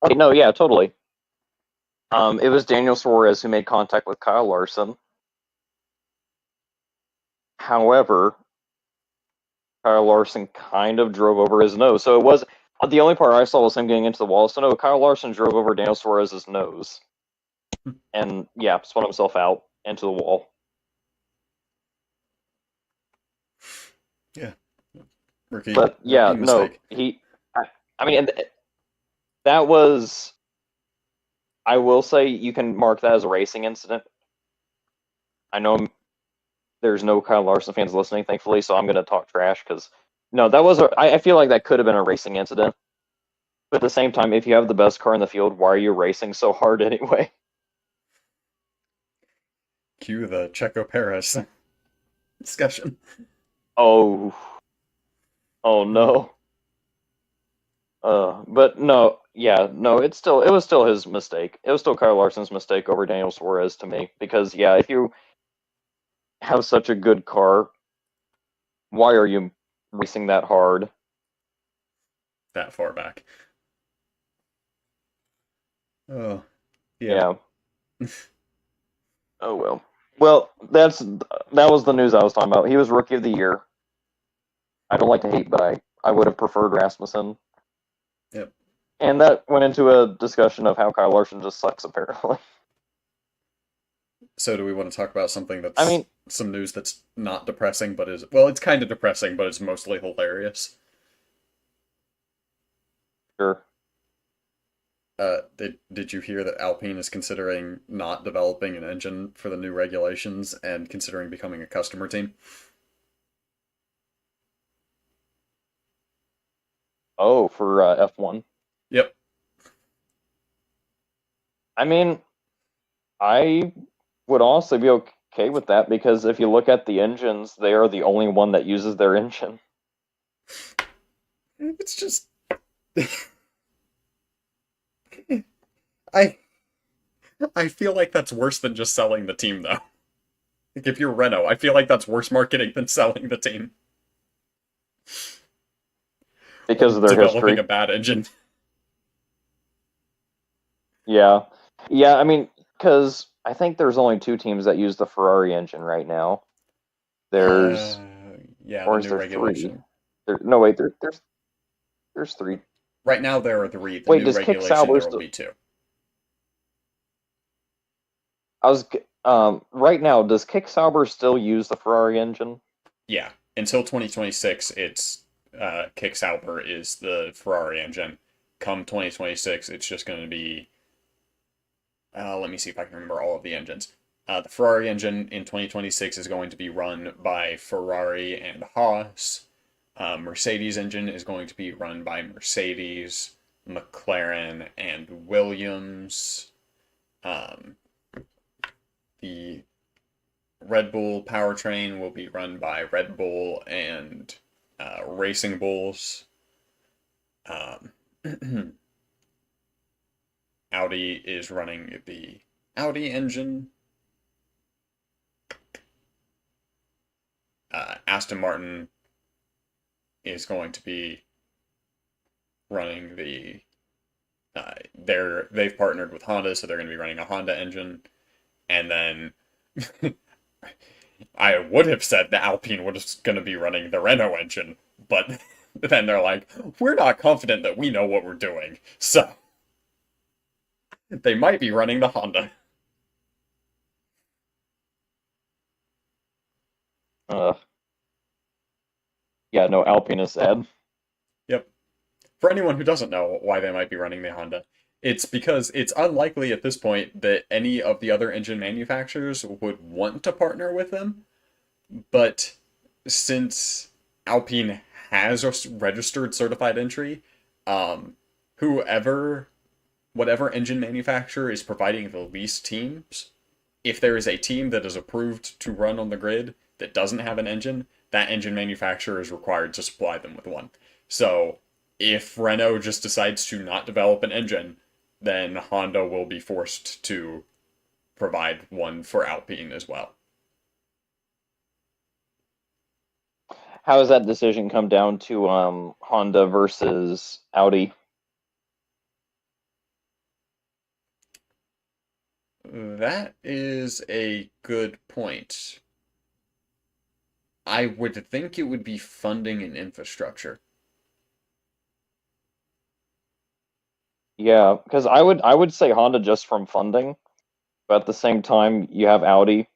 Okay, no, yeah, totally. It was Daniel Suarez who made contact with Kyle Larson. However, Kyle Larson kind of drove over his nose. So it was the only part I saw was him getting into the wall. So no, Kyle Larson drove over Daniel Suarez's nose and yeah, spun himself out into the wall. Yeah, rookie But rookie yeah, no, mistake. I mean, and that was. I will say you can mark that as a racing incident. I know there's no Kyle Larson fans listening, thankfully, so I'm going to talk trash because no, that was. I feel like that could have been a racing incident. But at the same time, if you have the best car in the field, why are you racing so hard anyway? Cue the Checo Perez discussion. Oh, oh no. But no, yeah, no, it was still his mistake. It was still Kyle Larson's mistake over Daniel Suarez to me because yeah, if you have such a good car, why are you racing that hard? That far back. Oh, yeah. Yeah. Oh well. Well, that was the news I was talking about. He was rookie of the year. I don't like to hate, but I would have preferred Rasmussen. Yep. And that went into a discussion of how Kyle Larson just sucks apparently. So do we want to talk about something I that's mean, some news that's not depressing, but is well, it's kind of depressing, but it's mostly hilarious. sure. Did you hear that Alpine is considering not developing an engine for the new regulations and considering becoming a customer team? Oh, for F1. Yep. I mean, I would honestly be okay with that because if you look at the engines, they are the only one that uses their engine. It's just I I feel like that's worse than just selling the team though. Like if you're Renault, I feel like that's worse marketing than selling the team or Because of their developing history. a bad engine. Yeah. Yeah, I mean, because I think there's only two teams that use the Ferrari engine right now. Uh, There's, yeah, the or is new there three? regulation. No, wait, there's three. Right now there are three. The Wait, new does Kick regulation Sauber there will still? be two. I was right now. Does Kick Sauber still use the Ferrari engine? Yeah, until 2026, it's Kick Sauber is the Ferrari engine. Come 2026, it's just going to be. Let me see if I can remember all of the engines. The Ferrari engine in 2026 is going to be run by Ferrari and Haas. Mercedes engine is going to be run by Mercedes, McLaren, and Williams. Um, the Red Bull powertrain will be run by Red Bull and Racing Bulls. Um, Audi is running the Audi engine. Aston Martin is going to be running they've partnered with Honda, so they're going to be running a Honda engine. And then I would have said the Alpine was going to be running the Renault engine, but then they're like, we're not confident that we know what we're doing, so they might be running the Honda. Uh, yeah, no, Alpine is sad. Yep. For anyone who doesn't know why they might be running the Honda, it's because it's unlikely at this point that any of the other engine manufacturers would want to partner with them. But since Alpine has a registered certified entry, um, whoever, whatever engine manufacturer is providing the least teams, if there is a team that is approved to run on the grid that doesn't have an engine, that engine manufacturer is required to supply them with one. So if Renault just decides to not develop an engine, then Honda will be forced to provide one for Alpine as well. How does that decision come down to Honda versus Audi? That is a good point. I would think it would be funding and infrastructure. Yeah, because I would say Honda just from funding, but at the same time you have Audi,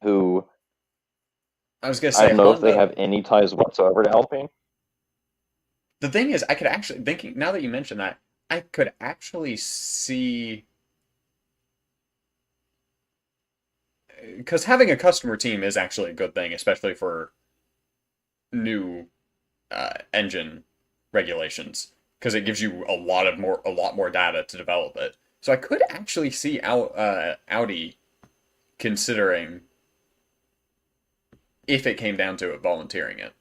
who I was gonna I say don't know if they Honda. have any ties whatsoever to Alpine. The thing is, I could actually thinking now that you mention that, I could actually see because having a customer team is actually a good thing, especially for new engine regulations, because it gives you a lot more data to develop it. So I could actually see Audi considering if it came down to it volunteering it.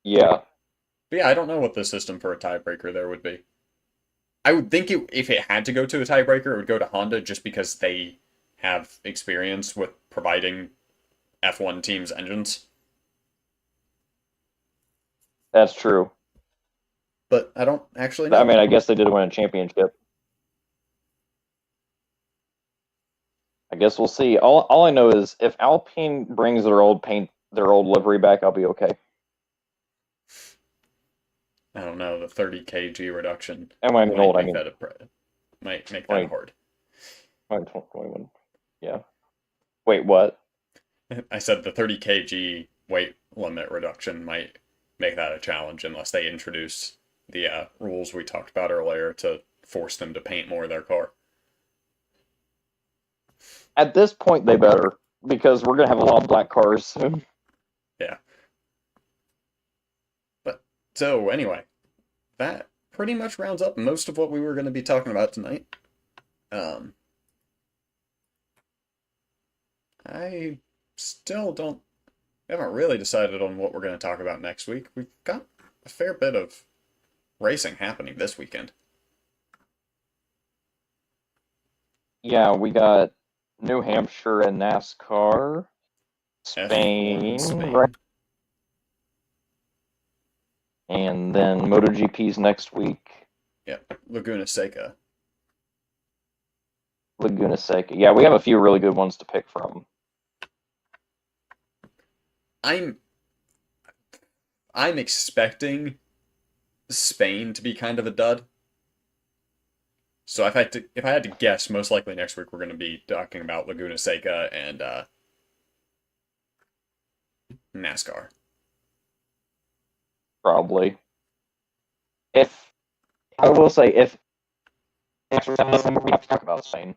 Yeah, But yeah, I don't know what the system for a tiebreaker there would be. I would think if it had to go to a tiebreaker, it would go to Honda just because they have experience with providing F1 teams' engines. that's true. But I don't actually I know. mean, I guess they did win a championship. I guess we'll see. All I know is if Alpine brings their old paint, their old livery back, I'll be okay. I don't know. The 30 kg reduction And when I mean might old, I make mean might make that 20, hard. 21. Yeah. Wait, what? I said the 30 kg weight limit reduction might make that a challenge unless they introduce the rules we talked about earlier to force them to paint more of their car. At this point, they better, because we're gonna have a lot of black cars soon. Yeah. But so anyway, that pretty much rounds up most of what we were going to be talking about tonight. Um, I still don't haven't really decided on what we're going to talk about next week. We've got a fair bit of racing happening this weekend. Yeah, we got New Hampshire and NASCAR, F1 Spain, right? Spain. And then MotoGP's next week. Yep, Laguna Seca. Laguna Seca. Yeah, we have a few really good ones to pick from. I'm I'm expecting Spain to be kind of a dud. So if I had to guess, most likely next week we're going to be talking about Laguna Seca and NASCAR. Probably. If I will say, if Max Verstappen doesn't, we have to talk about Spain.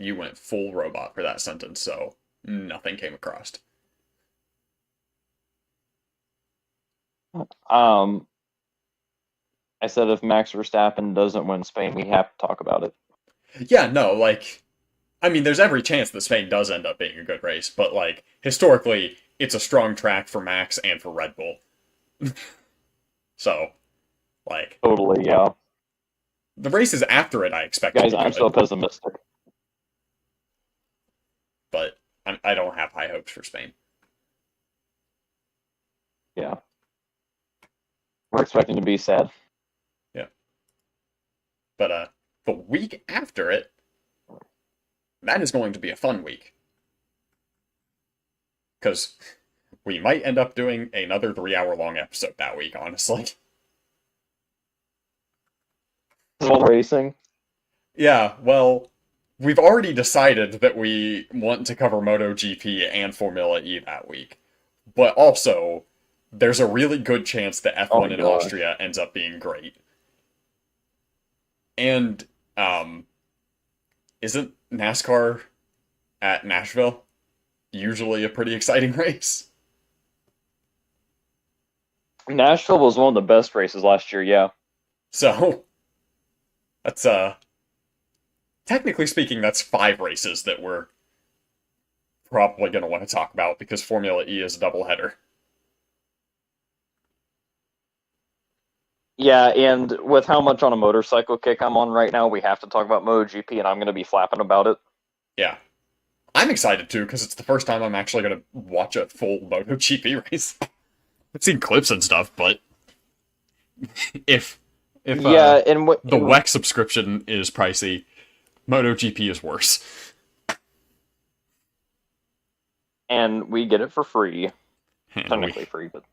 You went full robot for that sentence, so nothing came across. Um, I said if Max Verstappen doesn't win Spain, we have to talk about it. Yeah, no, like, I mean, there's every chance that Spain does end up being a good race, but like historically, it's a strong track for Max and for Red Bull. So, like, Totally, yeah. the races after it, I expect to Guys, be I'm good, so pessimistic. but I don't have high hopes for Spain. Yeah. We're expecting to be sad. Yeah, but the week after it, that is going to be a fun week. Because we might end up doing another 3-hour long episode that week, honestly. Racing. Yeah, well, we've already decided that we want to cover MotoGP and Formula E that week. But also, there's a really good chance that F1 in Austria ends up being great. And, isn't NASCAR at Nashville usually a pretty exciting race? Nashville was one of the best races last year, yeah. So, that's, technically speaking, that's 5 races that we're probably going to want to talk about because Formula E is a doubleheader. Yeah, and with how much on a motorcycle kick I'm on right now, we have to talk about MotoGP, and I'm going to be flapping about it. Yeah. I'm excited too, because it's the first time I'm actually going to watch a full MotoGP race. I've seen clips and stuff, but if and the WEC subscription is pricey, MotoGP is worse. And we get it for free. Technically free, but...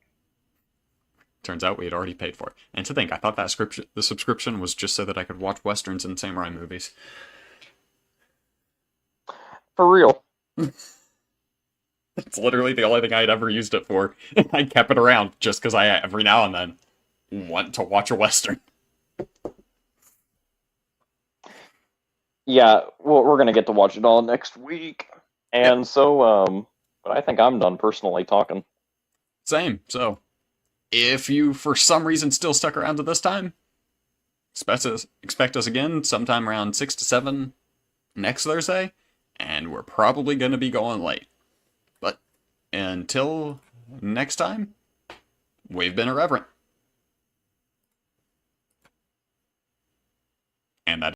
Turns out we had already paid for it. And to think, I thought that the subscription was just so that I could watch westerns and samurai movies. For real. It's literally the only thing I'd ever used it for. I kept it around just because I, every now and then, want to watch a western. Yeah, well, we're going to get to watch it all next week. And yep. So, but I think I'm done personally talking. Same, so... If you, for some reason, still stuck around to this time, expect us again sometime around 6 to 7 next Thursday, and we're probably going to be going late. But until next time, we've been irreverent. And that